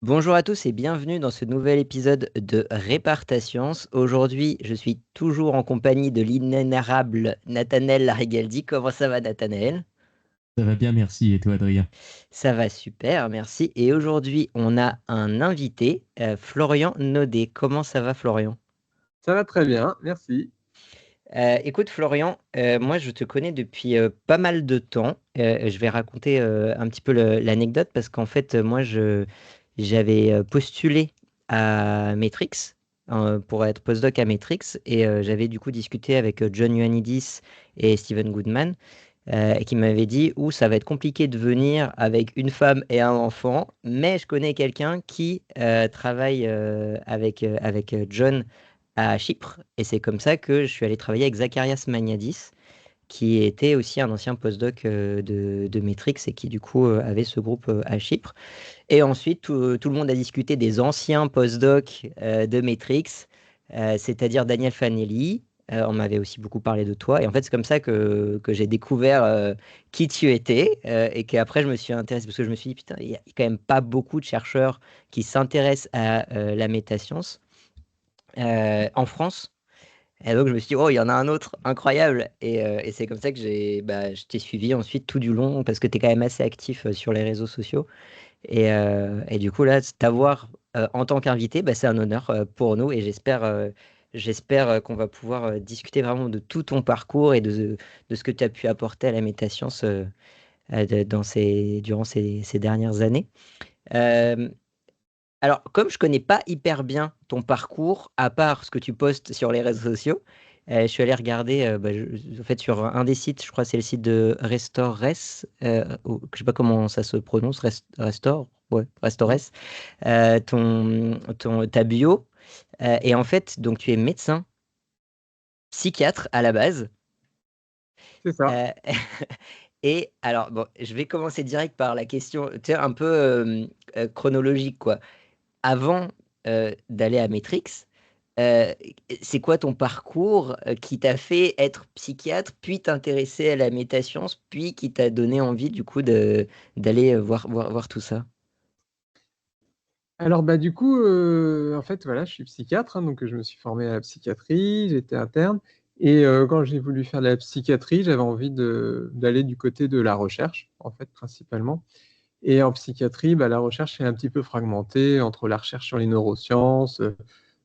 Bonjour à tous et bienvenue dans ce nouvel épisode de Répartascience. Aujourd'hui, je suis toujours en compagnie de l'inénarrable Nathanaël Larigaldi. Comment ça va, Nathanaël? Ça va bien, merci. Et toi, Adrien? Ça va super, merci. Et aujourd'hui, on a un invité, Florian Naudet. Comment ça va, Florian? Ça va très bien, merci. Écoute, Florian, moi, je te connais depuis pas mal de temps. Je vais raconter un petit peu l'anecdote parce qu'en fait, j'avais postulé à Matrix pour être postdoc à Matrix et j'avais du coup discuté avec John Ioannidis et Steven Goodman et qui m'avaient dit où ça va être compliqué de venir avec une femme et un enfant, mais je connais quelqu'un qui travaille avec John à Chypre et c'est comme ça que je suis allé travailler avec Zacharias Magnadis qui était aussi un ancien postdoc de Matrix et qui du coup avait ce groupe à Chypre. Et ensuite, tout le monde a discuté des anciens postdocs de Matrix, c'est-à-dire Daniel Fanelli. On m'avait aussi beaucoup parlé de toi. Et en fait, c'est comme ça que j'ai découvert qui tu étais et qu'après, je me suis intéressé parce que je me suis dit, putain, il y a quand même pas beaucoup de chercheurs qui s'intéressent à la métascience en France. Et donc, je me suis dit, oh, il y en a un autre, incroyable. Et c'est comme ça que je t'ai suivi ensuite tout du long parce que tu es quand même assez actif sur les réseaux sociaux. Et du coup, là, t'avoir en tant qu'invité, bah, c'est un honneur pour nous et j'espère qu'on va pouvoir discuter vraiment de tout ton parcours et de ce que tu as pu apporter à la métascience durant ces dernières années. Euh, alors, comme je connais pas hyper bien ton parcours, à part ce que tu postes sur les réseaux sociaux, je suis allé regarder en fait, sur un des sites, je crois que c'est le site de Restore, je sais pas comment ça se prononce, Restore, ouais, Restores, ta bio. Et en fait, donc tu es médecin, psychiatre à la base. C'est ça. Euh, et alors, bon, je vais commencer direct par la question, tu sais, un peu chronologique, quoi. Avant d'aller à Matrix, euh, c'est quoi ton parcours qui t'a fait être psychiatre, puis t'intéresser à la métascience, puis qui t'a donné envie, du coup, d'aller voir tout ça? Alors du coup, en fait, voilà, je suis psychiatre, hein, donc je me suis formé à la psychiatrie, j'étais interne, et quand j'ai voulu faire de la psychiatrie, j'avais envie d'aller du côté de la recherche, en fait, principalement. Et en psychiatrie, la recherche est un petit peu fragmentée entre la recherche sur les neurosciences,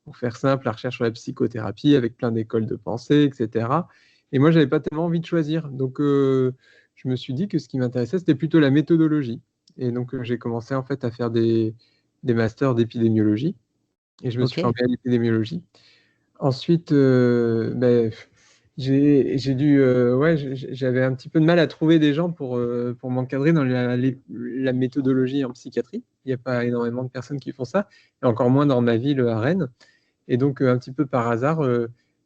pour faire simple, la recherche sur la psychothérapie, avec plein d'écoles de pensée, etc. Et moi, j'avais pas tellement envie de choisir, donc je me suis dit que ce qui m'intéressait, c'était plutôt la méthodologie. Et donc j'ai commencé en fait à faire des masters d'épidémiologie et je me suis Ok. formé à l'épidémiologie. Ensuite, j'ai dû, ouais, j'avais un petit peu de mal à trouver des gens pour m'encadrer dans la méthodologie en psychiatrie. Il n'y a pas énormément de personnes qui font ça, et encore moins dans ma ville à Rennes. Et donc, un petit peu par hasard,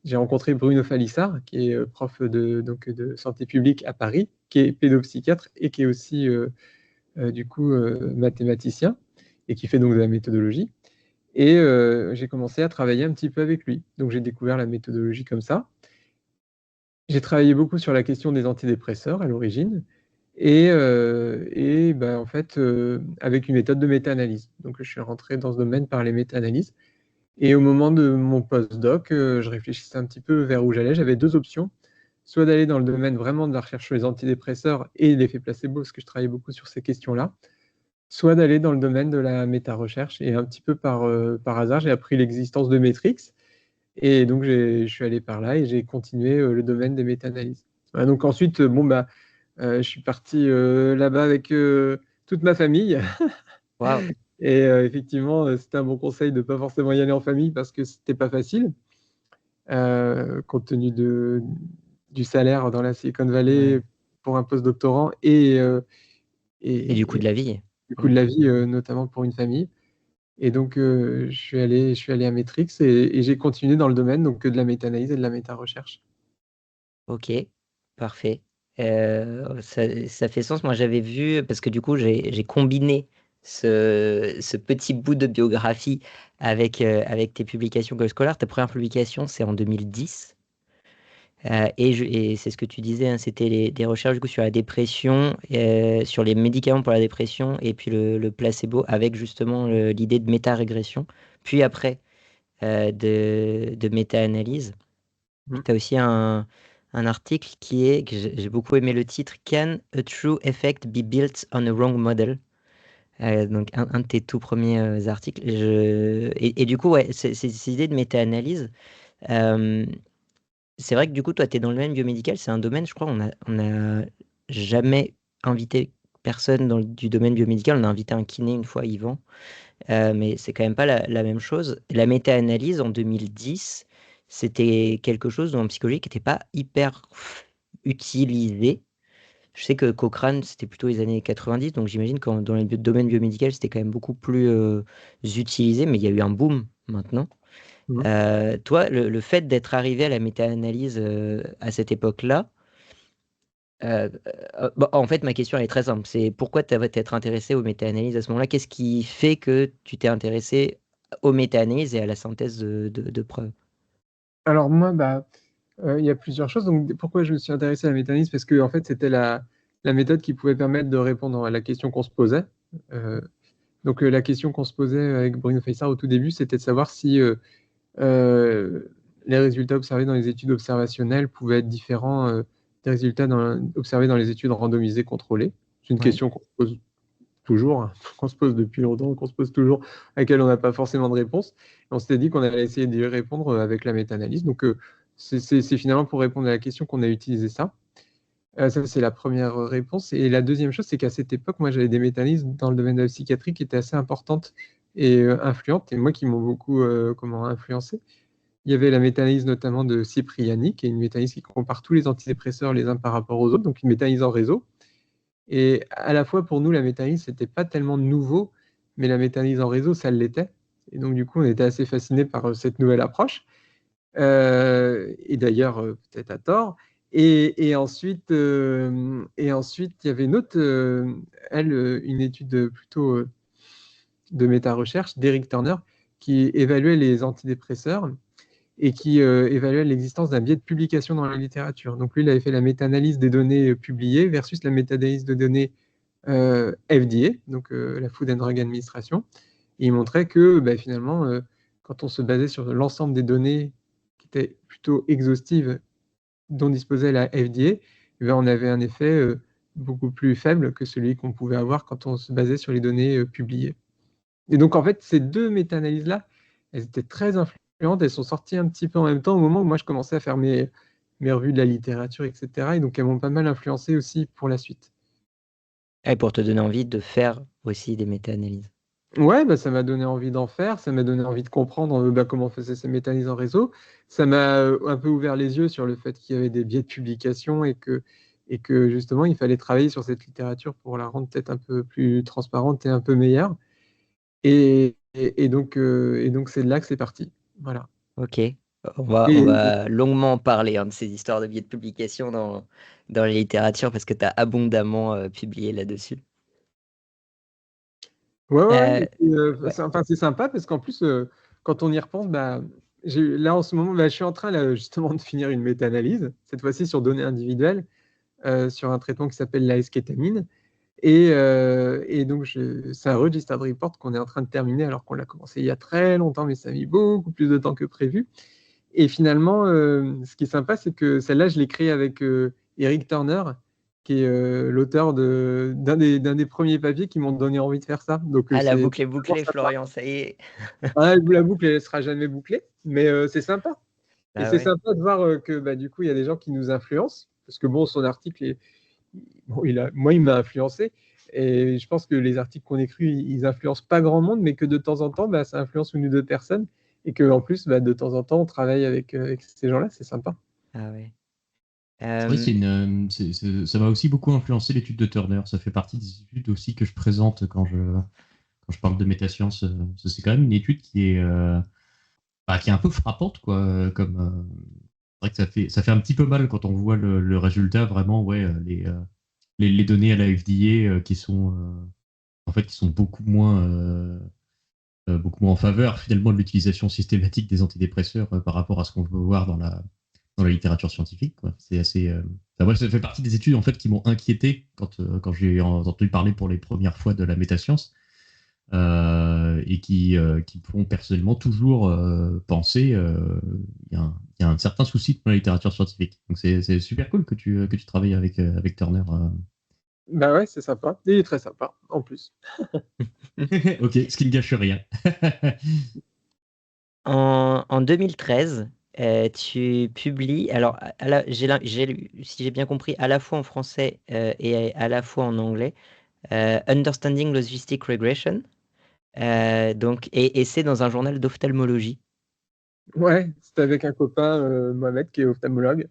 j'ai rencontré Bruno Falissard, qui est prof de santé publique à Paris, qui est pédopsychiatre et qui est aussi, du coup, mathématicien et qui fait donc de la méthodologie. Et j'ai commencé à travailler un petit peu avec lui. Donc j'ai découvert la méthodologie comme ça. J'ai travaillé beaucoup sur la question des antidépresseurs à l'origine et en fait, avec une méthode de méta-analyse. Donc je suis rentré dans ce domaine par les méta-analyses. Et au moment de mon postdoc, je réfléchissais un petit peu vers où j'allais. J'avais deux options. Soit d'aller dans le domaine vraiment de la recherche sur les antidépresseurs et l'effet placebo, parce que je travaillais beaucoup sur ces questions-là, soit d'aller dans le domaine de la méta-recherche. Et un petit peu par hasard, j'ai appris l'existence de Matrix. Et donc, je suis allé par là et j'ai continué le domaine des méta-analyses. Voilà, donc ensuite, je suis parti là-bas avec toute ma famille. Waouh. Et effectivement, c'était un bon conseil de ne pas forcément y aller en famille parce que c'était pas facile, compte tenu du salaire dans la Silicon Valley Ouais. pour un post-doctorant Et du coup, et de la vie. du coût Mm. de la vie, notamment pour une famille. Et donc, je suis allé à Matrix et j'ai continué dans le domaine donc, de la méta-analyse et de la méta-recherche. Ok, parfait. Ça fait sens. Moi, j'avais vu, parce que du coup, j'ai combiné ce petit bout de biographie avec tes publications scolaires. Ta première publication, c'est en 2010. Et c'est ce que tu disais, hein, c'était des recherches du coup, sur la dépression, sur les médicaments pour la dépression, et puis le placebo, avec justement l'idée de méta-régression. Puis après, de méta-analyse. Mm. Tu as aussi un article que j'ai beaucoup aimé le titre, Can a true effect be built on a wrong model? Donc un de tes tout premiers articles. Et du coup, ouais, cette idée de méta-analyse, euh, c'est vrai que du coup, toi, tu es dans le domaine biomédical, c'est un domaine, je crois, on a jamais invité personne du domaine biomédical. On a invité un kiné une fois, Yvan, mais c'est quand même pas la même chose. La méta-analyse en 2010, c'était quelque chose en psychologie qui n'était pas hyper utilisé. Je sais que Cochrane, c'était plutôt les années 90, donc j'imagine que dans le domaine biomédical, c'était quand même beaucoup plus utilisé, mais il y a eu un boom maintenant. Mm. Toi, le fait d'être arrivé à la méta-analyse à cette époque-là, bon, en fait, ma question elle est très simple. C'est pourquoi tu vas t'être intéressé aux méta-analyses à ce moment-là? Qu'est-ce qui fait que tu t'es intéressé aux méta-analyses et à la synthèse de preuves? Alors moi, il y a plusieurs choses. Donc, pourquoi je me suis intéressé à la méta-analyse? Parce que en fait, c'était la méthode qui pouvait permettre de répondre à la question qu'on se posait. Euh, la question qu'on se posait avec Bruno Feissard au tout début, c'était de savoir si euh, les résultats observés dans les études observationnelles pouvaient être différents des résultats observés dans les études randomisées contrôlées. C'est une Ouais. question qu'on se pose toujours, hein, qu'on se pose depuis longtemps, qu'on se pose toujours, à laquelle on n'a pas forcément de réponse. Et on s'était dit qu'on allait essayer d'y répondre avec la méta-analyse. Donc, c'est finalement pour répondre à la question qu'on a utilisé ça. Ça, c'est la première réponse. Et la deuxième chose, c'est qu'à cette époque, moi, j'avais des méta-analyses dans le domaine de la psychiatrie qui étaient assez importantes et influentes, et moi qui m'ont beaucoup influencé. Il y avait la méta-analyse notamment de Cipriani, qui est une méta-analyse qui compare tous les antidépresseurs les uns par rapport aux autres, donc une méta-analyse en réseau. Et à la fois, pour nous, la méta-analyse, c'était pas tellement nouveau, mais la méta-analyse en réseau, ça l'était. Et donc, du coup, on était assez fascinés par cette nouvelle approche. Et d'ailleurs, peut-être à tort. Et ensuite, il y avait une autre, une étude plutôt de méta-recherche d'Eric Turner qui évaluait les antidépresseurs et qui évaluait l'existence d'un biais de publication dans la littérature. Donc lui, il avait fait la méta-analyse des données publiées versus la méta-analyse de données FDA, donc la Food and Drug Administration. Et il montrait que finalement, quand on se basait sur l'ensemble des données qui étaient plutôt exhaustives dont disposait la FDA, on avait un effet beaucoup plus faible que celui qu'on pouvait avoir quand on se basait sur les données publiées. Et donc, en fait, ces deux méta-analyses-là, elles étaient très influentes. Elles sont sorties un petit peu en même temps au moment où moi, je commençais à faire mes revues de la littérature, etc. Et donc, elles m'ont pas mal influencé aussi pour la suite. Et pour te donner envie de faire aussi des méta-analyses. Ouais, ça m'a donné envie d'en faire. Ça m'a donné envie de comprendre comment on faisait ces méta-analyses en réseau. Ça m'a un peu ouvert les yeux sur le fait qu'il y avait des biais de publication et que justement, il fallait travailler sur cette littérature pour la rendre peut-être un peu plus transparente et un peu meilleure. Et donc, c'est de là que c'est parti. Voilà. Ok. On Et va longuement en parler, hein, de ces histoires de biais de publication dans la littérature parce que tu as abondamment publié là-dessus. ouais, ouais, ouais. Euh, Et puis, ouais. c'est sympa parce qu'en plus, quand on y repense, là en ce moment, je suis en train là, justement de finir une méta-analyse, cette fois-ci sur données individuelles, sur un traitement qui s'appelle la eskétamine. Et donc, c'est un registered report qu'on est en train de terminer alors qu'on l'a commencé il y a très longtemps, mais ça a mis beaucoup plus de temps que prévu. Et finalement, ce qui est sympa, c'est que celle-là, je l'ai créée avec Eric Turner, qui est l'auteur d'un des premiers papiers qui m'ont donné envie de faire ça. Donc, Ah, la c'est boucle est bouclée, Florian, ça y est. la boucle, elle ne sera jamais bouclée, mais c'est sympa. Et Ah c'est ouais. sympa de voir que du coup, il y a des gens qui nous influencent, parce que bon, son article, bon, moi, il m'a influencé. Et je pense que les articles qu'on écrit, ils influencent pas grand monde, mais que de temps en temps, ça influence une ou deux personnes. Et qu'en plus, de temps en temps, on travaille avec ces gens-là, c'est sympa. Ah ouais. C'est vrai que ça m'a aussi beaucoup influencé l'étude de Turner. Ça fait partie des études aussi que je présente quand je parle de métasciences. C'est quand même une étude qui est un peu frappante, quoi. C'est vrai que ça fait un petit peu mal quand on voit le résultat, vraiment, ouais, les données à la FDA qui sont beaucoup moins en faveur finalement de l'utilisation systématique des antidépresseurs par rapport à ce qu'on peut voir dans dans la littérature scientifique, quoi. C'est assez. Moi, ça fait partie des études en fait qui m'ont inquiété quand j'ai entendu parler pour les premières fois de la métascience. Et qui me font personnellement toujours penser il y a un certain souci dans la littérature scientifique. Donc c'est super cool que tu travailles avec Turner. Bah ouais, c'est sympa. Il est très sympa, en plus. Ok, ce qui ne gâche rien. En 2013, tu publies, alors si j'ai bien compris, à la fois en français et à la fois en anglais, Understanding Logistic Regression. Et c'est dans un journal d'ophtalmologie. Ouais, c'était avec un copain, Mohamed, qui est ophtalmologue.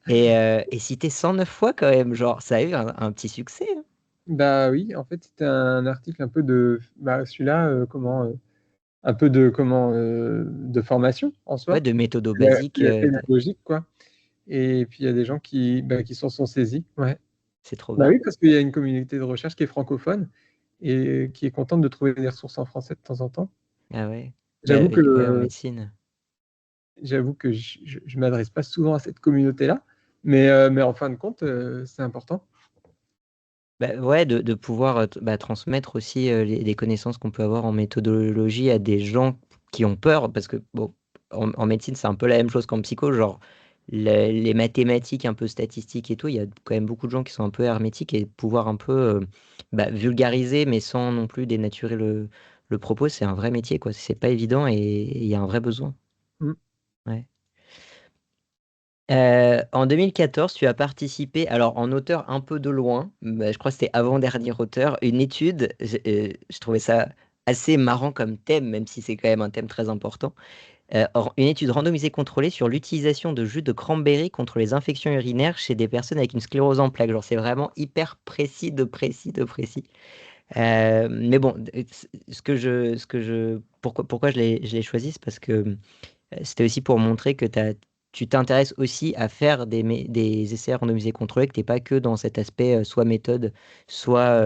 Et cité 109 fois quand même, genre, ça a eu un petit succès, hein. Bah oui, en fait, c'était un article un peu de. Bah, celui-là, un peu de formation en Ouais, soi, de méthodo basique, pédagogique, quoi. Et puis, il y a des gens qui s'en sont saisis. Ouais. c'est trop Bah bien. oui, parce qu'il y a une communauté de recherche qui est francophone et qui est contente de trouver des ressources en français de temps en temps. Ah ouais. Bah, J'avoue ouais, en que, médecine. j'avoue que je m'adresse pas souvent à cette communauté-là, mais en fin de compte, c'est important. Bah, ouais, de pouvoir transmettre aussi les connaissances qu'on peut avoir en méthodologie à des gens qui ont peur, parce que bon, en médecine, c'est un peu la même chose qu'en psycho, genre les mathématiques un peu statistiques et tout, il y a quand même beaucoup de gens qui sont un peu hermétiques et pouvoir un peu vulgariser, mais sans non plus dénaturer le propos, c'est un vrai métier, quoi. C'est pas évident et il y a un vrai besoin. Mm. Ouais. En 2014, tu as participé, alors en auteur un peu de loin, je crois que c'était avant-dernier auteur, une étude, je trouvais ça assez marrant comme thème, même si c'est quand même un thème très important. Une étude randomisée contrôlée sur l'utilisation de jus de cranberry contre les infections urinaires chez des personnes avec une sclérose en plaques. Genre, c'est vraiment hyper précis de précis de précis. Mais bon, pourquoi je l'ai choisi, c'est parce que c'était aussi pour montrer que tu t'intéresses aussi à faire des essais randomisés contrôlés, que tu n'es pas que dans cet aspect soit méthode, soit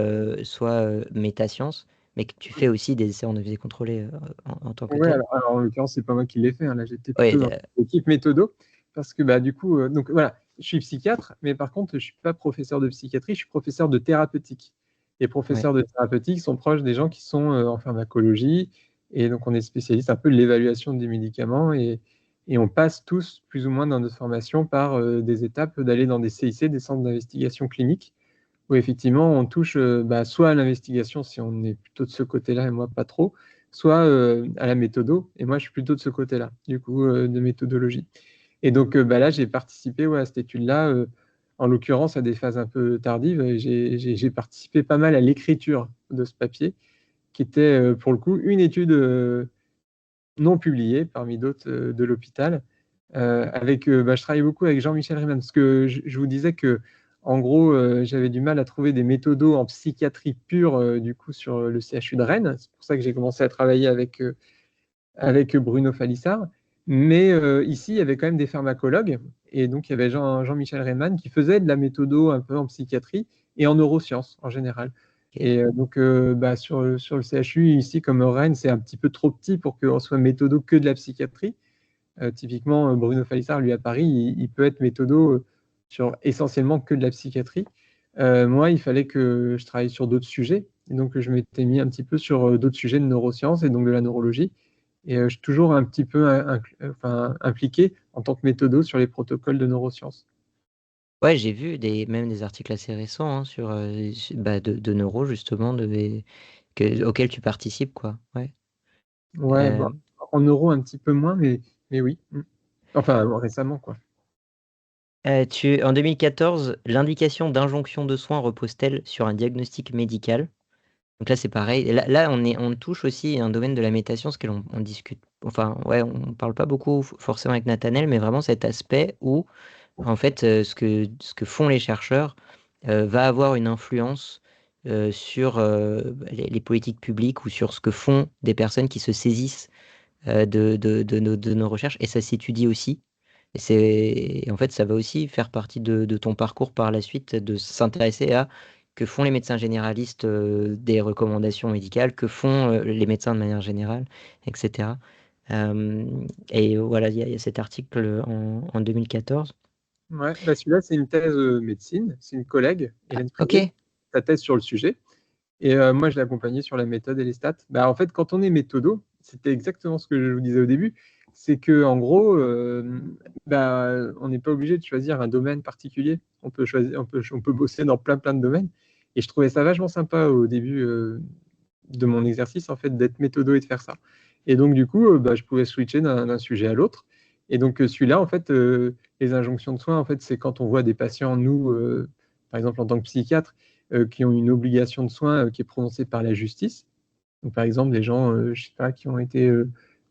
métascience, mais que tu fais aussi des essais randomisés contrôlés en tant que Ouais, tel. alors, en l'occurrence, c'est pas moi qui l'ai fait, hein. Là, j'étais Ouais, plutôt dans l'équipe méthodo, parce que bah, du coup, donc voilà, je suis psychiatre, mais par contre, je suis pas professeur de psychiatrie, je suis professeur de thérapeutique. Les ouais. professeurs de thérapeutique sont proches des gens qui sont en pharmacologie, et donc on est spécialiste un peu de l'évaluation des médicaments, et on passe tous, plus ou moins dans notre formation, par des étapes d'aller dans des CIC, des centres d'investigation clinique, où effectivement on touche soit à l'investigation si on est plutôt de ce côté-là et moi pas trop, soit à la méthodo, et moi je suis plutôt de ce côté-là, du coup de méthodologie. Et donc là j'ai participé à cette étude-là, en l'occurrence à des phases un peu tardives, et j'ai participé pas mal à l'écriture de ce papier, qui était pour le coup une étude non publiée parmi d'autres de l'hôpital. Je travaille beaucoup avec Jean-Michel Riemann, parce que je vous disais que, en gros, j'avais du mal à trouver des méthodos en psychiatrie pure, du coup, sur le CHU de Rennes. C'est pour ça que j'ai commencé à travailler avec Bruno Falissard. Mais ici, il y avait quand même des pharmacologues. Et donc, il y avait Jean-Michel Riemann qui faisait de la méthodo un peu en psychiatrie et en neurosciences en général. Ok. Et donc, sur le CHU, ici, comme Rennes, c'est un petit peu trop petit pour qu'on soit méthodo que de la psychiatrie. Typiquement, Bruno Falissard, lui, à Paris, il peut être méthodo sur essentiellement que de la psychiatrie. Moi, il fallait que je travaille sur d'autres sujets. Et donc, je m'étais mis un petit peu sur d'autres sujets de neurosciences et donc de la neurologie. Et je suis toujours un petit peu impliqué en tant que méthodo sur les protocoles de neurosciences. Ouais, j'ai vu même des articles assez récents hein, de neuro, justement, auxquels tu participes, quoi. Ouais. Ouais, Euh, bon, en neuro un petit peu moins, mais oui. Enfin, récemment, quoi. En 2014, l'indication d'injonction de soins repose-t-elle sur un diagnostic médical? Donc là, c'est pareil. Et là, on touche aussi un domaine de la métascience que on discute. Enfin, ouais, on parle pas beaucoup forcément avec Nathanaël, mais vraiment cet aspect où, en fait, ce que font les chercheurs va avoir une influence sur les politiques publiques ou sur ce que font des personnes qui se saisissent de nos recherches. Et ça s'étudie aussi. Et en fait, ça va aussi faire partie de ton parcours par la suite, de s'intéresser à que font les médecins généralistes des recommandations médicales, que font les médecins de manière générale, etc. Et voilà, il y a cet article en 2014. Ouais, bah celui-là, c'est une thèse médecine. C'est une collègue, Hélène Privé, Ok. sa thèse sur le sujet. Et moi, je l'ai accompagné sur la méthode et les stats. Bah, en fait, quand on est méthodo, c'était exactement ce que je vous disais au début, c'est que en gros, on n'est pas obligé de choisir un domaine particulier. On peut choisir, on peut bosser dans plein de domaines. Et je trouvais ça vachement sympa au début de mon exercice, en fait, d'être méthodo et de faire ça. Et donc, du coup, je pouvais switcher d'un sujet à l'autre. Et donc, celui-là, en fait, les injonctions de soins, en fait, c'est quand on voit des patients, nous, par exemple, en tant que psychiatre, qui ont une obligation de soins qui est prononcée par la justice. Donc, par exemple, des gens, je sais pas, qui ont été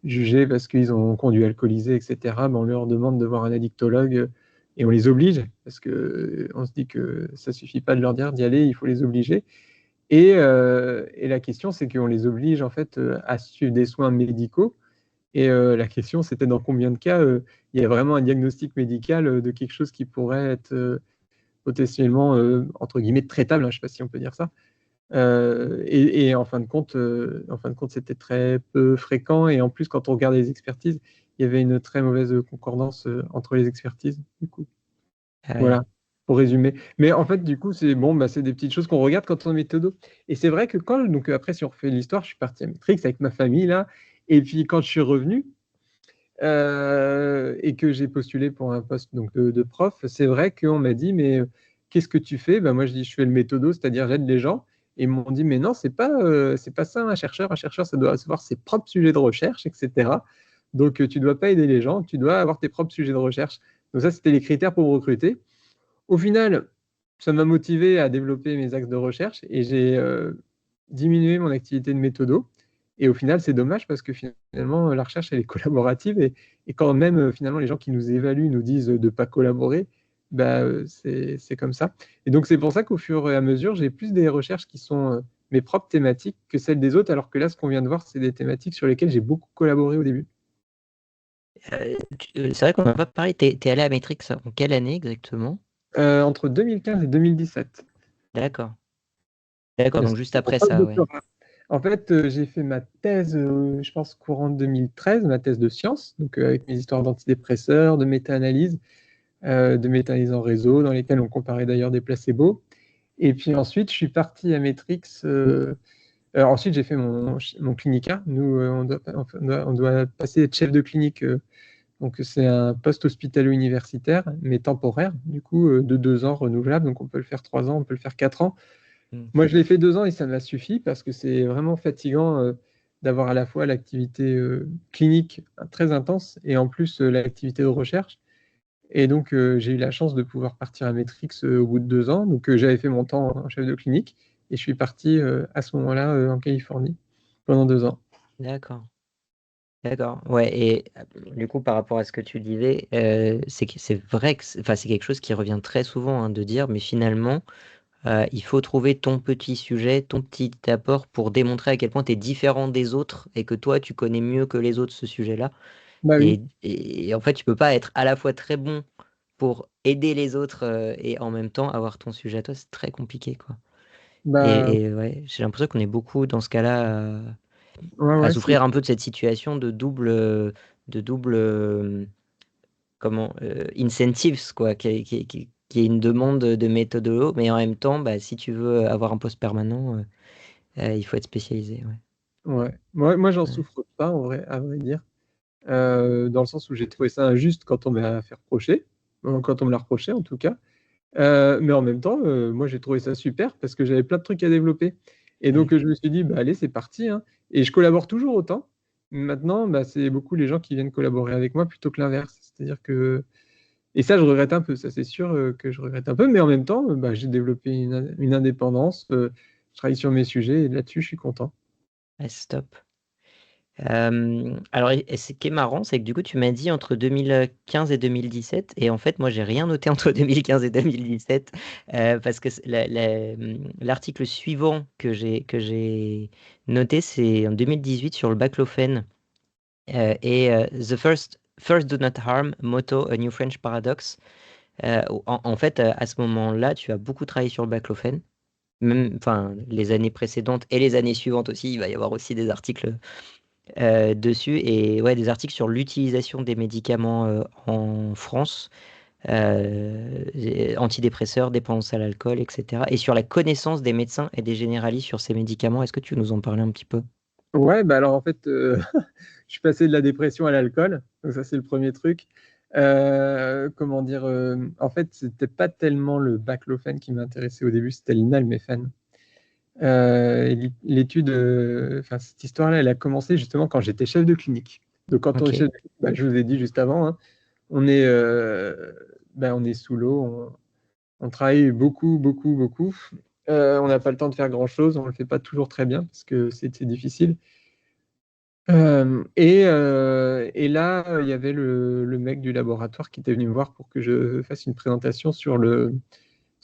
jugés parce qu'ils ont conduit alcoolisé, etc. On leur demande de voir un addictologue et on les oblige parce que on se dit que ça suffit pas de leur dire d'y aller, il faut les obliger. Et la question, c'est qu'on les oblige en fait à suivre des soins médicaux. Et la question, c'était dans combien de cas il y a vraiment un diagnostic médical de quelque chose qui pourrait être potentiellement, entre guillemets, traitable, hein, je ne sais pas si on peut dire ça. Et en fin de compte, c'était très peu fréquent. Et en plus, quand on regarde les expertises, il y avait une très mauvaise concordance entre les expertises, du coup. Ah ouais. Voilà, pour résumer. Mais en fait, du coup, c'est bon, c'est des petites choses qu'on regarde quand on est méthodo. Et c'est vrai que donc après, si on refait l'histoire, je suis parti à Matrix avec ma famille, là. Et puis, quand je suis revenu, et que j'ai postulé pour un poste donc, de prof, c'est vrai qu'on m'a dit, mais qu'est-ce que tu fais? Moi, je dis, je fais le méthodo, c'est-à-dire j'aide les gens. Et ils m'ont dit, mais non, c'est pas ça un chercheur. Un chercheur, ça doit avoir ses propres sujets de recherche, etc. Donc, tu dois pas aider les gens, tu dois avoir tes propres sujets de recherche. Donc, ça, c'était les critères pour me recruter. Au final, ça m'a motivé à développer mes axes de recherche et j'ai diminué mon activité de méthodo. Et au final, c'est dommage parce que finalement, la recherche, elle est collaborative et quand même, finalement, les gens qui nous évaluent nous disent de ne pas collaborer, c'est comme ça. Et donc, c'est pour ça qu'au fur et à mesure, j'ai plus des recherches qui sont mes propres thématiques que celles des autres, alors que là, ce qu'on vient de voir, c'est des thématiques sur lesquelles j'ai beaucoup collaboré au début. C'est vrai qu'on n'a pas parlé. T'es allé à Matrix en quelle année exactement? Entre 2015 et 2017. D'accord. D'accord, donc juste C'était mon après ça, ouais. post-doctorat. En fait, j'ai fait ma thèse, je pense, courant 2013, ma thèse de sciences, donc avec mes histoires d'antidépresseurs, de méta-analyse en réseau, dans lesquelles on comparait d'ailleurs des placebos. Et puis ensuite, je suis parti à Matrix. Alors ensuite, j'ai fait mon clinica. Nous, on doit passer être chef de clinique. Donc, c'est un poste hospitalo-universitaire, mais temporaire, du coup, de 2 ans renouvelable. Donc, on peut le faire 3 ans, on peut le faire 4 ans. Mm. Moi, je l'ai fait 2 ans et ça m'a suffi parce que c'est vraiment fatigant d'avoir à la fois l'activité clinique très intense et en plus l'activité de recherche. Et donc, j'ai eu la chance de pouvoir partir à Matrix au bout de 2 ans. Donc, j'avais fait mon temps en chef de clinique et je suis parti à ce moment-là en Californie pendant 2 ans. D'accord. D'accord. Ouais, et du coup, par rapport à ce que tu disais, c'est vrai que enfin, c'est quelque chose qui revient très souvent, hein, de dire, mais finalement, il faut trouver ton petit sujet, ton petit apport pour démontrer à quel point tu es différent des autres et que toi, tu connais mieux que les autres ce sujet-là. Bah oui. Et en fait, tu peux pas être à la fois très bon pour aider les autres et en même temps avoir ton sujet à toi, c'est très compliqué, quoi. Bah Et ouais, j'ai l'impression qu'on est beaucoup dans ce cas-là ouais, à ouais, souffrir un peu de cette situation de double comment, incentives, quoi, qui est une demande de méthodo, mais en même temps, bah, si tu veux avoir un poste permanent, il faut être spécialisé. Ouais. ouais. Moi, j'en Ouais. souffre pas en vrai, à vrai dire. Dans le sens où j'ai trouvé ça injuste quand on m'a fait reprocher, quand on me l'a reproché en tout cas. Mais en même temps, moi j'ai trouvé ça super parce que j'avais plein de trucs à développer. Et Ouais. donc je me suis dit, bah, allez, c'est parti, hein. Et je collabore toujours autant. Maintenant, c'est beaucoup les gens qui viennent collaborer avec moi plutôt que l'inverse. C'est-à-dire que. Et ça, je regrette un peu, ça c'est sûr que je regrette un peu, mais en même temps, j'ai développé une indépendance, je travaille sur mes sujets et là-dessus, je suis content. Ouais, stop. Alors, et ce qui est marrant, c'est que du coup, tu m'as dit entre 2015 et 2017, et en fait, moi, j'ai rien noté entre 2015 et 2017, parce que l'article suivant que j'ai noté, c'est en 2018 sur le baclofen, The First Do Not Harm, Motto, A New French Paradox. En fait, à ce moment-là, tu as beaucoup travaillé sur le baclofen, même, enfin, les années précédentes et les années suivantes aussi, il va y avoir aussi des articles dessus et ouais, des articles sur l'utilisation des médicaments en France, antidépresseurs, dépendance à l'alcool, etc. Et sur la connaissance des médecins et des généralistes sur ces médicaments. Est-ce que tu veux nous en parler un petit peu? Ouais, bah alors en fait, je suis passé de la dépression à l'alcool, donc ça c'est le premier truc. Comment dire, en fait, c'était pas tellement le baclofène qui m'intéressait au début, c'était le nalméphène. L'étude, enfin cette histoire-là, elle a commencé justement quand j'étais chef de clinique. Donc quand on est Ok. chef de clinique, bah, je vous ai dit juste avant, hein, on est sous l'eau, on travaille beaucoup, beaucoup, beaucoup. On n'a pas le temps de faire grand-chose, on ne le fait pas toujours très bien parce que c'est difficile. Et là, il y avait le mec du laboratoire qui était venu me voir pour que je fasse une présentation sur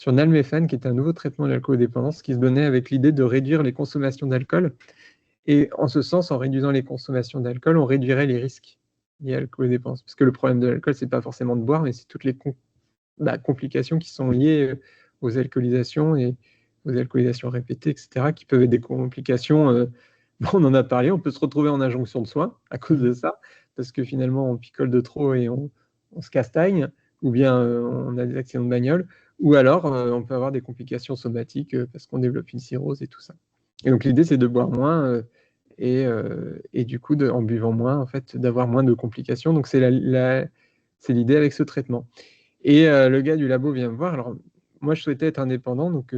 Nalméphane, qui est un nouveau traitement de l'alcoolodépendance qui se donnait avec l'idée de réduire les consommations d'alcool. Et en ce sens, en réduisant les consommations d'alcool, on réduirait les risques liés à l'alcoolodépendance. Parce que le problème de l'alcool, c'est pas forcément de boire, mais c'est toutes les complications qui sont liées aux alcoolisations et aux alcoolisations répétées, etc., qui peuvent être des complications. On en a parlé, on peut se retrouver en injonction de soins à cause de ça, parce que finalement, on picole de trop et on se castagne, ou bien on a des accidents de bagnole, ou alors on peut avoir des complications somatiques parce qu'on développe une cirrhose et tout ça. Et donc l'idée, c'est de boire moins et du coup, en buvant moins, en fait, d'avoir moins de complications. Donc c'est l'idée avec ce traitement. Et le gars du labo vient me voir. Alors, moi, je souhaitais être indépendant, donc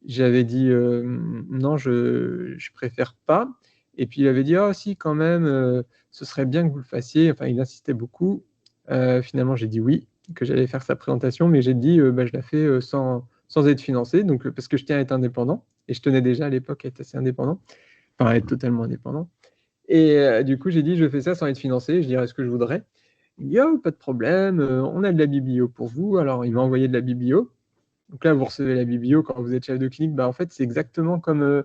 j'avais dit non, je préfère pas. Et puis il avait dit ah si quand même, ce serait bien que vous le fassiez. Enfin, il insistait beaucoup. Finalement, j'ai dit oui, que j'allais faire sa présentation, mais j'ai dit bah, je la fais sans être financé, donc parce que je tiens à être indépendant et je tenais déjà à l'époque à être assez indépendant, enfin à être totalement indépendant. Et du coup, j'ai dit je fais ça sans être financé. Je dirais ce que je voudrais. Il dit oh, pas de problème, on a de la biblio pour vous. Alors il m'a envoyé de la biblio. Donc là, vous recevez la biblio quand vous êtes chef de clinique. Bah, en fait, c'est exactement comme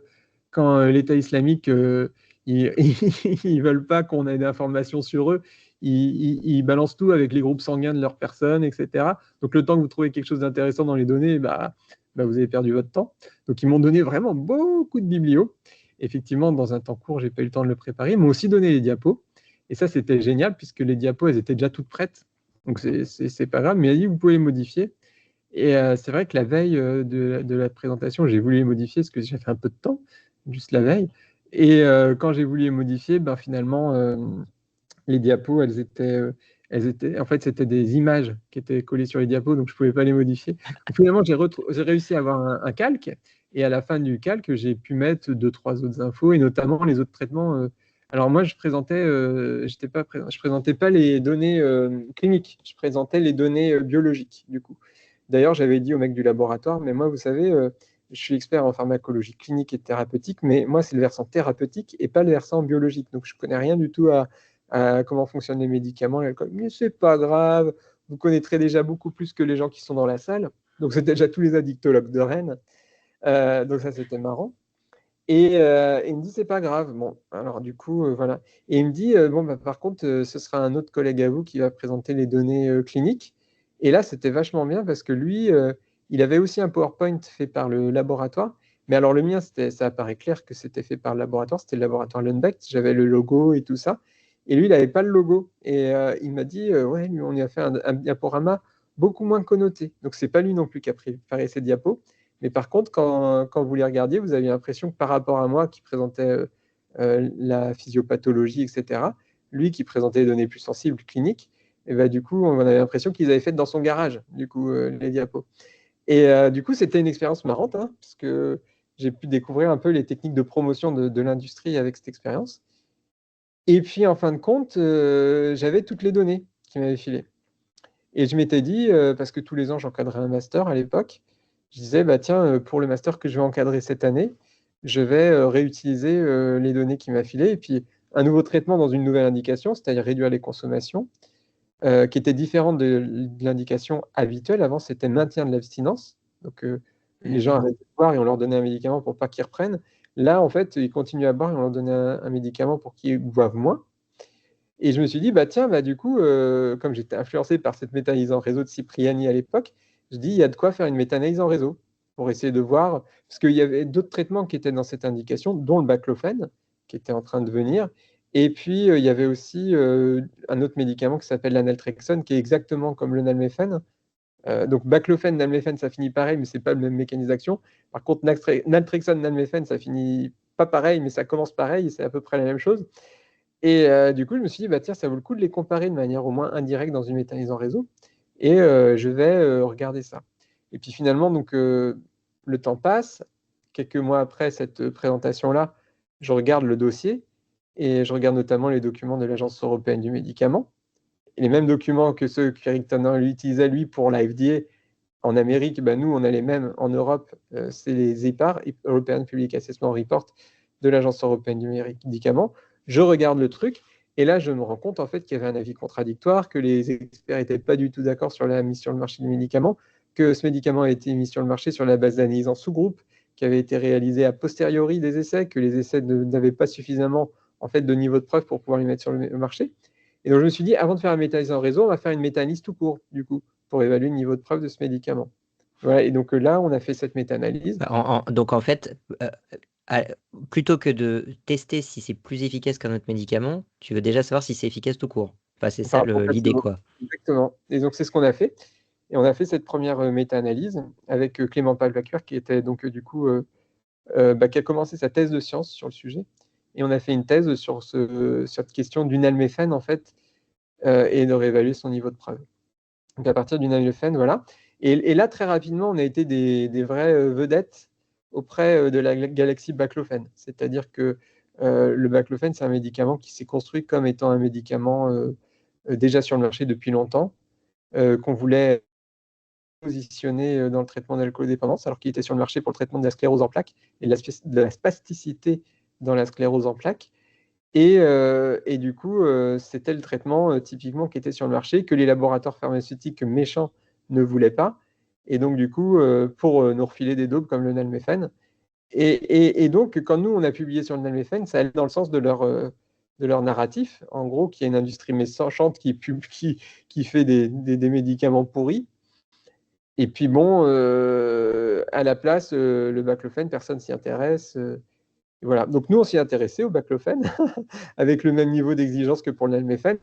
quand l'État islamique, ils ne veulent pas qu'on ait d'informations sur eux. Ils balancent tout avec les groupes sanguins de leurs personnes, etc. Donc le temps que vous trouvez quelque chose d'intéressant dans les données, vous avez perdu votre temps. Donc ils m'ont donné vraiment beaucoup de biblio. Effectivement, dans un temps court, j'ai pas eu le temps de le préparer. Ils m'ont aussi donné les diapos. Et ça, c'était génial puisque les diapos, elles étaient déjà toutes prêtes. Donc c'est pas grave. Mais il a dit, vous pouvez les modifier. Et c'est vrai que la veille de la présentation, j'ai voulu les modifier parce que j'ai fait un peu de temps, juste la veille. Et quand j'ai voulu les modifier, finalement, les diapos, en fait, c'était des images qui étaient collées sur les diapos, donc je ne pouvais pas les modifier. Donc, finalement, j'ai réussi à avoir un calque. Et à la fin du calque, j'ai pu mettre 2, 3 autres infos, et notamment les autres traitements. Alors moi, je présentais pas les données cliniques, je présentais les données biologiques, du coup. D'ailleurs, j'avais dit au mec du laboratoire, mais moi, vous savez, je suis expert en pharmacologie clinique et thérapeutique, mais moi, c'est le versant thérapeutique et pas le versant biologique. Donc, je ne connais rien du tout à comment fonctionnent les médicaments, l'alcool. Mais c'est pas grave, vous connaîtrez déjà beaucoup plus que les gens qui sont dans la salle. Donc, c'était déjà tous les addictologues de Rennes. Donc, ça, c'était marrant. Et il me dit, c'est pas grave. Bon, alors du coup, voilà. Et il me dit, par contre, ce sera un autre collègue à vous qui va présenter les données cliniques. Et là, c'était vachement bien parce que lui, il avait aussi un PowerPoint fait par le laboratoire. Mais alors le mien, ça apparaît clair que c'était fait par le laboratoire. C'était le laboratoire Lundbeck. J'avais le logo et tout ça. Et lui, il n'avait pas le logo. Et il m'a dit, ouais, lui, on y a fait un diaporama beaucoup moins connoté. Donc, c'est pas lui non plus qui a préparé ces diapos. Mais par contre, quand vous les regardiez, vous aviez l'impression que par rapport à moi qui présentais la physiopathologie, etc., lui qui présentait les données plus sensibles, cliniques, et du coup, on avait l'impression qu'ils avaient fait dans son garage, du coup, les diapos. Et du coup, c'était une expérience marrante, hein, parce que j'ai pu découvrir un peu les techniques de promotion de l'industrie avec cette expérience. Et puis, en fin de compte, j'avais toutes les données qui m'avaient filées. Et je m'étais dit, parce que tous les ans, j'encadrais un master à l'époque, je disais, tiens, pour le master que je vais encadrer cette année, je vais réutiliser les données qui m'a filées, et puis un nouveau traitement dans une nouvelle indication, c'est-à-dire réduire les consommations, qui était différente de l'indication habituelle. Avant, c'était maintien de l'abstinence. Donc, les gens arrêtaient de boire et on leur donnait un médicament pour pas qu'ils reprennent. Là, en fait, ils continuent à boire et on leur donnait un médicament pour qu'ils boivent moins. Et je me suis dit, tiens, du coup, comme j'étais influencé par cette méta-analyse en réseau de Cipriani à l'époque, je dis, il y a de quoi faire une méta-analyse en réseau pour essayer de voir, parce qu'il y avait d'autres traitements qui étaient dans cette indication, dont le baclofène, qui était en train de venir. Et puis, il y avait aussi un autre médicament qui s'appelle l'analtrexone, qui est exactement comme le nalméphène. Donc, baclofène, nalméphène, ça finit pareil, mais ce n'est pas le même mécanisme d'action. Par contre, naltrexone, nalméphène, ça finit pas pareil, mais ça commence pareil, c'est à peu près la même chose. Et du coup, je me suis dit, bah, tiens, ça vaut le coup de les comparer de manière au moins indirecte dans une méta-analyse en réseau. Et je vais regarder ça. Et puis finalement, donc, le temps passe. Quelques mois après cette présentation-là, je regarde le dossier et je regarde notamment les documents de l'Agence européenne du médicament. Et les mêmes documents que ceux qu'Eric Tannen utilisait, lui, pour la FDA en Amérique, bah, nous, on a les mêmes en Europe. C'est les EPAR, European Public Assessment Report, de l'Agence européenne du médicament. Je regarde le truc et là, je me rends compte en fait qu'il y avait un avis contradictoire, que les experts n'étaient pas du tout d'accord sur la mise sur le marché du médicament, que ce médicament a été mis sur le marché sur la base d'analyse en sous-groupe, qui avait été réalisé a posteriori des essais, que les essais n'avaient pas suffisamment en fait de niveau de preuve pour pouvoir les mettre sur le marché. Et donc je me suis dit, avant de faire une méta-analyse en réseau, on va faire une méta-analyse tout court, du coup, pour évaluer le niveau de preuve de ce médicament. Voilà, et donc là, on a fait cette méta-analyse. Donc en fait, à- plutôt que de tester si c'est plus efficace qu'un autre médicament, tu veux déjà savoir si c'est efficace tout court. Enfin, c'est Par ça rapport au l'idée, placebo. quoi. Exactement. Et donc, c'est ce qu'on a fait. Et on a fait cette première méta-analyse avec Clément Pavlacur, qui était donc du coup, qui a commencé sa thèse de science sur le sujet. Et on a fait une thèse sur cette question du nalméphène, en fait, et de réévaluer son niveau de preuve. Donc, à partir du nalméphène, voilà. Et là, très rapidement, on a été des vraies vedettes auprès de la galaxie baclofène. C'est-à-dire que le baclofène, c'est un médicament qui s'est construit comme étant un médicament déjà sur le marché depuis longtemps, qu'on voulait positionner dans le traitement de l'alcoolodépendance, alors qu'il était sur le marché pour le traitement de la sclérose en plaques et de la spasticité dans la sclérose en plaques. Et du coup, c'était le traitement typiquement qui était sur le marché, que les laboratoires pharmaceutiques méchants ne voulaient pas. Et donc, du coup, pour nous refiler des daubes comme le nalméphène. Et donc, quand nous, on a publié sur le nalméphène, ça allait dans le sens de leur narratif. En gros, qu'il y a une industrie méchante qui fait des médicaments pourris. Et puis bon, à la place, le baclofène, personne s'y intéresse. Voilà. Donc nous, on s'y intéressait au baclofène, avec le même niveau d'exigence que pour le nalméphène.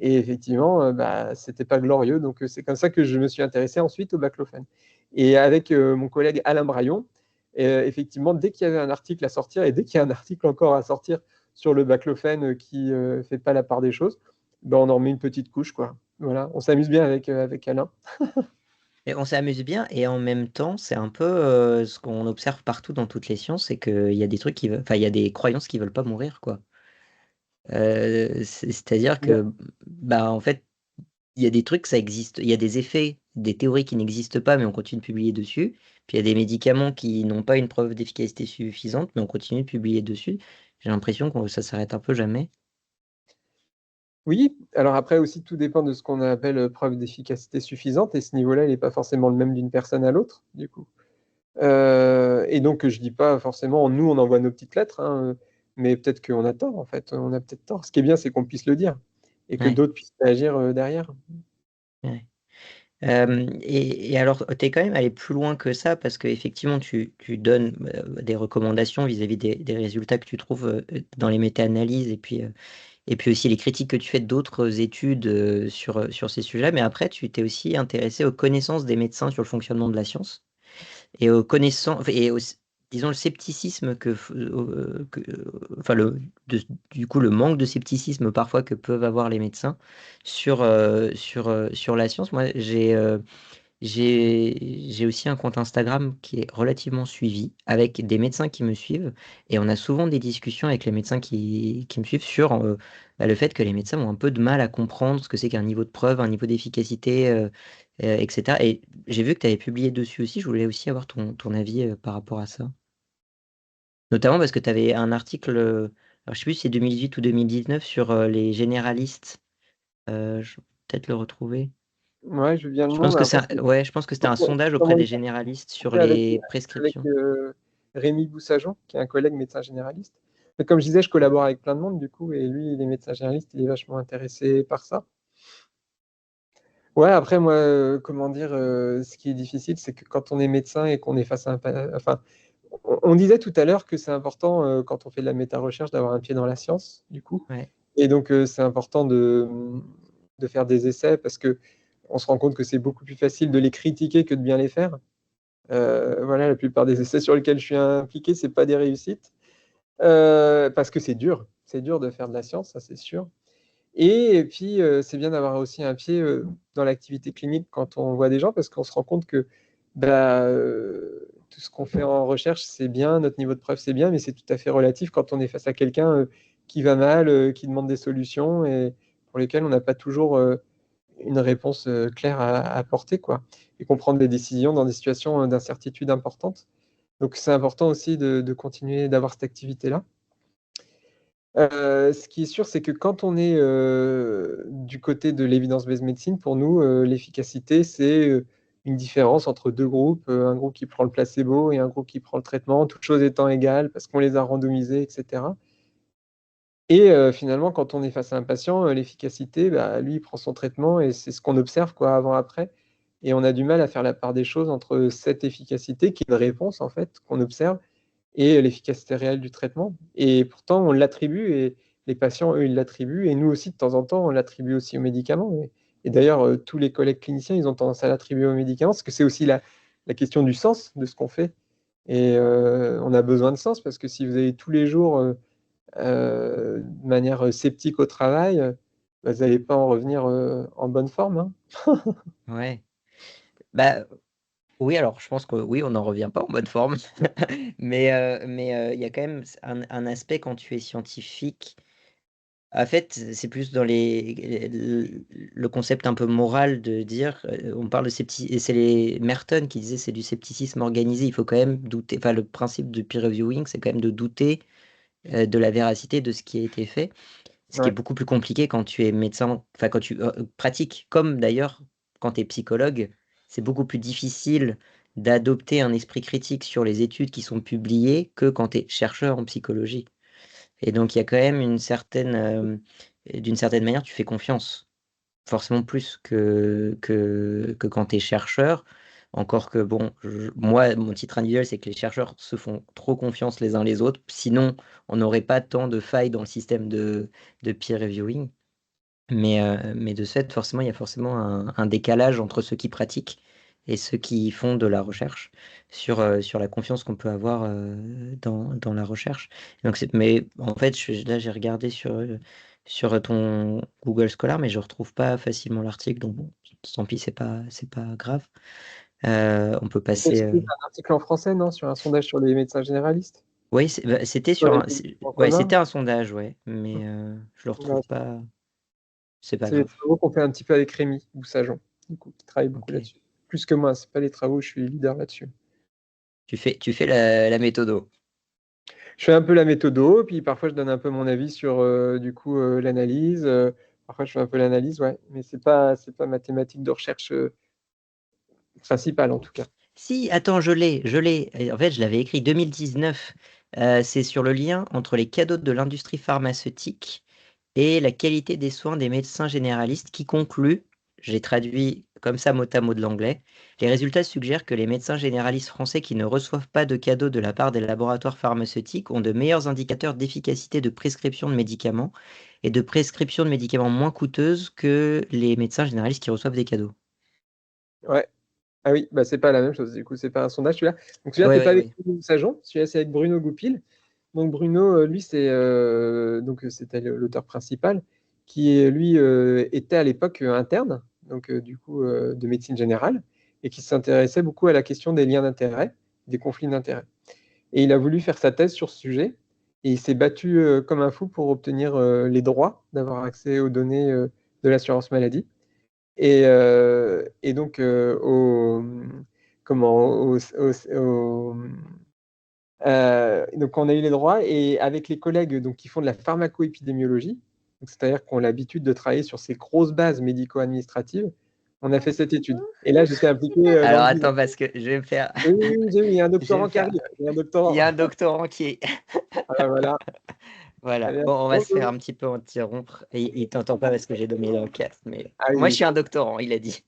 Et effectivement, bah, c'était pas glorieux. Donc c'est comme ça que je me suis intéressé ensuite au baclofène. Et avec mon collègue Alain Braillon, effectivement, dès qu'il y avait un article à sortir, et dès qu'il y a un article encore à sortir sur le baclofène qui fait pas la part des choses, ben, on en remet une petite couche, quoi. Voilà, on s'amuse bien avec Alain. Et on s'amuse bien et en même temps, c'est un peu, ce qu'on observe partout dans toutes les sciences, c'est qu'il y a des trucs qui veulent enfin, il y a des croyances qui veulent pas mourir, quoi. C'est-à-dire que, bah, en fait, il y a des trucs, ça existe. Il y a des effets, des théories qui n'existent pas, mais on continue de publier dessus. Puis il y a des médicaments qui n'ont pas une preuve d'efficacité suffisante, mais on continue de publier dessus. J'ai l'impression que ça s'arrête un peu jamais. Oui, alors après aussi, tout dépend de ce qu'on appelle preuve d'efficacité suffisante, et ce niveau-là, il n'est pas forcément le même d'une personne à l'autre, du coup. Et donc, je dis pas forcément, nous, on envoie nos petites lettres, hein, mais peut-être qu'on a tort, en fait. On a peut-être tort. Ce qui est bien, c'est qu'on puisse le dire et que Ouais, d'autres puissent réagir derrière. ouais. Et alors, tu es quand même allé plus loin que ça parce qu'effectivement, tu donnes des recommandations vis-à-vis des résultats que tu trouves dans les méta-analyses et puis aussi les critiques que tu fais d'autres études sur ces sujets. Mais après, tu t'es aussi intéressé aux connaissances des médecins sur le fonctionnement de la science et aux connaissances, et disons, le scepticisme enfin, du coup, le manque de scepticisme parfois que peuvent avoir les médecins sur la science. Moi, j'ai aussi un compte Instagram qui est relativement suivi, avec des médecins qui me suivent, et on a souvent des discussions avec les médecins qui me suivent sur bah, le fait que les médecins ont un peu de mal à comprendre ce que c'est qu'un niveau de preuve, un niveau d'efficacité, etc. Et j'ai vu que tu avais publié dessus aussi, je voulais aussi avoir ton avis par rapport à ça. Notamment parce que tu avais un article, alors je sais plus si c'est 2018 ou 2019, sur les généralistes. Je vais peut-être le retrouver. Ouais, je viens le Je nom, pense mais que après, c'est ouais, je pense que c'était un sondage sur auprès mon des généralistes sur avec, les avec prescriptions. Rémi Boussageon, qui est un collègue médecin généraliste. Mais comme je disais, je collabore avec plein de monde, du coup, et lui, il est médecin généraliste, il est vachement intéressé par ça. Ouais, après, moi, comment dire, ce qui est difficile, c'est que quand on est médecin et qu'on est face à enfin, On disait tout à l'heure que c'est important, quand on fait de la méta-recherche, d'avoir un pied dans la science, du coup. Ouais. Et donc, c'est important de faire des essais parce qu'on se rend compte que c'est beaucoup plus facile de les critiquer que de bien les faire. Voilà, la plupart des essais sur lesquels je suis impliqué, c'est pas des réussites. Parce que c'est dur. C'est dur de faire de la science, ça c'est sûr. Et puis, c'est bien d'avoir aussi un pied dans l'activité clinique quand on voit des gens, parce qu'on se rend compte que tout ce qu'on fait en recherche, c'est bien, notre niveau de preuve, c'est bien, mais c'est tout à fait relatif quand on est face à quelqu'un qui va mal, qui demande des solutions et pour lesquelles on n'a pas toujours une réponse claire à apporter, quoi, et qu'on prend des décisions dans des situations d'incertitude importantes. Donc, c'est important aussi de continuer d'avoir cette activité-là. Ce qui est sûr, c'est que quand on est du côté de l'evidence-based medicine, pour nous, l'efficacité, c'est une différence entre deux groupes, un groupe qui prend le placebo et un groupe qui prend le traitement, toutes choses étant égales, parce qu'on les a randomisés, etc. Et finalement, quand on est face à un patient, l'efficacité, lui, il prend son traitement et c'est ce qu'on observe, quoi, avant-après. Et on a du mal à faire la part des choses entre cette efficacité, qui est une réponse, en fait, qu'on observe, et l'efficacité réelle du traitement. Et pourtant, on l'attribue, et les patients, eux, ils l'attribuent, et nous aussi, de temps en temps, on l'attribue aussi aux médicaments. Et d'ailleurs, tous les collègues cliniciens, ils ont tendance à l'attribuer aux médicaments, parce que c'est aussi la question du sens de ce qu'on fait. Et on a besoin de sens, parce que si vous avez tous les jours, de manière sceptique au travail, vous n'allez pas en revenir en bonne forme, hein. Ouais. Bah, oui, alors je pense que oui, on n'en revient pas en bonne forme. Mais il y a quand même un aspect quand tu es scientifique. En fait, c'est plus dans le concept un peu moral de dire, on parle de scepticisme, et c'est les Merton qui disaient c'est du scepticisme organisé. Il faut quand même douter. Enfin, le principe de peer reviewing, c'est quand même de douter de la véracité de ce qui a été fait. Ce qui est Ouais. beaucoup plus compliqué quand tu es médecin, enfin quand tu pratiques, comme d'ailleurs quand tu es psychologue, c'est beaucoup plus difficile d'adopter un esprit critique sur les études qui sont publiées que quand tu es chercheur en psychologie. Et donc il y a quand même d'une certaine manière, tu fais confiance, forcément plus que quand tu es chercheur. Encore que bon, moi, mon titre individuel, c'est que les chercheurs se font trop confiance les uns les autres. Sinon, on n'aurait pas tant de failles dans le système de peer reviewing. Mais de ce fait, forcément, il y a forcément un décalage entre ceux qui pratiquent et ceux qui font de la recherche sur la confiance qu'on peut avoir dans la recherche. Donc mais en fait, là, j'ai regardé sur ton Google Scholar, mais je retrouve pas facilement l'article. Donc bon, tant pis, c'est pas grave. On peut passer. C'est un article en français, non, sur un sondage sur les médecins généralistes? Oui, c'était Sur sur les un, pays en ouais, commun. c'était un sondage, ouais, mais je le retrouve Ouais, pas. C'est pas c'est les grave. travaux qu'on fait un petit peu avec Rémi Boussageon, du coup, qui travaille beaucoup Ok. là-dessus. Plus que moi, c'est pas les travaux, je suis leader là-dessus. Tu fais la méthodo. Je fais un peu la méthodo, puis parfois je donne un peu mon avis sur du coup l'analyse. Parfois je fais un peu l'analyse, ouais, mais c'est pas ma thématique de recherche principale en tout cas. Si, attends, je l'ai. Et en fait, je l'avais écrit 2019. C'est sur le lien entre les cadeaux de l'industrie pharmaceutique et la qualité des soins des médecins généralistes qui conclut, j'ai traduit comme ça mot à mot de l'anglais, les résultats suggèrent que les médecins généralistes français qui ne reçoivent pas de cadeaux de la part des laboratoires pharmaceutiques ont de meilleurs indicateurs d'efficacité de prescription de médicaments et de prescription de médicaments moins coûteuses que les médecins généralistes qui reçoivent des cadeaux. Ouais. Ah oui, bah c'est pas la même chose, du coup, c'est pas un sondage celui-là. Donc celui-là, Oui, t'es pas oui, avec oui. Bruno Sajon, celui-là, c'est avec Bruno Goupil. Donc Bruno, lui, c'était l'auteur principal, qui lui était à l'époque interne, donc du coup de médecine générale, et qui s'intéressait beaucoup à la question des liens d'intérêt, des conflits d'intérêts. Et il a voulu faire sa thèse sur ce sujet, et il s'est battu comme un fou pour obtenir les droits d'avoir accès aux données de l'assurance maladie. Et donc, donc, on a eu les droits, et avec les collègues donc, qui font de la pharmacoépidémiologie, c'est-à-dire qu'on a l'habitude de travailler sur ces grosses bases médico-administratives, on a fait cette étude. Et là, j'étais impliqué dans Alors le bilan. attends, parce que je vais me faire. Oui, oui, oui, il y a un Je vais me doctorant qui faire. arrive. Il y a un Il y doctorant. a un doctorant qui est. Voilà, voilà. Voilà. Allez, Bon, on va se faire bonjour. un petit peu interrompre. Et il t'entend pas parce que j'ai donné le casque, mais Ah moi je oui. suis un doctorant, il a dit.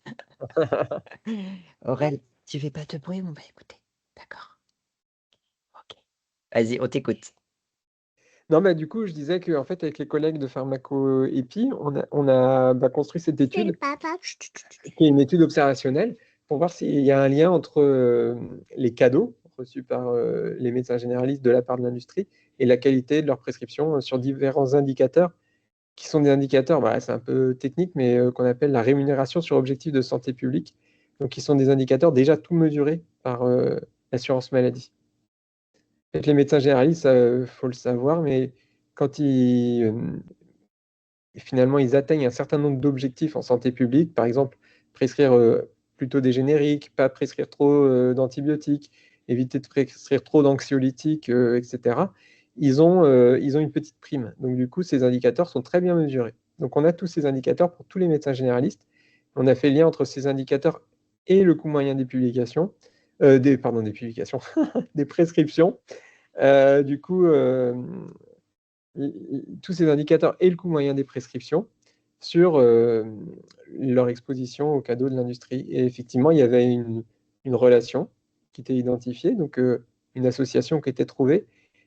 Aurel, tu fais pas de bruit, on va écouter. D'accord. Vas-y, on t'écoute. Non, bah, du coup, je disais qu'en fait, avec les collègues de PharmacoEpi, on a construit cette étude, qui est une étude observationnelle, pour voir s'il y a un lien entre les cadeaux reçus par les médecins généralistes de la part de l'industrie et la qualité de leurs prescriptions sur différents indicateurs, qui sont des indicateurs, voilà, c'est un peu technique, mais qu'on appelle la rémunération sur objectif de santé publique, donc qui sont des indicateurs déjà tout mesurés par l'assurance maladie. En fait, les médecins généralistes, il faut le savoir, mais quand finalement, ils atteignent un certain nombre d'objectifs en santé publique, par exemple, prescrire plutôt des génériques, pas prescrire trop d'antibiotiques, éviter de prescrire trop d'anxiolytiques, etc., ils ont une petite prime. Donc, du coup, ces indicateurs sont très bien mesurés. Donc, on a tous ces indicateurs pour tous les médecins généralistes. On a fait le lien entre ces indicateurs et le coût moyen des publications, des publications, des prescriptions. Du coup, tous ces indicateurs et le coût moyen des prescriptions sur leur exposition aux cadeaux de l'industrie. Et effectivement, il y avait une relation qui était identifiée, donc une association qui était trouvée.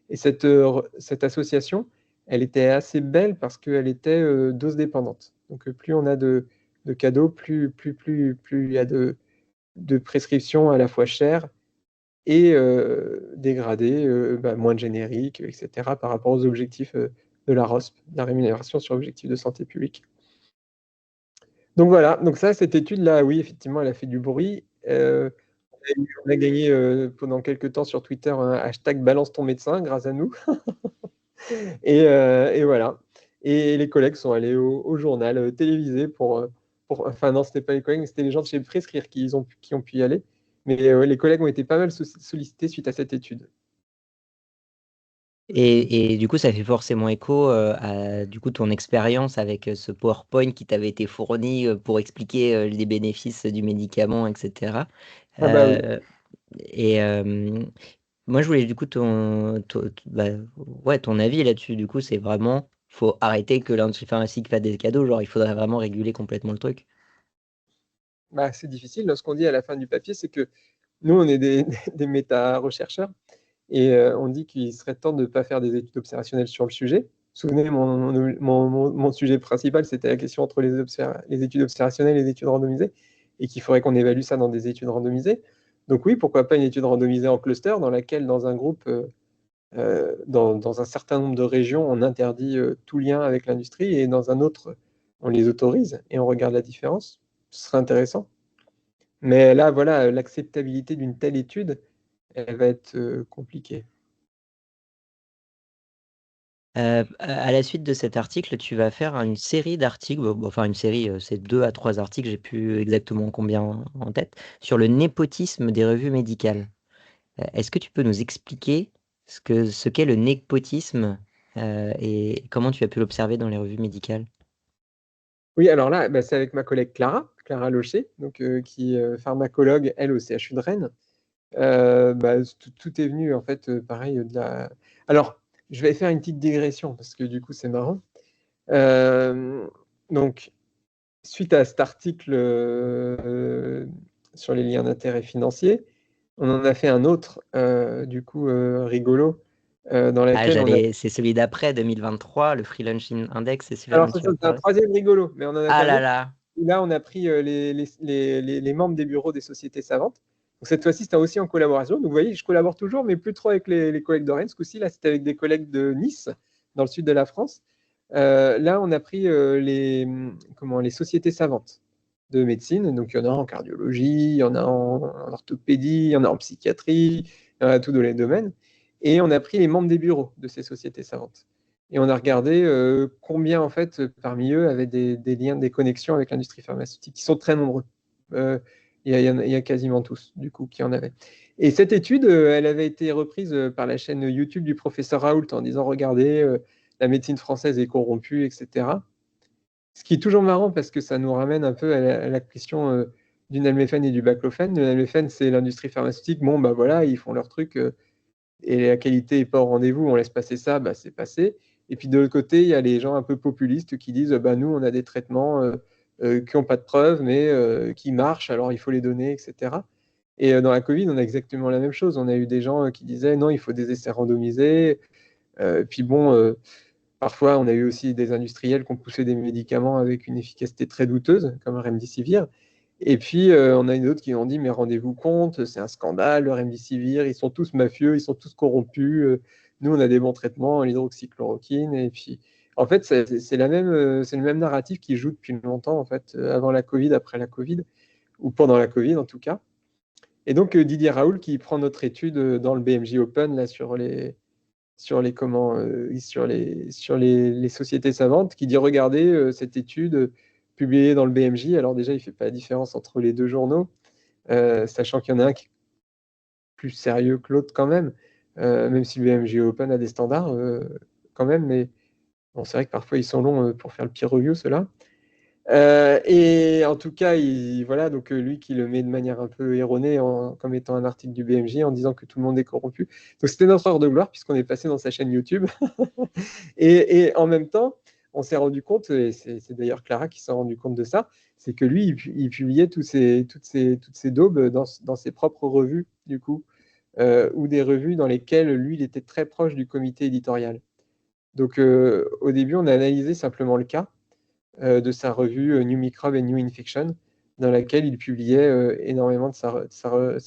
Et cette association, elle était assez belle parce qu'elle était dose dépendante. Donc plus on a de cadeaux, plus il y a de prescriptions à la fois chères et dégradées, moins de génériques, etc., par rapport aux objectifs de la ROSP, la rémunération sur objectif de santé publique. Donc voilà, donc ça, cette étude-là, oui, effectivement, elle a fait du bruit. On a gagné pendant quelques temps sur Twitter un hashtag balance ton médecin grâce à nous. Et voilà. Et les collègues sont allés au journal télévisé enfin non, c'était pas les collègues, mais c'était les gens de chez Prescrire qui ont pu y aller. Mais les collègues ont été pas mal sollicités suite à cette étude. Et du coup, ça fait forcément écho à du coup, ton expérience avec ce PowerPoint qui t'avait été fourni pour expliquer les bénéfices du médicament, etc. Ah bah oui. Et moi, je voulais du coup ton avis là-dessus. Du coup, c'est vraiment, faut arrêter que l'industrie pharmaceutique fasse des cadeaux. Genre, il faudrait vraiment réguler complètement le truc. Bah, c'est difficile. Ce qu'on dit à la fin du papier, c'est que nous, on est des méta-rechercheurs et on dit qu'il serait temps de ne pas faire des études observationnelles sur le sujet. Vous vous souvenez, mon sujet principal, c'était la question entre les études observationnelles et les études randomisées, et qu'il faudrait qu'on évalue ça dans des études randomisées. Donc oui, pourquoi pas une étude randomisée en cluster dans laquelle, dans un groupe, dans un certain nombre de régions, on interdit tout lien avec l'industrie, et dans un autre, on les autorise et on regarde la différence. Ce serait intéressant. Mais là, voilà, l'acceptabilité d'une telle étude, elle va être compliquée. À la suite de cet article, tu vas faire une série d'articles, enfin une série, c'est 2 à 3 articles, j'ai plus exactement combien en tête, sur le népotisme des revues médicales. Est-ce que tu peux nous expliquer ce qu'est le népotisme et comment tu as pu l'observer dans les revues médicales? Oui, alors là, bah, c'est avec ma collègue Clara Locher, donc, qui est pharmacologue, elle, au CHU de Rennes. Bah, tout est venu, en fait, pareil, de la... Alors, je vais faire une petite digression, parce que du coup, c'est marrant. Donc, suite à cet article sur les liens d'intérêt financiers, on en a fait un autre, du coup, rigolo, dans Ah, lequel on a... c'est celui d'après 2023, le Free Lunching Index, c'est celui-là Alors, dont ça, tu vas c'est un parler? troisième rigolo, mais on en a fait Ah un là autre. là! Là, on a pris les membres des bureaux des sociétés savantes. Donc, cette fois-ci, c'était aussi en collaboration. Donc, vous voyez, je collabore toujours, mais plus trop avec les collègues de Rennes. Ce coup-ci, là, c'était avec des collègues de Nice, dans le sud de la France. Là, on a pris les sociétés savantes de médecine. Donc, il y en a en cardiologie, il y en a en orthopédie, il y en a en psychiatrie, il y en a tout dans les domaines. Et on a pris les membres des bureaux de ces sociétés savantes. Et on a regardé combien, en fait, parmi eux, avaient des liens, des connexions avec l'industrie pharmaceutique, qui sont très nombreux. Il y a quasiment tous, du coup, qui en avaient. Et cette étude, elle avait été reprise par la chaîne YouTube du professeur Raoult en disant, regardez, la médecine française est corrompue, etc. Ce qui est toujours marrant parce que ça nous ramène un peu à la question du nalméphène et du baclofène. Le nalméphène, c'est l'industrie pharmaceutique. Bon, bah voilà, ils font leur truc et la qualité n'est pas au rendez-vous, on laisse passer ça, bah, c'est passé. Et puis de l'autre côté, il y a les gens un peu populistes qui disent bah, nous, on a des traitements qui n'ont pas de preuves, mais qui marchent, alors il faut les donner, etc. Et dans la Covid, on a exactement la même chose. On a eu des gens qui disaient non, il faut des essais randomisés. Puis bon, parfois, on a eu aussi des industriels qui ont poussé des médicaments avec une efficacité très douteuse, comme Remdesivir. Et puis, on a d'autres qui ont dit, mais rendez-vous compte, c'est un scandale, le Remdesivir, ils sont tous mafieux, ils sont tous corrompus. Nous, on a des bons traitements, l'hydroxychloroquine. Et puis, en fait, c'est le même narratif qui joue depuis longtemps, en fait, avant la Covid, après la Covid, ou pendant la Covid en tout cas. Et donc, Didier Raoult qui prend notre étude dans le BMJ Open, là, sur les sociétés savantes, qui dit regardez cette étude publiée dans le BMJ. Alors déjà, il ne fait pas la différence entre les deux journaux, sachant qu'il y en a un qui est plus sérieux que l'autre quand même si le BMJ Open a des standards quand même, mais bon, c'est vrai que parfois ils sont longs pour faire le peer review, ceux-là. Et en tout cas, voilà, donc lui qui le met de manière un peu erronée comme étant un article du BMJ en disant que tout le monde est corrompu. Donc c'était notre heure de gloire puisqu'on est passé dans sa chaîne YouTube. et en même temps, on s'est rendu compte, et c'est d'ailleurs Clara qui s'est rendu compte de ça, c'est que lui, il publiait toutes ces daubes dans ses propres revues, du coup, ou des revues dans lesquelles lui, il était très proche du comité éditorial. Donc au début, on a analysé simplement le cas de sa revue New Microbe and New Infection, dans laquelle il publiait énormément de sa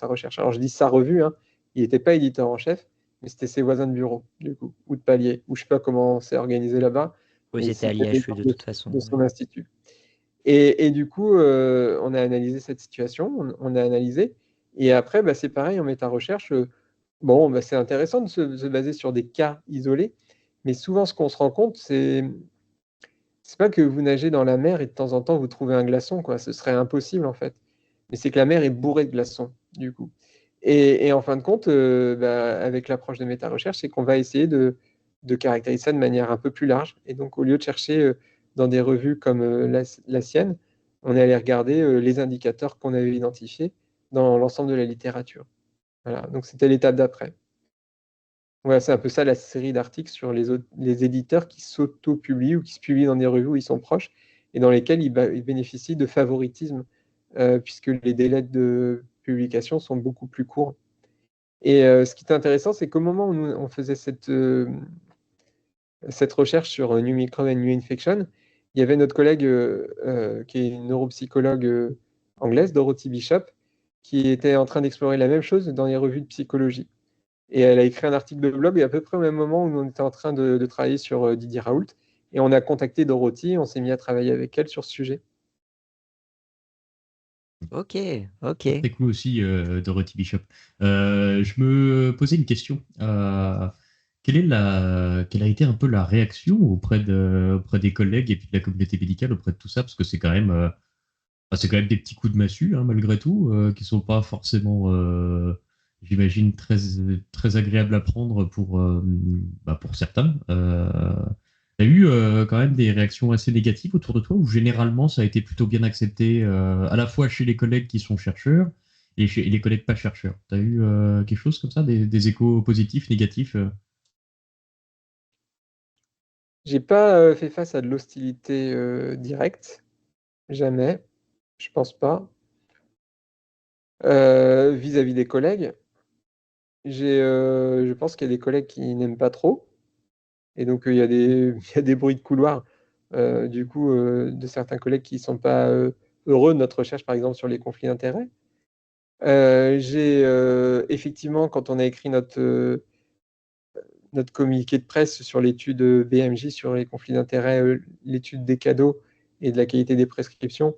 recherche. Alors je dis sa revue, hein, il n'était pas éditeur en chef, mais c'était ses voisins de bureau, du coup, ou de palier, ou je ne sais pas comment c'est organisé là-bas, Oui, mais c'était à c'était l'IHE de toute façon. de son institut. Et du coup, on a analysé cette situation, on a analysé, et après, bah, c'est pareil, en méta-recherche, bon, bah, c'est intéressant de se baser sur des cas isolés, mais souvent, ce qu'on se rend compte, c'est pas que vous nagez dans la mer et de temps en temps vous trouvez un glaçon, quoi. Ce serait impossible en fait. Mais c'est que la mer est bourrée de glaçons, du coup. Et en fin de compte, bah, avec l'approche de méta-recherche, c'est qu'on va essayer de caractériser ça de manière un peu plus large. Et donc, au lieu de chercher dans des revues comme la sienne, on est allé regarder les indicateurs qu'on avait identifiés dans l'ensemble de la littérature. Voilà. Donc, c'était l'étape d'après. Ouais, c'est un peu ça la série d'articles sur les éditeurs qui s'auto-publient ou qui se publient dans des revues où ils sont proches et dans lesquels ils bénéficient de favoritisme puisque les délais de publication sont beaucoup plus courts. Et ce qui est intéressant, c'est qu'au moment où on faisait cette recherche sur New Microbe and New Infection, il y avait notre collègue qui est une neuropsychologue anglaise, Dorothy Bishop, qui était en train d'explorer la même chose dans les revues de psychologie. Et elle a écrit un article de blog à peu près au même moment où on était en train de travailler sur Didier Raoult. Et on a contacté Dorothy, on s'est mis à travailler avec elle sur ce sujet. Ok, ok. Très cool aussi, Dorothy Bishop. Je me posais une question. Quelle a été un peu la réaction auprès des collègues et puis de la communauté médicale auprès de tout ça? Parce que c'est quand même, c'est quand même des petits coups de massue, hein, malgré tout, qui sont pas forcément, j'imagine, très agréables à prendre pour certains. T'as eu quand même des réactions assez négatives autour de toi, ou généralement ça a été plutôt bien accepté, à la fois chez les collègues qui sont chercheurs et chez les collègues pas chercheurs? T'as eu quelque chose comme ça, des échos positifs, négatifs? J'ai pas fait face à de l'hostilité directe, jamais, je pense pas. Vis-à-vis des collègues, je pense qu'il y a des collègues qui n'aiment pas trop. Et donc, il y a des bruits de couloir, du coup, de certains collègues qui ne sont pas heureux de notre recherche, par exemple, sur les conflits d'intérêts. J'ai effectivement, quand on a écrit notre communiqué de presse sur l'étude BMJ sur les conflits d'intérêts, l'étude des cadeaux et de la qualité des prescriptions,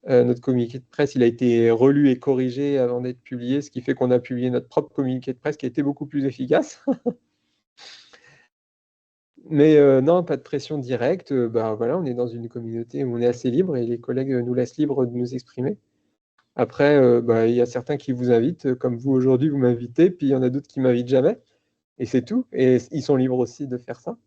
notre communiqué de presse, il a été relu et corrigé avant d'être publié, ce qui fait qu'on a publié notre propre communiqué de presse qui a été beaucoup plus efficace. Mais non, pas de pression directe. Bah, voilà, on est dans une communauté où on est assez libre et les collègues nous laissent libre de nous exprimer. Après, bah, il y a certains qui vous invitent, comme vous aujourd'hui, vous m'invitez, puis il y en a d'autres qui m'invitent jamais, et c'est tout. Et ils sont libres aussi de faire ça.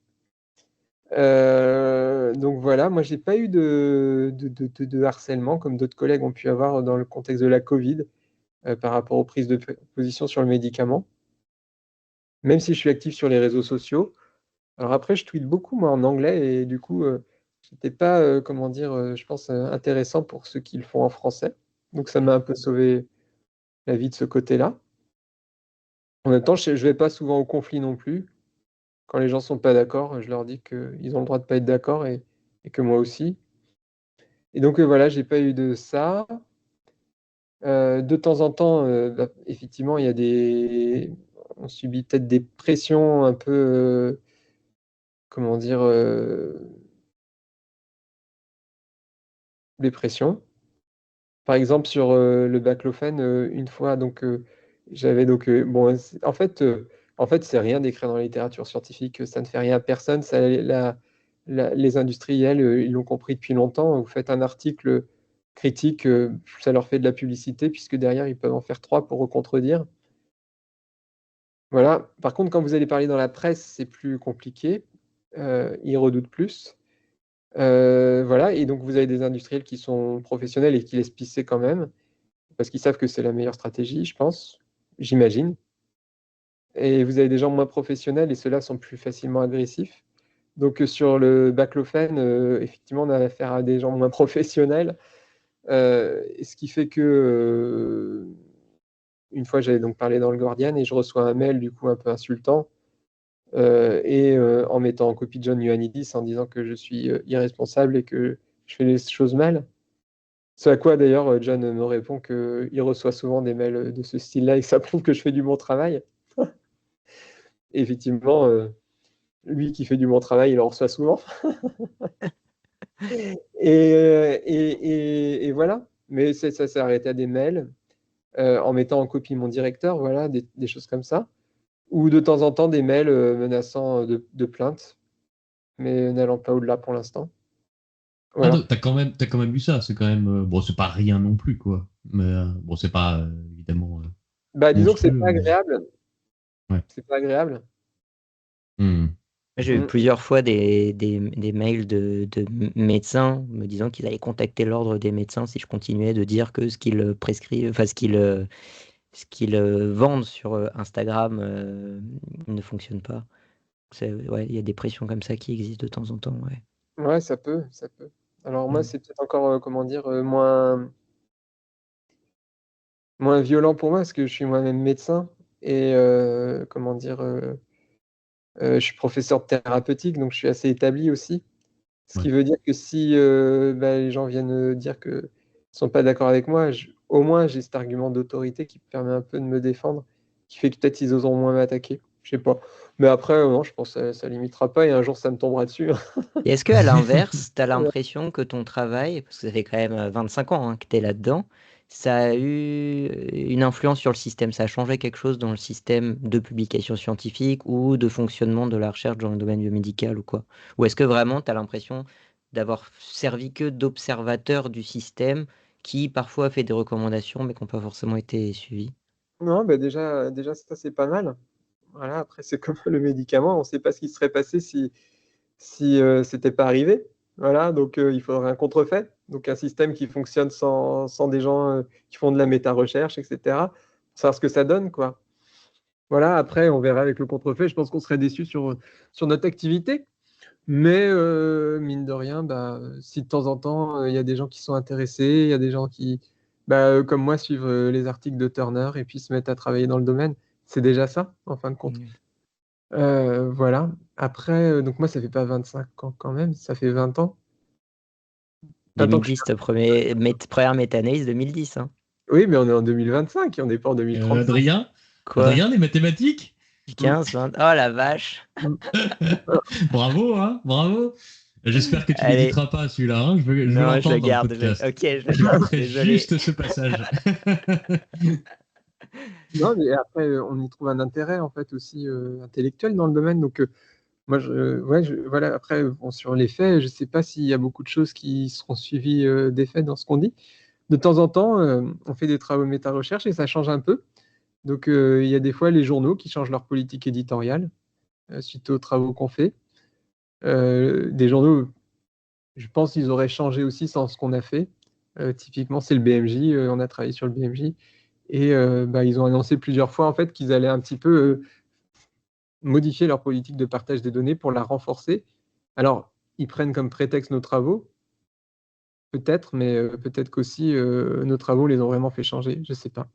Donc voilà, moi j'ai pas eu de harcèlement comme d'autres collègues ont pu avoir dans le contexte de la Covid par rapport aux prises de position sur le médicament, même si je suis actif sur les réseaux sociaux. Alors après, je tweete beaucoup moi en anglais et du coup, c'était pas, comment dire, je pense, intéressant pour ceux qui le font en français. Donc ça m'a un peu sauvé la vie de ce côté-là. En même temps, je vais pas souvent au conflit non plus. Quand les gens sont pas d'accord, je leur dis qu'ils ont le droit de pas être d'accord et que moi aussi. Et donc voilà, j'ai pas eu de ça. De temps en temps, effectivement, on subit peut-être des pressions un peu, comment dire, des pressions. Par exemple, sur le baclofen, une fois, donc j'avais donc bon, en fait, c'est rien d'écrire dans la littérature scientifique, ça ne fait rien à personne. Les industriels, ils l'ont compris depuis longtemps. Vous faites un article critique, ça leur fait de la publicité, puisque derrière, ils peuvent en faire trois pour contredire. Voilà. Par contre, quand vous allez parler dans la presse, c'est plus compliqué. Ils redoutent plus. Voilà. Et donc, vous avez des industriels qui sont professionnels et qui laissent pisser quand même, parce qu'ils savent que c'est la meilleure stratégie, je pense, j'imagine. Et vous avez des gens moins professionnels et ceux-là sont plus facilement agressifs. Donc, sur le baclofen, effectivement, on a affaire à des gens moins professionnels. Ce qui fait que, une fois, j'avais donc parlé dans le Guardian et je reçois un mail, du coup, un peu insultant. En mettant en copie John Ioannidis en disant que je suis irresponsable et que je fais les choses mal. Ce à quoi d'ailleurs John me répond qu'il reçoit souvent des mails de ce style-là et que ça prouve que je fais du bon travail. Et effectivement, lui qui fait du bon travail, il en reçoit souvent. Et voilà. Mais ça s'est arrêté à des mails, en mettant en copie mon directeur, voilà, des choses comme ça. Ou de temps en temps des mails menaçant de plainte, mais n'allant pas au-delà pour l'instant. Ah, Voilà. t'as quand même vu ça. C'est quand même. Bon, c'est pas rien non plus, quoi. Mais bon, c'est pas évidemment Bah, disons que c'est monstrueux, pas mais. agréable. Ouais. C'est pas agréable. Hmm. J'ai eu Mm. plusieurs fois des mails de médecins me disant qu'ils allaient contacter l'ordre des médecins si je continuais de dire que ce qu'ils prescrivent, enfin ce qu'ils vendent sur Instagram ne fonctionne pas. Ouais, il y a des pressions comme ça qui existent de temps en temps. Ouais. Ouais, ça peut, ça peut. Alors moi, Mm. c'est peut-être encore, comment dire, moins violent pour moi parce que je suis moi-même médecin et comment dire, je suis professeur de thérapeutique, donc je suis assez établi aussi. Ce Ouais. qui veut dire que si les gens viennent dire qu'ils ne sont pas d'accord avec moi, au moins j'ai cet argument d'autorité qui permet un peu de me défendre, qui fait que peut-être ils oseront moins m'attaquer. Je sais pas. Mais après, non, je pense que ça limitera pas et un jour ça me tombera dessus. Et est-ce que à l'inverse, tu as l'impression que ton travail, parce que ça fait quand même 25 ans que tu es là-dedans, ça a eu une influence sur le système, ça a changé quelque chose dans le système de publication scientifique ou de fonctionnement de la recherche dans le domaine biomédical ou quoi? Ou est-ce que vraiment tu as l'impression d'avoir servi que d'observateur du système qui parfois fait des recommandations mais qui n'ont pas forcément été suivies? Non, bah déjà ça c'est pas mal. Voilà, après c'est comme le médicament, on ne sait pas ce qui serait passé si c'était pas arrivé. Voilà, donc il faudrait un contrefait, donc un système qui fonctionne sans des gens, qui font de la méta-recherche et cetera, pour savoir ce que ça donne, quoi. Voilà, après on verra avec le contrefait, je pense qu'on serait déçus sur notre activité, mais mine de rien, bah, si de temps en temps, il y a des gens qui sont intéressés, il y a des gens qui, bah, comme moi, suivent, les articles de Turner et puis se mettent à travailler dans le domaine, c'est déjà ça, en fin de compte. Oui. Voilà. Après, donc moi, ça fait pas 25 ans quand même, ça fait 20 ans. 20 ans que je 2010, ta première méta-analyse 2010, hein. oui, mais on est en 2025 et on n'est pas en 2035. Adrien, Quoi? Adrien, les mathématiques. 15, 20... Oh la vache! Mmh. Bravo, hein, bravo. J'espère que tu Allez, l'éditeras pas celui-là, hein. Je veux non, je le l'entendre dans le garde. podcast. Ok, je le garde, J'écouterai désolé. juste ce passage. Non, mais après, on y trouve un intérêt, en fait, aussi, intellectuel dans le domaine. Donc, moi, voilà, après, bon, sur les faits, je sais pas s'il y a beaucoup de choses qui seront suivies, des faits dans ce qu'on dit. De temps en temps, on fait des travaux méta-recherche et ça change un peu. Donc, il y a des fois les journaux qui changent leur politique éditoriale, suite aux travaux qu'on fait. Des journaux, je pense qu'ils auraient changé aussi sans ce qu'on a fait. Typiquement, c'est le BMJ, on a travaillé sur le BMJ et ils ont annoncé plusieurs fois, en fait, qu'ils allaient un petit peu, modifier leur politique de partage des données pour la renforcer. Alors, ils prennent comme prétexte nos travaux, peut-être, mais peut-être qu'aussi, nos travaux les ont vraiment fait changer, je sais pas.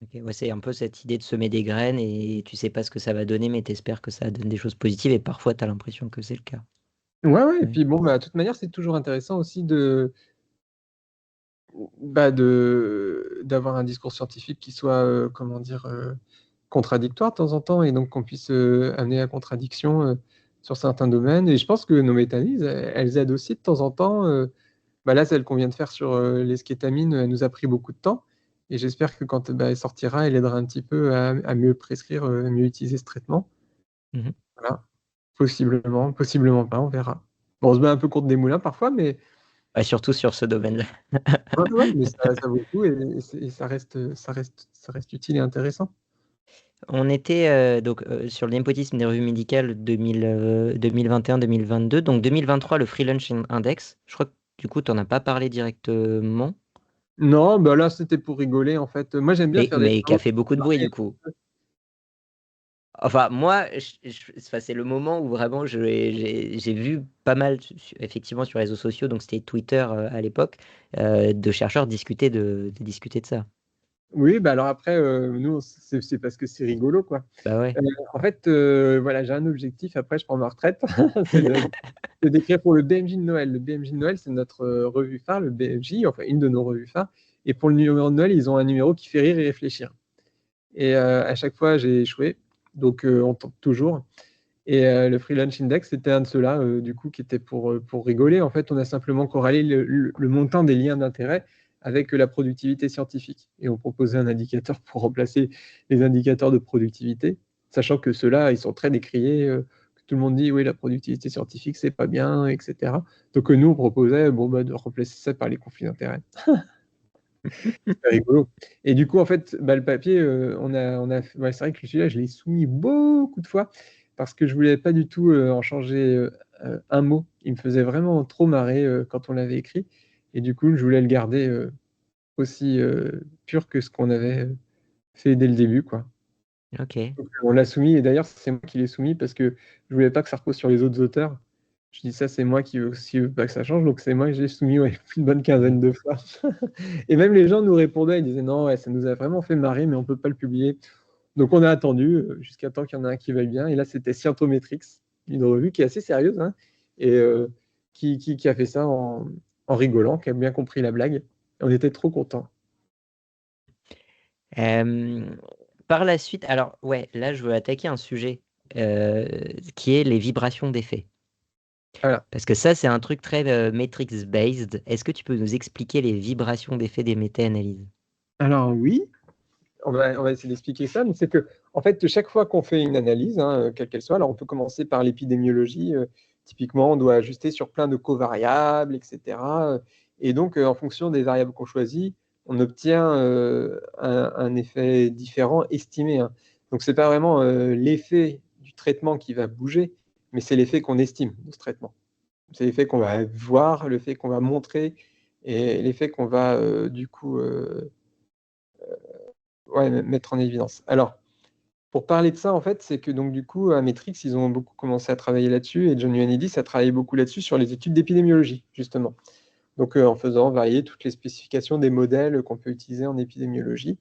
Ok, ouais, c'est un peu cette idée de semer des graines et tu sais pas ce que ça va donner, mais tu espères que ça donne des choses positives et parfois tu as l'impression que c'est le cas. Ouais, et Ouais. puis bon, de toute manière, c'est toujours intéressant aussi d'avoir un discours scientifique qui soit, comment dire, contradictoire de temps en temps, et donc qu'on puisse amener à contradiction sur certains domaines. Et je pense que nos méta-analyses, elles aident aussi de temps en temps. Là, celle qu'on vient de faire sur les scétamines, elle nous a pris beaucoup de temps. Et j'espère que quand elle sortira, elle aidera un petit peu à mieux prescrire, à mieux utiliser ce traitement. Mhm. Voilà. Possiblement, possiblement pas, on verra. Bon, on se bat un peu contre des moulins parfois, mais Ouais, surtout sur ce domaine-là. ouais, mais ça vaut le coup, et ça reste utile et intéressant. On était donc sur le népotisme des revues médicales 2021-2022. Donc 2023, le Free Lunch Index. Je crois que du coup, tu n'en as pas parlé directement, Non, là, c'était pour rigoler, en fait. Moi, j'aime bien faire des mais qui a travaux fait beaucoup de bruit du coup. Enfin, moi, enfin, c'est le moment où vraiment j'ai vu pas mal, effectivement, sur les réseaux sociaux, donc c'était Twitter à l'époque, de chercheurs discuter de ça. Oui, alors après, nous, c'est parce que c'est rigolo, quoi. Bah ouais. En fait, voilà, j'ai un objectif, après je prends ma retraite, c'est d'écrire pour le BMJ de Noël. Le BMJ de Noël, c'est notre revue phare, le BMJ, enfin une de nos revues phares. Et pour le numéro de Noël, ils ont un numéro qui fait rire et réfléchir. Et à chaque fois, j'ai échoué, donc on tente toujours. Et le Free Lunch Index, c'était un de ceux-là, du coup, qui était pour rigoler. En fait, on a simplement corrélé le montant des liens d'intérêt avec la productivité scientifique. Et on proposait un indicateur pour remplacer les indicateurs de productivité, sachant que ceux-là, ils sont très décriés, que tout le monde dit, oui, la productivité scientifique, c'est pas bien, etc. Donc nous, on proposait de remplacer ça par les conflits d'intérêts. C'est rigolo. Et du coup, en fait, le papier, c'est vrai que celui-là, je l'ai soumis beaucoup de fois parce que je voulais pas du tout en changer un mot. Il me faisait vraiment trop marrer quand on l'avait écrit. Et du coup, je voulais le garder aussi pur que ce qu'on avait fait dès le début, quoi. Ok. Donc, on l'a soumis, et d'ailleurs, c'est moi qui l'ai soumis parce que je voulais pas que ça repose sur les autres auteurs. Je dis ça, c'est moi qui veux pas que ça change, donc c'est moi que j'ai soumis, ouais, une bonne quinzaine de fois. Et même les gens nous répondaient, ils disaient non, ouais, ça nous a vraiment fait marrer, mais on peut pas le publier. Donc on a attendu jusqu'à temps qu'il y en a un qui veuille bien. Et là, c'était Scientometrix, une revue qui est assez sérieuse, hein, et qui a fait ça en rigolant, qui a bien compris la blague. On était trop contents. Euh, Par la suite, alors ouais, là je veux attaquer un sujet euh, qui est les vibrations d'effets. Voilà. Parce que ça, c'est un truc très matrix-based. Est-ce que tu peux nous expliquer les vibrations d'effets des méta-analyses? Alors oui, on va essayer d'expliquer ça, mais c'est que, en fait, chaque fois qu'on fait une analyse, hein, quelle qu'elle soit, alors on peut commencer par l'épidémiologie. Typiquement, on doit ajuster sur plein de covariables, etc. Et donc, en fonction des variables qu'on choisit, on obtient un effet différent estimé, hein. Donc, c'est pas vraiment l'effet du traitement qui va bouger, mais c'est l'effet qu'on estime de ce traitement. C'est l'effet qu'on va voir, l'effet qu'on va montrer, et l'effet qu'on va du coup mettre en évidence. Alors, pour parler de ça, en fait, c'est que donc du coup, à Matrix, ils ont beaucoup commencé à travailler là-dessus, et John Ioannidis a travaillé beaucoup là-dessus sur les études d'épidémiologie, justement. Donc, en faisant varier toutes les spécifications des modèles qu'on peut utiliser en épidémiologie,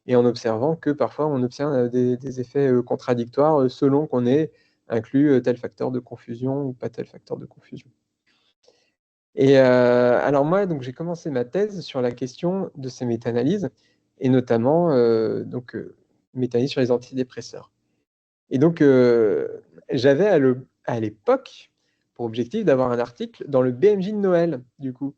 et en observant que parfois on obtient des effets contradictoires selon qu'on ait inclus tel facteur de confusion ou pas tel facteur de confusion. Et alors moi, donc j'ai commencé ma thèse sur la question de ces méta-analyses, et notamment méta-analyses sur les antidépresseurs. Et donc, j'avais à l'époque pour objectif d'avoir un article dans le BMJ de Noël, du coup.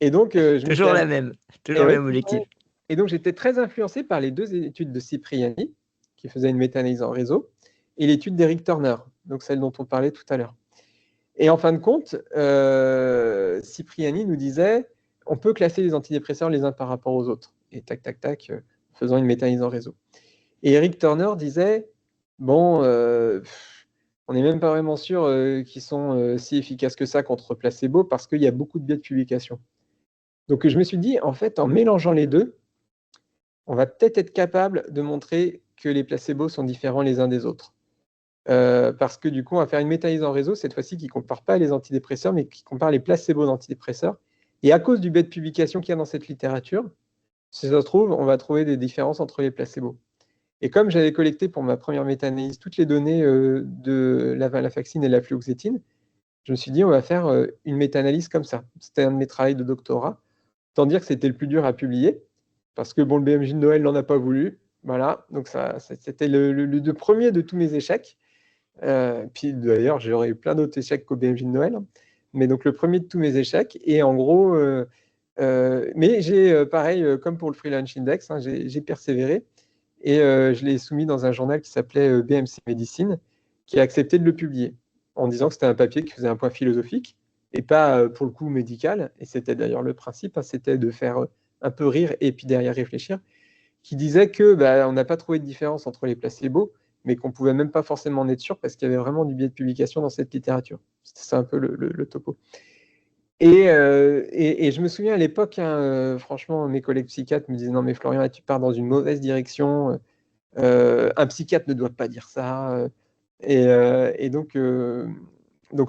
Et donc, je m'étais Toujours la même, et toujours le ouais, même objectif. et donc j'étais très influencé par les deux études de Cipriani, qui faisait une méta-analyse en réseau, et l'étude d'Eric Turner, donc celle dont on parlait tout à l'heure. Et en fin de compte, Cipriani nous disait, on peut classer les antidépresseurs les uns par rapport aux autres, et tac, tac, tac, faisant une méta-analyse en réseau. Et Eric Turner disait, bon, on n'est même pas vraiment sûr qu'ils sont si efficaces que ça contre placebo, parce qu'il y a beaucoup de biais de publication. Donc je me suis dit, en fait, en mélangeant les deux, on va peut-être être capable de montrer que les placebos sont différents les uns des autres. Parce que du coup, on va faire une méta-analyse en réseau, cette fois-ci, qui ne compare pas les antidépresseurs, mais qui compare les placebos d'antidépresseurs. Et à cause du biais de publication qu'il y a dans cette littérature, si ça se trouve, on va trouver des différences entre les placebos. Et comme j'avais collecté pour ma première méta-analyse toutes les données de la venlafaxine et de la fluoxétine, je me suis dit, on va faire une méta-analyse comme ça. C'était un de mes travaux de doctorat. Tant dire que c'était le plus dur à publier, parce que bon, le BMJ de Noël n'en a pas voulu. Voilà, donc c'était le premier de tous mes échecs. Puis d'ailleurs, j'aurais eu plein d'autres échecs qu'au BMJ de Noël. Mais donc le premier de tous mes échecs. Et en gros, mais j'ai, pareil, comme pour le Freelance Index, hein, j'ai persévéré. Et je l'ai soumis dans un journal qui s'appelait BMC Medicine, qui a accepté de le publier, en disant que c'était un papier qui faisait un point philosophique, et pas pour le coup médical. Et c'était d'ailleurs le principe, hein, c'était de faire un peu rire et puis derrière réfléchir, qui disait que on n'a pas trouvé de différence entre les placebos, mais qu'on pouvait même pas forcément en être sûr parce qu'il y avait vraiment du biais de publication dans cette littérature. C'était un peu le topo. Et je me souviens à l'époque, hein, franchement, mes collègues psychiatres me disaient non mais Florian, là, tu pars dans une mauvaise direction. Un psychiatre ne doit pas dire ça. Et donc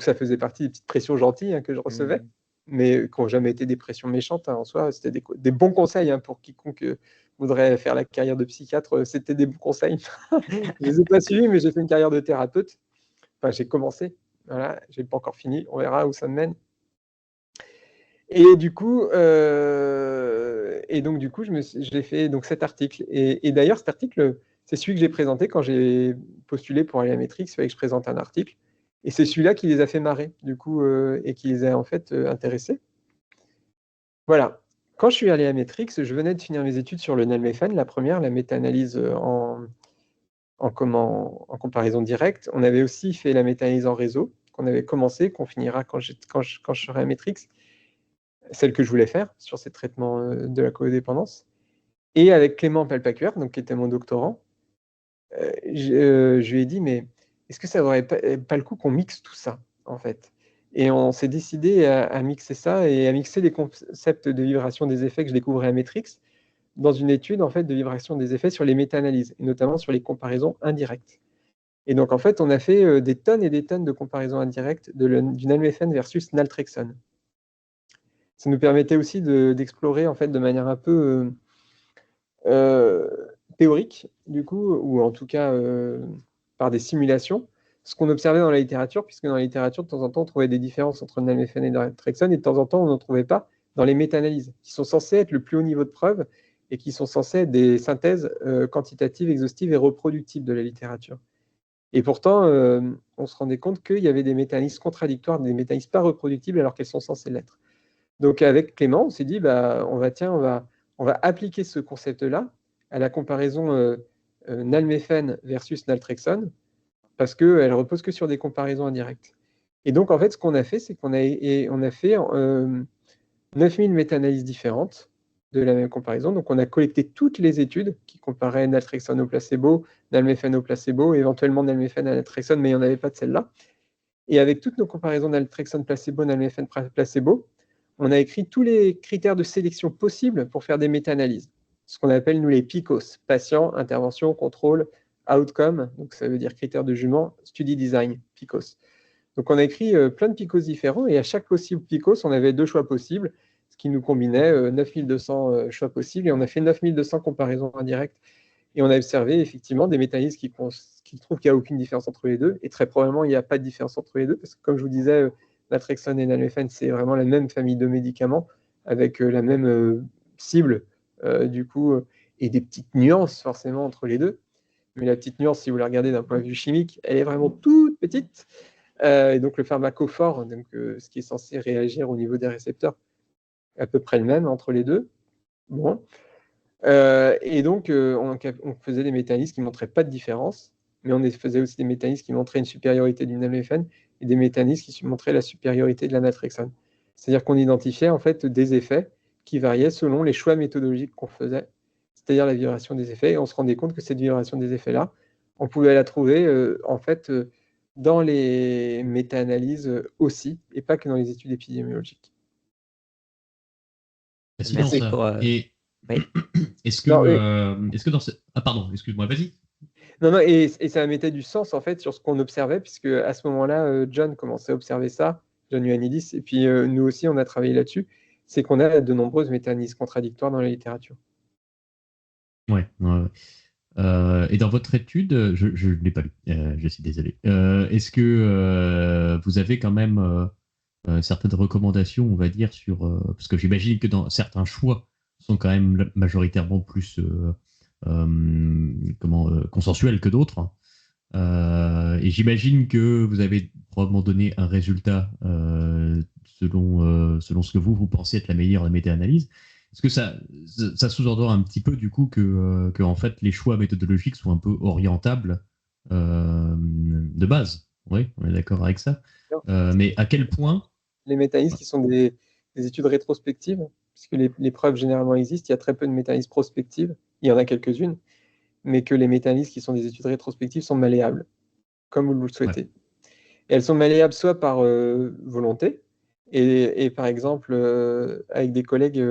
ça faisait partie des petites pressions gentilles, hein, que je recevais, mais qui n'ont jamais été des pressions méchantes, hein, en soi. C'était des bons conseils, hein, pour quiconque voudrait faire la carrière de psychiatre. C'était des bons conseils. Je ne les ai pas suivis, mais j'ai fait une carrière de thérapeute. Enfin, j'ai commencé. Voilà, je n'ai pas encore fini. On verra où ça me mène. Et du coup, j'ai fait donc cet article. Et d'ailleurs, cet article, c'est celui que j'ai présenté quand j'ai postulé pour aller à Matrix. Il fallait que je présente un article. Et c'est celui-là qui les a fait marrer, du coup, et qui les a en fait intéressés. Voilà. Quand je suis allé à Matrix, je venais de finir mes études sur le nalmefène, la première, la méta-analyse en comparaison directe. On avait aussi fait la méta-analyse en réseau, qu'on avait commencé, qu'on finira quand je serai à Matrix, celle que je voulais faire sur ces traitements de la codépendance. Et avec Clément Palpacuer, donc qui était mon doctorant, je lui ai dit, mais est-ce que ça ne vaudrait pas le coup qu'on mixe tout ça, en fait? Et on s'est décidé à mixer ça et à mixer les concepts de vibration des effets que je découvrais à Matrix dans une étude, en fait, de vibration des effets sur les méta-analyses, et notamment sur les comparaisons indirectes. Et donc, en fait, on a fait des tonnes et des tonnes de comparaisons indirectes du nalmefène versus naltrexone. Ça nous permettait aussi d'explorer, en fait, de manière un peu théorique, du coup, ou en tout cas par des simulations, ce qu'on observait dans la littérature, puisque dans la littérature, de temps en temps, on trouvait des différences entre nalmefène et naltrexone, et de temps en temps, on n'en trouvait pas dans les méta-analyses, qui sont censées être le plus haut niveau de preuve, et qui sont censées être des synthèses quantitatives, exhaustives et reproductibles de la littérature. Et pourtant, on se rendait compte qu'il y avait des méta-analyses contradictoires, des méta-analyses pas reproductibles, alors qu'elles sont censées l'être. Donc avec Clément, on s'est dit, on va appliquer ce concept-là à la comparaison nalmefène versus naltrexone, parce qu'elle repose que sur des comparaisons indirectes. Et donc, en fait, ce qu'on a fait, c'est qu'on a fait 9000 méta-analyses différentes de la même comparaison. Donc, on a collecté toutes les études qui comparaient naltrexone au placebo, nalmefène au placebo, éventuellement nalmefène à naltrexone, mais il n'y en avait pas de celle-là. Et avec toutes nos comparaisons naltrexone placebo, nalmefène placebo, on a écrit tous les critères de sélection possibles pour faire des méta-analyses. Ce qu'on appelle, nous, les PICOS, patient, intervention, contrôle, outcome, donc ça veut dire critères de jugement, study design, PICOS. Donc on a écrit plein de PICOS différents, et à chaque possible PICOS, on avait 2 choix possibles, ce qui nous combinait 9200 choix possibles, et on a fait 9200 comparaisons indirectes. Et on a observé effectivement des méta-analyses qui trouvent qu'il n'y a aucune différence entre les deux, et très probablement il n'y a pas de différence entre les deux, parce que comme je vous disais, naltrexone et nalmefène, c'est vraiment la même famille de médicaments, avec la même cible, du coup, et des petites nuances forcément entre les deux. Mais la petite nuance, si vous la regardez d'un point de vue chimique, elle est vraiment toute petite. Et donc le pharmacophore, donc, ce qui est censé réagir au niveau des récepteurs, à peu près le même entre les deux. Bon. Et donc, on faisait des méta-analyses qui ne montraient pas de différence, mais on faisait aussi des méta-analyses qui montraient une supériorité du nalmefène et des méta-analyses qui montraient la supériorité de la naltrexone. C'est-à-dire qu'on identifiait en fait des effets qui variaient selon les choix méthodologiques qu'on faisait, c'est-à-dire la vibration des effets, et on se rendait compte que cette vibration des effets-là, on pouvait la trouver en fait dans les méta-analyses aussi, et pas que dans les études épidémiologiques. Fascinant ça. Pour, et oui. est-ce que dans ce... Ah pardon, excuse-moi, vas-y. Non, et ça mettait du sens en fait sur ce qu'on observait, puisque à ce moment-là, John commençait à observer ça, John Ioannidis, et puis nous aussi on a travaillé là-dessus, c'est qu'on a de nombreuses méta-analyses contradictoires dans la littérature. Ouais, ouais, ouais. Et dans votre étude, je ne l'ai pas lu, je suis désolé. Est-ce que vous avez quand même certaines recommandations, on va dire, parce que j'imagine que dans certains choix sont quand même majoritairement plus consensuels que d'autres, hein. Et j'imagine que vous avez probablement donné un résultat selon ce que vous pensez être la meilleure méta-analyse. Est-ce que ça sous-entend un petit peu du coup que en fait les choix méthodologiques sont un peu orientables de base? Oui, on est d'accord avec ça. Mais à quel point? Les méta-analyses qui sont des études rétrospectives, puisque les preuves généralement existent, il y a très peu de méta-analyses prospectives, il y en a quelques-unes, mais que les méta-analyses qui sont des études rétrospectives sont malléables, comme vous le Ouais, souhaitez. Et elles sont malléables soit par volonté, et par exemple, avec des collègues,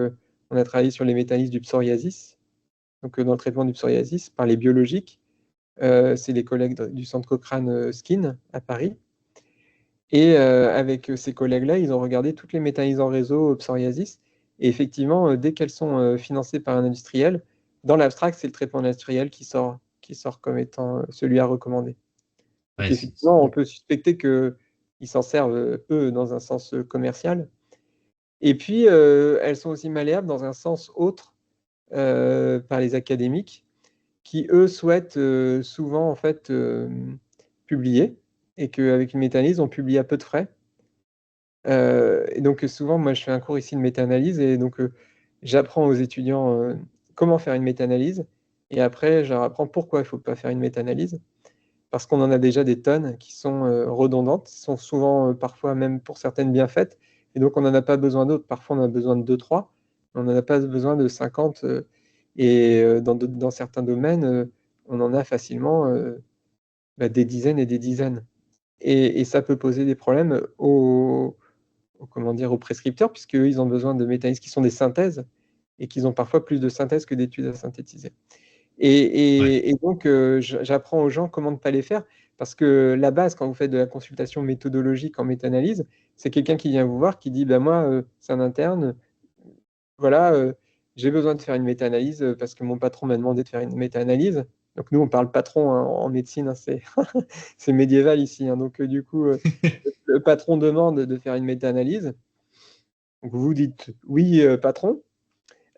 on a travaillé sur les méta-analyses du psoriasis, donc dans le traitement du psoriasis, par les biologiques. C'est les collègues du centre Cochrane Skin à Paris. Et avec ces collègues-là, ils ont regardé toutes les méta-analyses en réseau psoriasis. Et effectivement, dès qu'elles sont financées par un industriel, dans l'abstract, c'est le traitement industriel qui sort comme étant celui à recommander. Donc ouais, effectivement, on peut suspecter qu'ils s'en servent, eux, dans un sens commercial. Et puis, elles sont aussi malléables dans un sens autre par les académiques qui, eux, souhaitent souvent en fait, publier et qu'avec une méta-analyse, on publie à peu de frais. Et donc souvent, moi, je fais un cours ici de méta-analyse et donc j'apprends aux étudiants comment faire une méta-analyse et après, je leur apprends pourquoi il ne faut pas faire une méta-analyse. Parce qu'on en a déjà des tonnes qui sont redondantes, qui sont souvent, parfois même pour certaines bien faites et donc on n'en a pas besoin d'autres. Parfois, on en a besoin de 2-3, on n'en a pas besoin de 50, et dans certains domaines, on en a facilement, des dizaines et des dizaines et ça peut poser des problèmes aux prescripteurs, puisqu'eux, ils ont besoin de mécanismes qui sont des synthèses et qu'ils ont parfois plus de synthèses que d'études à synthétiser. Et, ouais, et donc, j'apprends aux gens comment ne pas les faire, parce que la base, quand vous faites de la consultation méthodologique en méta-analyse, c'est quelqu'un qui vient vous voir, qui dit, bah, moi, c'est un interne, voilà, j'ai besoin de faire une méta-analyse parce que mon patron m'a demandé de faire une méta-analyse. Donc nous, on parle patron hein, en médecine, hein, c'est médiéval ici. Hein, donc du coup, le patron demande de faire une méta-analyse. Donc vous dites oui, patron.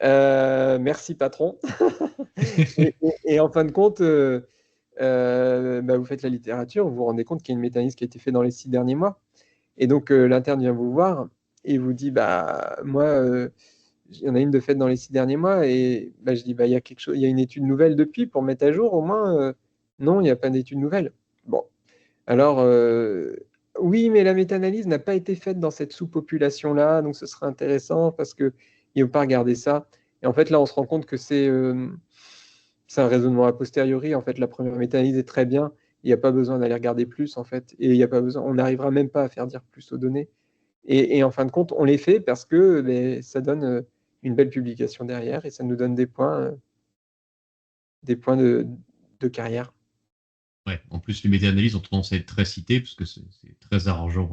Merci, patron. Et en fin de compte, vous faites la littérature, vous vous rendez compte qu'il y a une méta-analyse qui a été faite dans les 6 derniers mois. Et donc l'interne vient vous voir et vous dit, bah moi, il y en a une de faite dans les 6 derniers mois. Et bah, je dis, bah, il y a quelque chose, il y a une étude nouvelle depuis pour mettre à jour au moins. Non, il n'y a pas d'étude nouvelle. Bon, alors, oui, mais la méta-analyse n'a pas été faite dans cette sous-population-là, donc ce serait intéressant parce qu'il ne faut pas regarder ça. Et en fait, là, on se rend compte que c'est un raisonnement a posteriori. En fait, la première méta-analyse est très bien. Il n'y a pas besoin d'aller regarder plus, en fait. Et il y a pas besoin, on n'arrivera même pas à faire dire plus aux données. Et en fin de compte, on les fait parce que ça donne une belle publication derrière et ça nous donne des points de carrière. ouais. En plus, les méta-analyses ont tendance à être très citées parce que c'est très arrangeant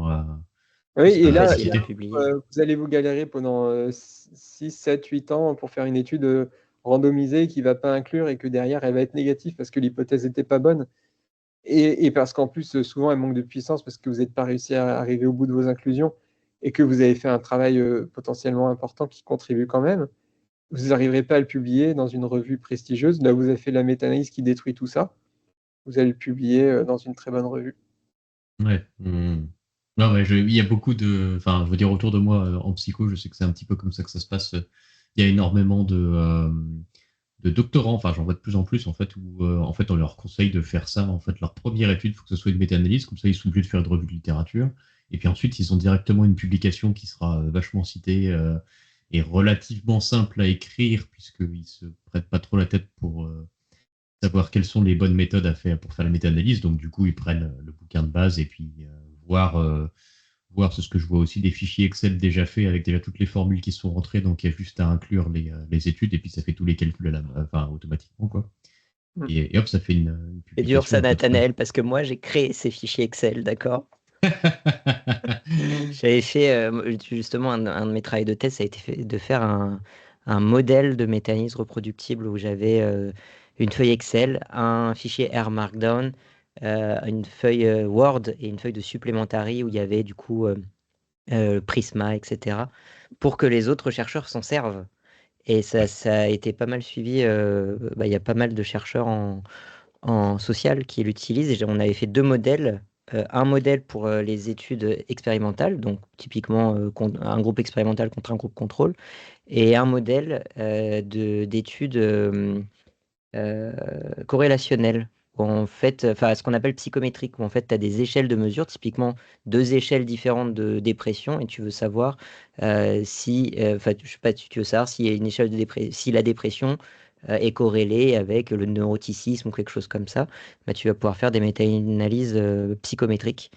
Oui, et C'est là, facile à publier. vous allez vous galérer pendant 6, 7, 8 ans pour faire une étude randomisée qui ne va pas inclure et que derrière, elle va être négative parce que l'hypothèse n'était pas bonne. Et parce qu'en plus, souvent, elle manque de puissance parce que vous n'êtes pas réussi à arriver au bout de vos inclusions et que vous avez fait un travail potentiellement important qui contribue quand même. Vous n'arriverez pas à le publier dans une revue prestigieuse. Là, vous avez fait la méta-analyse qui détruit tout ça. Vous allez le publier dans une très bonne revue. Ouais. Non, mais il y a beaucoup de. Enfin, je veux dire, autour de moi, en psycho, je sais que c'est un petit peu comme ça que ça se passe. Il y a énormément de doctorants, enfin, j'en vois de plus en plus, en fait, où en fait, on leur conseille de faire ça. En fait, leur première étude, il faut que ce soit une méta-analyse, comme ça, ils sont obligés de faire une revue de littérature. Et puis ensuite, ils ont directement une publication qui sera vachement citée et relativement simple à écrire, puisqu'ils ne se prêtent pas trop la tête pour savoir quelles sont les bonnes méthodes à faire pour faire la méta-analyse. Donc, du coup, ils prennent le bouquin de base et puis voir c'est ce que je vois aussi des fichiers Excel déjà faits avec déjà toutes les formules qui sont rentrées. Donc, il y a juste à inclure les études et puis ça fait tous les calculs automatiquement, quoi. Mm. Et hop, ça fait une C'est dur publication ça, à peu de frais. Nathanaël, parce que moi, j'ai créé ces fichiers Excel, d'accord? J'avais fait, justement, un de mes travaux de thèse, ça a été de faire un modèle de méta-analyse reproductible où j'avais une feuille Excel, un fichier R Markdown, une feuille Word et une feuille de supplementary où il y avait du coup Prisma, etc., pour que les autres chercheurs s'en servent. Et ça a été pas mal suivi. Il y a pas mal de chercheurs en social qui l'utilisent. Et on avait fait deux modèles. Un modèle pour les études expérimentales, donc typiquement un groupe expérimental contre un groupe contrôle, et un modèle d'études corrélationnelles, où en fait, enfin ce qu'on appelle psychométrique, où en fait tu as des échelles de mesure, typiquement deux échelles différentes de dépression, et tu veux savoir si, enfin je sais pas, tu veux savoir s'il y a une échelle de si la dépression est corrélée avec le neuroticisme ou quelque chose comme ça, bah, tu vas pouvoir faire des méta-analyses psychométriques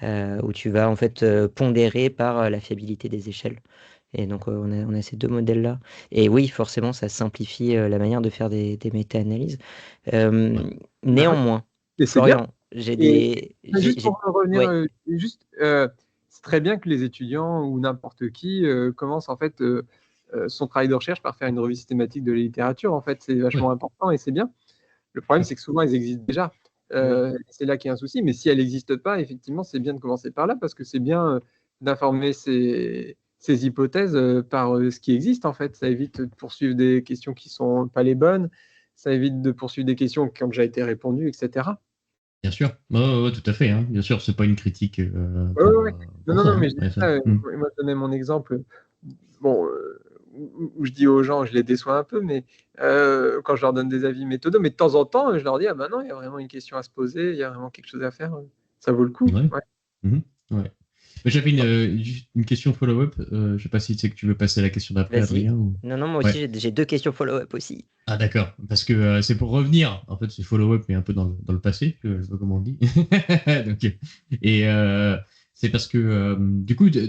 où tu vas en fait pondérer par la fiabilité des échelles. Et donc on a ces deux modèles-là. Et oui, forcément, ça simplifie la manière de faire des méta-analyses. Ouais. Bah ouais. Néanmoins, Et c'est bien. Florian, j'ai Et des... juste pour revenir, Ouais, c'est très bien que les étudiants ou n'importe qui commence en fait son travail de recherche par faire une revue systématique de la littérature. En fait, c'est vachement Ouais. important et c'est bien. Le problème, c'est que souvent, elles existent déjà. oui. C'est là qu'il y a un souci. Mais si elles n'existent pas, effectivement, c'est bien de commencer par là parce que c'est bien d'informer ces hypothèses par ce qui existe. En fait, ça évite de poursuivre des questions qui sont pas les bonnes. Ça évite de poursuivre des questions qui ont déjà été répondues, etc. Bien sûr. Ouais, tout à fait. Hein. Bien sûr, c'est pas une critique Ouais, ouais, ouais. Non, pour non, ça. non, Hein. mais je dis Ouais, ça, Hmm. moi, je donnais mon exemple, bon, où je dis aux gens, je les déçois un peu, mais quand je leur donne des avis méthodaux, mais de temps en temps, je leur dis, ah ben non, il y a vraiment une question à se poser, il y a vraiment quelque chose à faire, ça vaut le coup. Ouais. Ouais. Mhm. Ouais. J'avais juste une question follow-up. Je sais pas si c'est que tu veux passer à la question d'après, Vas-y. Adrien. Ou... Non, non, moi aussi, Ouais. j'ai deux questions follow-up aussi. Ah d'accord, parce que c'est pour revenir, en fait c'est follow-up mais un peu dans le passé, je sais pas comment on dit. Donc, et c'est parce que du coup, tu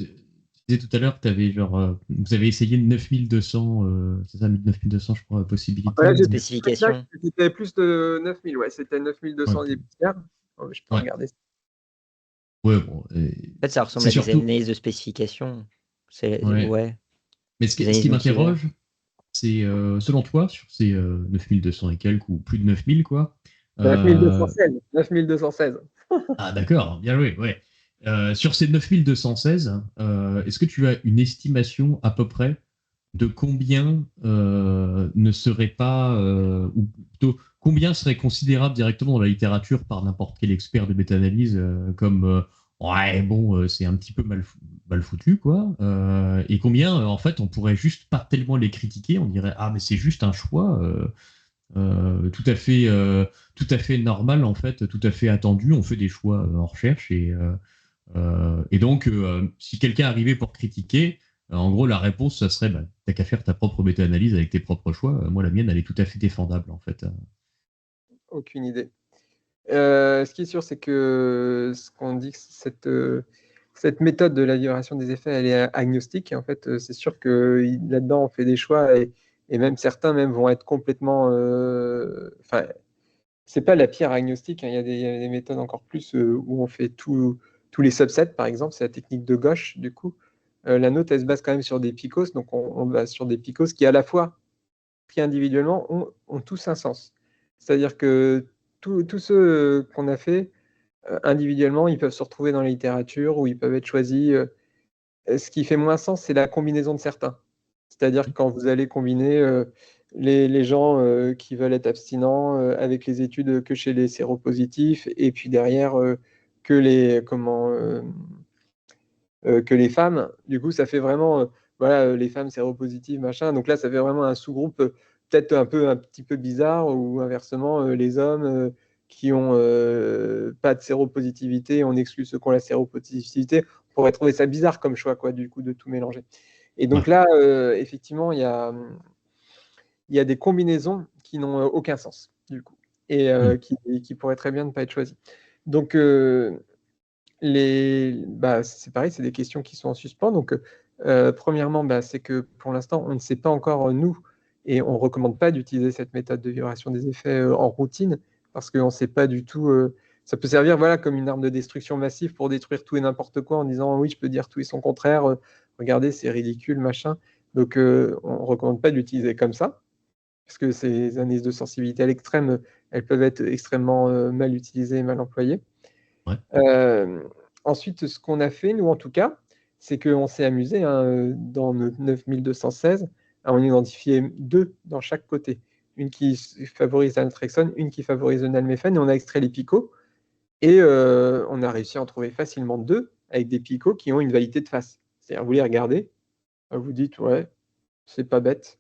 disais tout à l'heure que t'avais genre, vous avez essayé 9200, c'est ça, 9200 je crois, possibilités. Ouais, j'ai plus exact, Spécification. c'était plus de 9000, ouais, c'était Ouais, 9200 des poussières. Oh, je peux ouais, regarder ça. ouais, bon, En fait, ça ressemble c'est à des surtout, analyses de spécification. ouais. Ouais, Mais des ce analyses qui multivers. m'interroge, c'est selon toi, sur ces 9200 et quelques, ou plus de 9000 quoi, euh, 9216, 9216. ah d'accord, bien joué, ouais. Sur ces 9216, est-ce que tu as une estimation à peu près de combien ne serait pas, ou plutôt combien serait considérable directement dans la littérature par n'importe quel expert de méta-analyse comme ouais, bon, c'est un petit peu mal foutu, quoi. Et combien, en fait, on pourrait juste pas tellement les critiquer, on dirait, ah, mais c'est juste un choix. Euh, tout à fait, euh, tout à fait normal en fait, tout à fait attendu. On fait des choix en recherche et donc si quelqu'un arrivait pour critiquer, en gros la réponse ça serait bah, t'as qu'à faire ta propre méta-analyse avec tes propres choix. Moi la mienne elle est tout à fait défendable en fait. Aucune idée. Ce qui est sûr, c'est que ce qu'on dit, que cette méthode de la libération des effets, elle est agnostique. Et en fait, c'est sûr que là-dedans, on fait des choix et même certains même vont être complètement. Enfin, c'est pas la pire agnostique. Hein. Il y a des méthodes encore plus où on fait tous les subsets, par exemple. C'est la technique de gauche, du coup. La nôtre, elle se base quand même sur des picos. Donc, on base sur des picos qui, à la fois, pris individuellement, ont tous un sens. C'est-à-dire que tous ceux qu'on a fait individuellement, ils peuvent se retrouver dans la littérature ou ils peuvent être choisis. Ce qui fait moins sens, c'est la combinaison de certains. C'est-à-dire que quand vous allez combiner les gens qui veulent être abstinents avec les études que chez les séropositifs et puis derrière que que les femmes, du coup, ça fait vraiment voilà, les femmes séropositives, machin. Donc là, ça fait vraiment un sous-groupe peut-être un petit peu bizarre ou inversement, les hommes qui ont pas de séropositivité, on exclut ceux qui ont la séropositivité. On pourrait trouver ça bizarre comme choix, quoi, du coup, de tout mélanger. Et Ouais. donc là, effectivement, il y a des combinaisons qui n'ont aucun sens, du coup, et Hmm. qui pourraient très bien ne pas être choisies. Donc, bah, c'est pareil, c'est des questions qui sont en suspens. Donc, premièrement, bah, c'est que pour l'instant, on ne sait pas encore, nous, et on ne recommande pas d'utiliser cette méthode de vibration des effets en routine, parce qu'on ne sait pas du tout. Ça peut servir voilà, comme une arme de destruction massive pour détruire tout et n'importe quoi en disant oui, je peux dire tout et son contraire, regardez, c'est ridicule, machin. Donc, on ne recommande pas d'utiliser comme ça, parce que ces analyses de sensibilité à l'extrême, elles peuvent être extrêmement mal utilisées et mal employées. Ouais. Ensuite, ce qu'on a fait, nous en tout cas, c'est qu'on s'est amusé dans notre 9216 à en identifier 2 dans chaque côté. Une qui favorise la naltrexone, une qui favorise le nalméphane, et on a extrait les picots. Et on a réussi à en trouver facilement 2 avec des picots qui ont une validité de face. C'est-à-dire, vous les regardez, vous dites, ouais, c'est pas bête.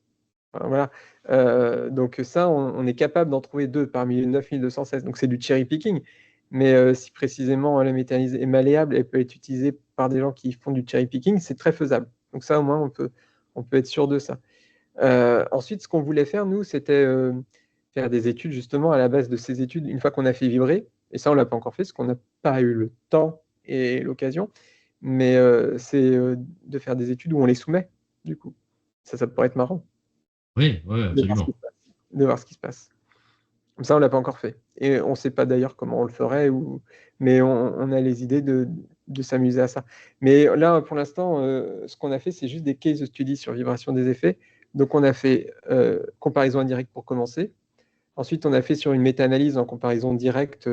Enfin, voilà. Donc ça, on est capable d'en trouver 2 parmi les 9216. Donc c'est du cherry picking. Mais si précisément la méta-analyse est malléable, elle peut être utilisée par des gens qui font du cherry picking, c'est très faisable. Donc ça, au moins, on peut être sûr de ça. Ensuite, ce qu'on voulait faire, nous, c'était faire des études justement à la base de ces études, une fois qu'on a fait vibrer. Et ça, on ne l'a pas encore fait, parce qu'on n'a pas eu le temps et l'occasion. Mais c'est de faire des études où on les soumet, du coup. Ça pourrait être marrant Oui, absolument. de voir ce qui se passe. Comme ça, on ne l'a pas encore fait. Et on ne sait pas d'ailleurs comment on le ferait, mais on a les idées de s'amuser à ça. Mais là, pour l'instant, ce qu'on a fait, c'est juste des case studies sur vibration des effets. Donc, on a fait comparaison indirecte pour commencer. Ensuite, on a fait sur une méta-analyse en comparaison directe,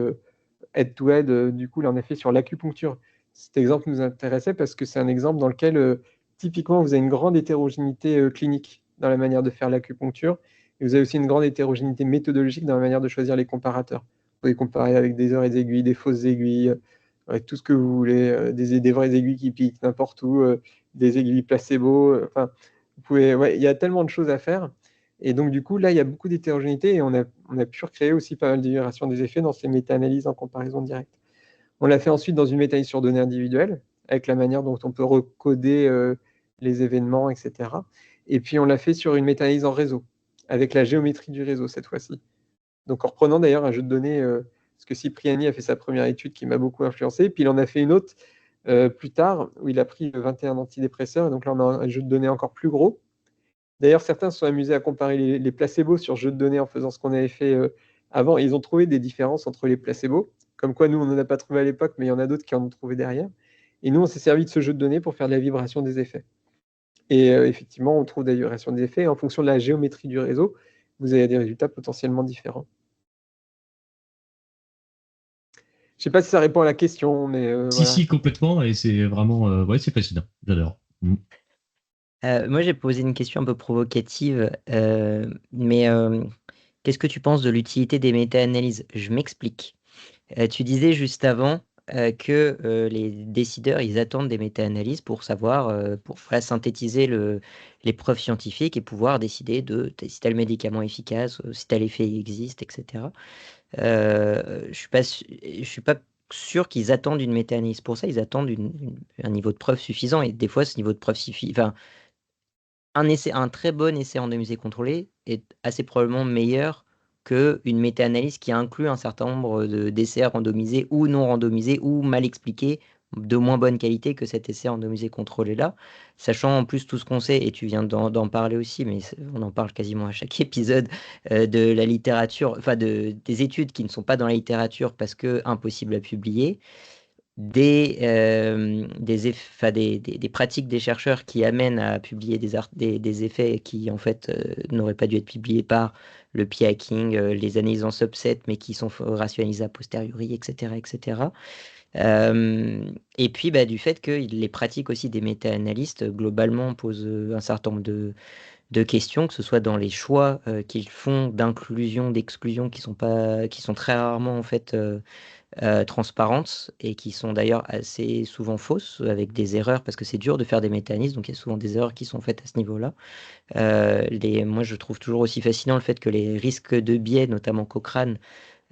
head-to-head. Du coup, là, on a fait sur l'acupuncture. Cet exemple nous intéressait parce que c'est un exemple dans lequel, typiquement, vous avez une grande hétérogénéité clinique dans la manière de faire l'acupuncture. Et vous avez aussi une grande hétérogénéité méthodologique dans la manière de choisir les comparateurs. Vous pouvez comparer avec des vraies aiguilles, des fausses aiguilles, avec tout ce que vous voulez, des vraies aiguilles qui piquent n'importe où, des aiguilles placebo. Enfin, il y a tellement de choses à faire. Et donc, du coup, là, il y a beaucoup d'hétérogénéité et on a pu recréer aussi pas mal de vibrations des effets dans ces méta-analyses en comparaison directe. On l'a fait ensuite dans une méta-analyse sur données individuelles, avec la manière dont on peut recoder les événements, etc. Et puis, on l'a fait sur une méta-analyse en réseau, avec la géométrie du réseau cette fois-ci. Donc, en reprenant d'ailleurs un jeu de données, parce que Cipriani a fait sa première étude qui m'a beaucoup influencé, puis il en a fait une autre plus tard, où il a pris 21 antidépresseurs, et donc là, on a un jeu de données encore plus gros. D'ailleurs, certains se sont amusés à comparer les placebos sur jeu de données en faisant ce qu'on avait fait avant. Et ils ont trouvé des différences entre les placebos. Comme quoi, nous, on n'en a pas trouvé à l'époque, mais il y en a d'autres qui en ont trouvé derrière. Et nous, on s'est servi de ce jeu de données pour faire de la vibration des effets. Et effectivement, on trouve des vibrations des effets. Et en fonction de la géométrie du réseau, vous avez des résultats potentiellement différents. Je ne sais pas si ça répond à la question, mais Si, complètement. Et c'est vraiment... ouais, c'est fascinant. J'adore. Moi, j'ai posé une question un peu provocative, mais qu'est-ce que tu penses de l'utilité des méta-analyses? Je m'explique. Tu disais juste avant que les décideurs, ils attendent des méta-analyses pour savoir, pour synthétiser les preuves scientifiques et pouvoir décider de si tel médicament est efficace, si tel effet existe, etc. Je suis pas sûr qu'ils attendent une méta-analyse pour ça. Ils attendent un niveau de preuve suffisant. Et des fois, ce niveau de preuve suffit. Enfin, un très bon essai randomisé contrôlé est assez probablement meilleur qu'une méta-analyse qui inclut un certain nombre d'essais randomisés ou non randomisés ou mal expliqués de moins bonne qualité que cet essai randomisé contrôlé-là. Sachant en plus tout ce qu'on sait, et tu viens d'en parler aussi, mais on en parle quasiment à chaque épisode, de la littérature, enfin des études qui ne sont pas dans la littérature parce que impossible à publier, des pratiques des chercheurs qui amènent à publier des effets qui en fait n'auraient pas dû être publiés par le p-hacking, les analyses en subset, mais qui sont rationalisées a posteriori, etc., etc. Et puis du fait que les pratiques aussi des méta-analystes globalement posent un certain nombre de questions, que ce soit dans les choix qu'ils font d'inclusion, d'exclusion, qui sont très rarement en fait transparentes et qui sont d'ailleurs assez souvent fausses, avec des erreurs, parce que c'est dur de faire des mécanismes, donc il y a souvent des erreurs qui sont faites à ce niveau-là. Moi, je trouve toujours aussi fascinant le fait que les risques de biais, notamment Cochrane,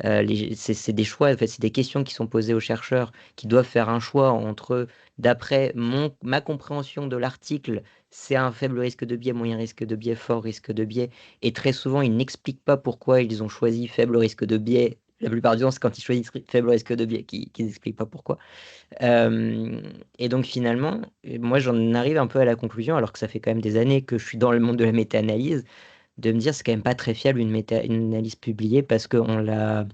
c'est des choix, en fait, c'est des questions qui sont posées aux chercheurs qui doivent faire un choix entre, d'après ma compréhension de l'article, c'est un faible risque de biais, moyen risque de biais, fort risque de biais. Et très souvent, ils n'expliquent pas pourquoi ils ont choisi faible risque de biais. La plupart du temps, c'est quand ils choisissent faible risque de biais qu'ils n'expliquent pas pourquoi. Et donc finalement, moi j'en arrive un peu à la conclusion, alors que ça fait quand même des années que je suis dans le monde de la méta-analyse, de me dire c'est quand même pas très fiable une analyse publiée parce on l'a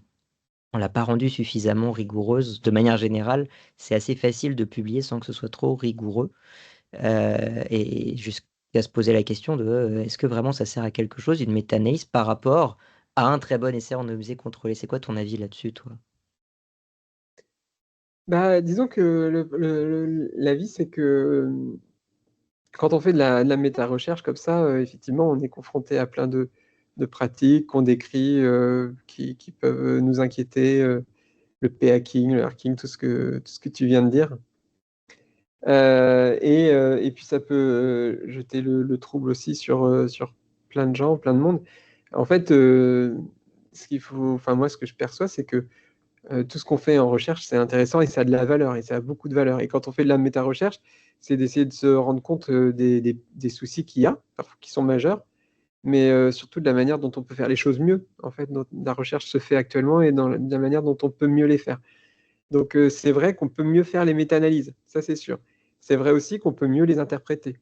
pas rendue suffisamment rigoureuse. De manière générale, c'est assez facile de publier sans que ce soit trop rigoureux. Et qu'à se poser la question de est-ce que vraiment ça sert à quelque chose, une méta-analyse, par rapport à un très bon essai randomisé contrôlé? C'est quoi ton avis là-dessus, toi? Bah, disons que l'avis, c'est que quand on fait de la méta-recherche comme ça, effectivement, on est confronté à plein de pratiques qu'on décrit, qui peuvent nous inquiéter, le p-hacking, le hacking, tout ce que tu viens de dire. Et puis ça peut jeter le trouble aussi sur plein de gens, plein de monde. En fait, enfin moi, ce que je perçois, c'est que tout ce qu'on fait en recherche, c'est intéressant et ça a de la valeur et ça a beaucoup de valeur. Et quand on fait de la méta-recherche, c'est d'essayer de se rendre compte des soucis qu'il y a, parfois qui sont majeurs, mais surtout de la manière dont on peut faire les choses mieux. En fait, la recherche se fait actuellement et de la manière dont on peut mieux les faire. Donc, c'est vrai qu'on peut mieux faire les méta-analyses, ça c'est sûr. C'est vrai aussi qu'on peut mieux les interpréter.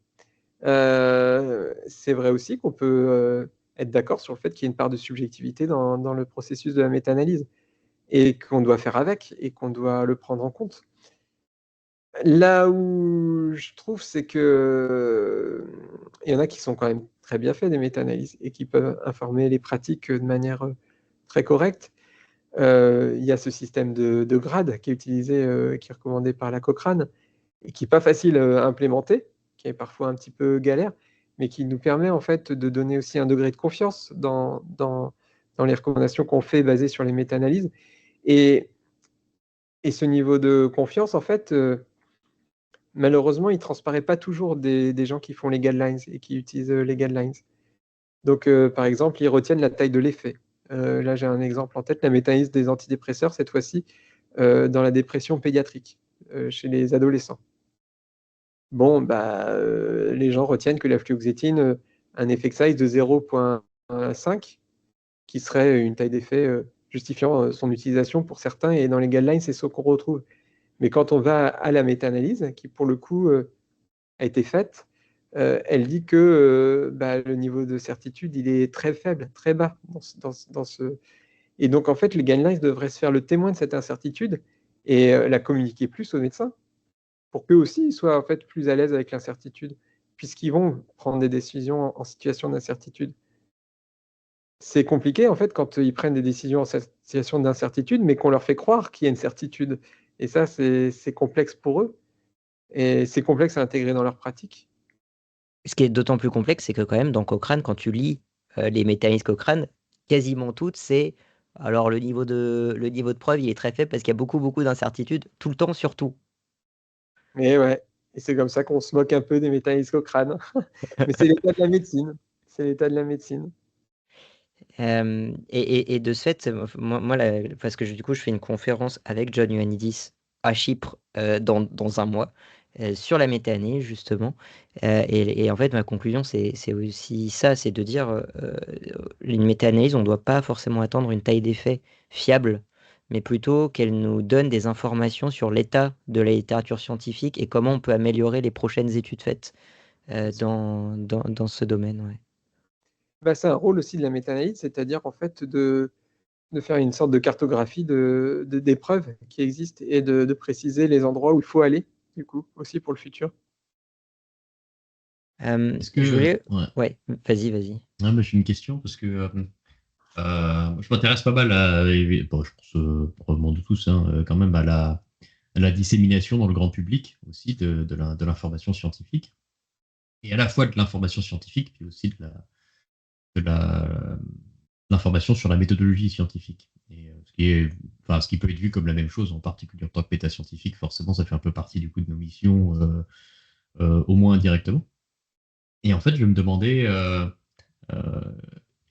C'est vrai aussi qu'on peut être d'accord sur le fait qu'il y a une part de subjectivité dans le processus de la méta-analyse et qu'on doit faire avec et qu'on doit le prendre en compte. Là où je trouve, c'est que il y en a qui sont quand même très bien faits, des méta-analyses, et qui peuvent informer les pratiques de manière très correcte. Il y a ce système de grade qui est utilisé, qui est recommandé par la Cochrane et qui n'est pas facile à implémenter, qui est parfois un petit peu galère, mais qui nous permet en fait de donner aussi un degré de confiance dans les recommandations qu'on fait basées sur les méta-analyses. Et, et ce niveau de confiance, en fait, malheureusement, il ne transparaît pas toujours des gens qui font les guidelines et qui utilisent les guidelines. Donc, par exemple, ils retiennent la taille de l'effet. Là, j'ai un exemple en tête, la méta-analyse des antidépresseurs, cette fois-ci, dans la dépression pédiatrique, chez les adolescents. Bon, bah, les gens retiennent que la fluoxétine, un effect size de 0,5, qui serait une taille d'effet justifiant son utilisation pour certains, et dans les guidelines, c'est ce qu'on retrouve. Mais quand on va à la méta-analyse, qui pour le coup a été faite, elle dit que bah, le niveau de certitude, il est très faible, très bas dans ce. Et donc, en fait, les guidelines devraient se faire le témoin de cette incertitude et la communiquer plus aux médecins pour qu'eux aussi soient en fait plus à l'aise avec l'incertitude, puisqu'ils vont prendre des décisions en situation d'incertitude. C'est compliqué en fait quand ils prennent des décisions en situation d'incertitude, mais qu'on leur fait croire qu'il y a une certitude. Et ça, c'est complexe pour eux et c'est complexe à intégrer dans leur pratique. Ce qui est d'autant plus complexe, c'est que quand même dans Cochrane, quand tu lis, les méta-analyses Cochrane, quasiment toutes, c'est alors le niveau de preuve, il est très faible parce qu'il y a beaucoup, beaucoup d'incertitudes tout le temps sur tout. Mais ouais, et c'est comme ça qu'on se moque un peu des méta-analyses Cochrane. Mais c'est l'état de la médecine. C'est l'état de la médecine. Et de ce fait, moi parce que du coup, je fais une conférence avec John Ioannidis à Chypre, dans un mois, sur la méta-analyse justement, et en fait, ma conclusion, c'est aussi ça, c'est de dire, une méta-analyse, on ne doit pas forcément attendre une taille d'effet fiable, mais plutôt qu'elle nous donne des informations sur l'état de la littérature scientifique et comment on peut améliorer les prochaines études faites, dans ce domaine, ouais. Bah, c'est un rôle aussi de la méta-analyse, c'est-à-dire en fait de faire une sorte de cartographie des preuves qui existent et de préciser les endroits où il faut aller, du coup, aussi pour le futur. Est-ce Je que. voulais Ouais. ouais, vas-y, vas-y. Ouais, mais j'ai une question parce que je m'intéresse pas mal bon, je pense probablement de tous hein, quand même à la dissémination dans le grand public aussi de l'information scientifique et à la fois de l'information scientifique puis aussi de l'information sur la méthodologie scientifique. Et ce qui peut être vu comme la même chose, en particulier en tant que méta-scientifique, forcément, ça fait un peu partie du coup de nos missions, au moins indirectement. Et en fait, je me demandais, euh,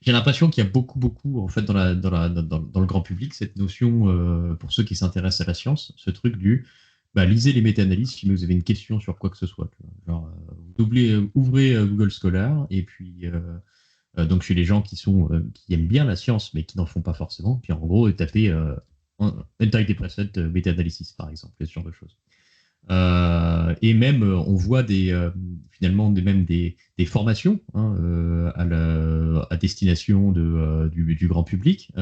j'ai l'impression qu'il y a beaucoup, beaucoup, en fait, dans le grand public, cette notion, pour ceux qui s'intéressent à la science, ce truc du bah, lisez les méta-analyses si vous avez une question sur quoi que ce soit. Genre, vous ouvrez Google Scholar et puis donc chez les gens qui aiment bien la science mais qui n'en font pas forcément. Puis en gros, taper anti-depressant meta-analysis par exemple, ce genre de choses. Et même, on voit finalement même des formations hein, à destination du grand public.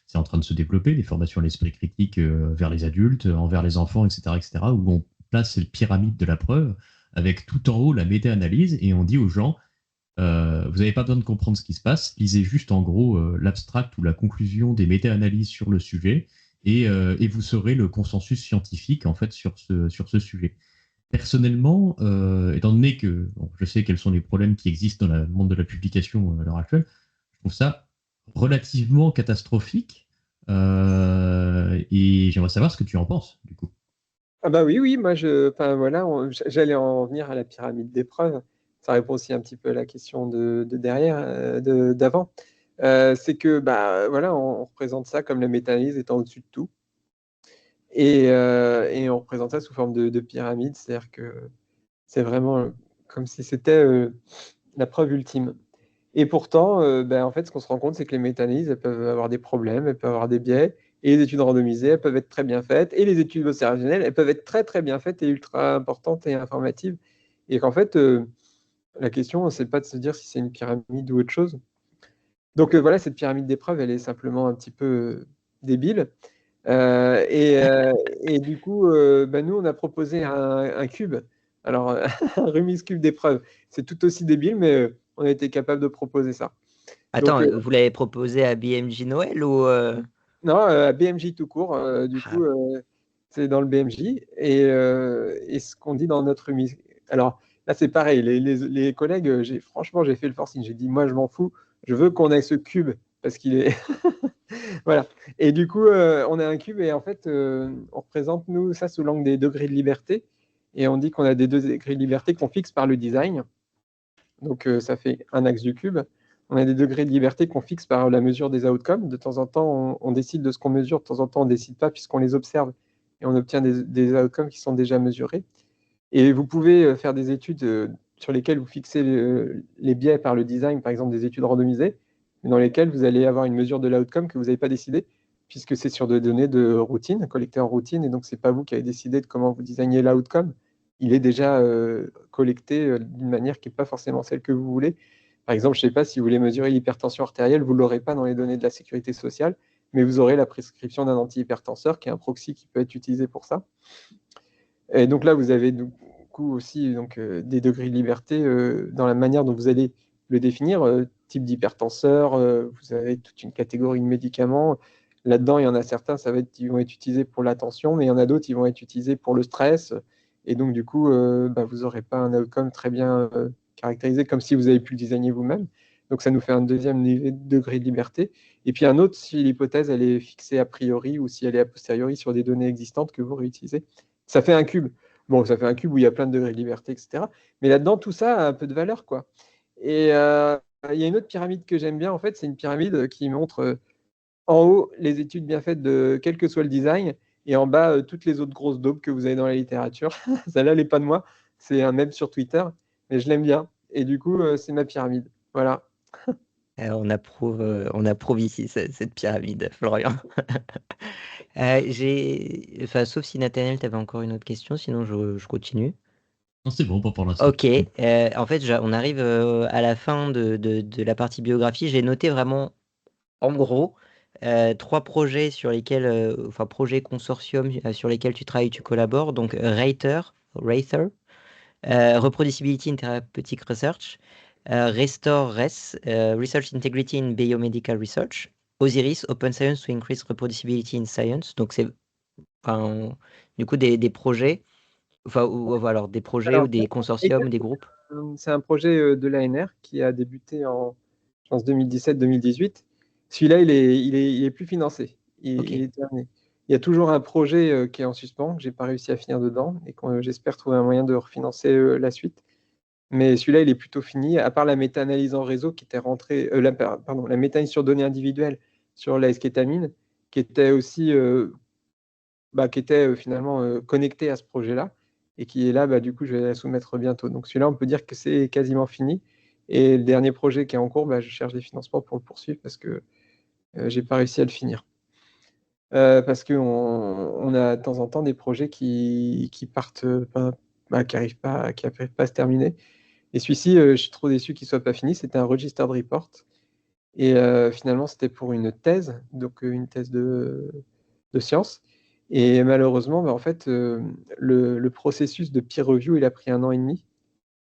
C'est en train de se développer, des formations à l'esprit critique vers les adultes, envers les enfants, etc., etc., où on place cette pyramide de la preuve avec tout en haut la méta-analyse, et on dit aux gens, vous n'avez pas besoin de comprendre ce qui se passe, lisez juste en gros l'abstract ou la conclusion des méta-analyses sur le sujet, et vous saurez le consensus scientifique en fait sur ce sujet. Personnellement, étant donné que je sais quels sont les problèmes qui existent dans le monde de la publication à l'heure actuelle, je trouve ça relativement catastrophique. Et j'aimerais savoir ce que tu en penses, du coup. Ah bah oui, moi voilà, j'allais en venir à la pyramide des preuves. Ça répond aussi un petit peu à la question de derrière, d'avant. C'est que bah voilà, on représente ça comme la méta-analyse étant au-dessus de tout. Et on représente ça sous forme de pyramide, c'est-à-dire que c'est vraiment comme si c'était la preuve ultime. Et pourtant, en fait, ce qu'on se rend compte, c'est que les méta-analyses, elles peuvent avoir des problèmes, elles peuvent avoir des biais, et les études randomisées, elles peuvent être très bien faites, et les études observationnelles, elles peuvent être très très bien faites et ultra importantes et informatives. Et qu'en fait, la question, c'est pas de se dire si c'est une pyramide ou autre chose. Donc voilà, cette pyramide d'épreuves, elle est simplement un petit peu débile. Et du coup, nous, on a proposé un cube. Alors, un Rubik's Cube d'épreuves, c'est tout aussi débile, mais on a été capable de proposer ça. Donc, Attends, vous l'avez proposé à BMJ Noël ou non, à BMJ tout court, du Ah, coup, c'est dans le BMJ. Et ce qu'on dit dans notre Rubik's. Alors, là, c'est pareil. Les collègues, franchement, j'ai fait le forcing. J'ai dit, moi, je m'en fous. Je veux qu'on ait ce cube parce qu'il est. Voilà. Et du coup, on a un cube et en fait, on représente, nous, ça sous l'angle des degrés de liberté. Et on dit qu'on a des degrés de liberté qu'on fixe par le design. Donc, ça fait un axe du cube. On a des degrés de liberté qu'on fixe par la mesure des outcomes. De temps en temps, on décide de ce qu'on mesure. De temps en temps, on ne décide pas puisqu'on les observe. Et on obtient des outcomes qui sont déjà mesurés. Et vous pouvez faire des études sur lesquelles vous fixez les biais par le design, par exemple des études randomisées, mais dans lesquelles vous allez avoir une mesure de l'outcome que vous n'avez pas décidé, puisque c'est sur des données de routine, collectées en routine, et donc ce n'est pas vous qui avez décidé de comment vous designez l'outcome. Il est déjà collecté d'une manière qui n'est pas forcément celle que vous voulez. Par exemple, je ne sais pas si vous voulez mesurer l'hypertension artérielle, vous ne l'aurez pas dans les données de la sécurité sociale, mais vous aurez la prescription d'un antihypertenseur qui est un proxy qui peut être utilisé pour ça. Et donc là, vous avez du coup aussi des degrés de liberté dans la manière dont vous allez le définir, type d'hypertenseur, vous avez toute une catégorie de médicaments. Là-dedans, il y en a certains, ils vont être utilisés pour l'attention, mais il y en a d'autres, ils vont être utilisés pour le stress. Et donc, du coup, vous n'aurez pas un outcome très bien caractérisé, comme si vous avez pu le designer vous-même. Donc, ça nous fait un deuxième degré de liberté. Et puis un autre, si l'hypothèse elle est fixée a priori ou si elle est a posteriori sur des données existantes que vous réutilisez. Ça fait un cube. Bon, ça fait un cube où il y a plein de degrés de liberté, etc. Mais là-dedans, tout ça a un peu de valeur, quoi. Et il y a une autre pyramide que j'aime bien, en fait, c'est une pyramide qui montre en haut les études bien faites de quel que soit le design, et en bas toutes les autres grosses daubes que vous avez dans la littérature. Celle-là, elle n'est pas de moi, c'est un mème sur Twitter, mais je l'aime bien. Et du coup, c'est ma pyramide. Voilà. on approuve ici cette pyramide, Florian. Enfin, sauf si Nathaniel, tu avais encore une autre question, sinon je continue. Non, c'est bon, pas pour l'instant. Ok, en fait, on arrive à la fin de la partie biographie. J'ai noté vraiment, en gros, 3 projets sur lesquels, enfin, projets consortium sur lesquels tu travailles, tu collabores. Donc, Rather, Reproducibility in Therapeutic Research, Restore RES, Research Integrity in Biomedical Research, Osiris, Open Science to Increase Reproducibility in Science. Donc, c'est du coup des projets, enfin, alors des projets ou Alors, des consortiums ou des groupes. c'est un projet de l'ANR qui a débuté en, je pense, 2017-2018. Celui-là, il est plus financé. Ok. Il est terminé. Il y a toujours un projet qui est en suspens, que j'ai pas réussi à finir dedans, et que j'espère trouver un moyen de refinancer la suite. Mais celui-là, il est plutôt fini, à part la méta-analyse en réseau qui était rentrée, la méta-analyse sur données individuelles sur la eskétamine, qui était aussi qui était finalement connecté à ce projet-là et qui est là, du coup, je vais la soumettre bientôt. Donc celui-là, on peut dire que c'est quasiment fini. Et le dernier projet qui est en cours, je cherche des financements pour le poursuivre parce que j'ai pas réussi à le finir. Parce qu'on a de temps en temps des projets qui partent, qui n'arrivent pas à se terminer. Et celui-ci, je suis trop déçu qu'il ne soit pas fini. C'était un registered report. Et finalement, c'était pour une thèse, donc une thèse de science. Et malheureusement, en fait, le processus de peer review, il a pris 1 an et demi.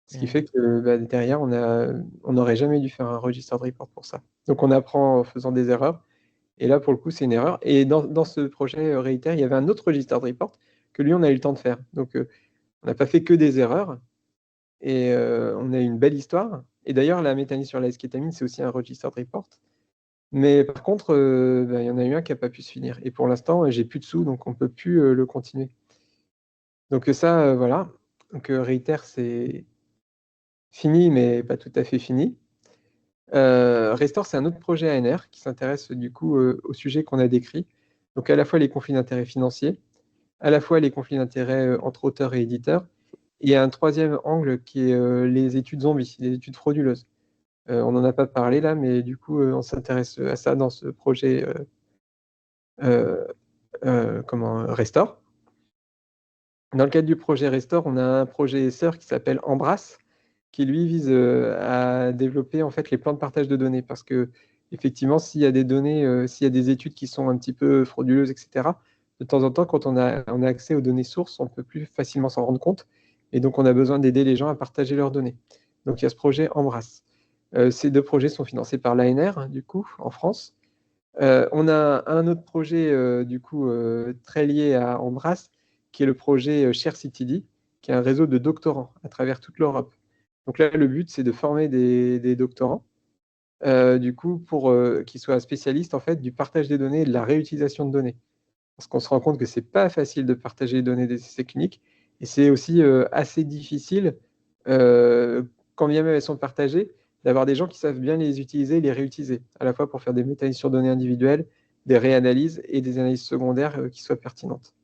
Ce qui fait que derrière, on n'aurait jamais dû faire un registered report pour ça. Donc on apprend en faisant des erreurs. Et là, pour le coup, c'est une erreur. Et dans ce projet Reiter, il y avait un autre registered report que lui, on a eu le temps de faire. Donc on n'a pas fait que des erreurs. Et on a eu une belle histoire. Et d'ailleurs, la méthaniline sur la eskétamine, c'est aussi un registered report. Mais par contre, il y en a eu un qui n'a pas pu se finir. Et pour l'instant, j'ai plus de sous, donc on ne peut plus le continuer. Donc ça, voilà. Donc Reiter, c'est fini, mais pas tout à fait fini. Restore, c'est un autre projet ANR qui s'intéresse du coup au sujet qu'on a décrit. Donc à la fois les conflits d'intérêts financiers, à la fois les conflits d'intérêts entre auteurs et éditeurs, et un troisième angle qui est les études zombies, les études frauduleuses. On n'en a pas parlé là, mais du coup, on s'intéresse à ça dans ce projet Restore. Dans le cadre du projet Restore, on a un projet sœur qui s'appelle Embrasse, qui lui vise à développer en fait les plans de partage de données, parce que effectivement, s'il y a des données, s'il y a des études qui sont un petit peu frauduleuses, etc., de temps en temps, quand on a accès aux données sources, on peut plus facilement s'en rendre compte, et donc on a besoin d'aider les gens à partager leurs données. Donc il y a ce projet Embrasse. Ces 2 projets sont financés par l'ANR, du coup, en France. On a un autre projet, du coup, très lié à Embrasse, qui est le projet ShareCTD, qui est un réseau de doctorants à travers toute l'Europe. Donc là, le but, c'est de former des doctorants, du coup, pour qu'ils soient spécialistes en fait du partage des données et de la réutilisation de données. Parce qu'on se rend compte que c'est pas facile de partager les données des essais cliniques, et c'est aussi assez difficile, quand bien même elles sont partagées, d'avoir des gens qui savent bien les utiliser et les réutiliser, à la fois pour faire des méta-analyses sur données individuelles, des réanalyses et des analyses secondaires qui soient pertinentes,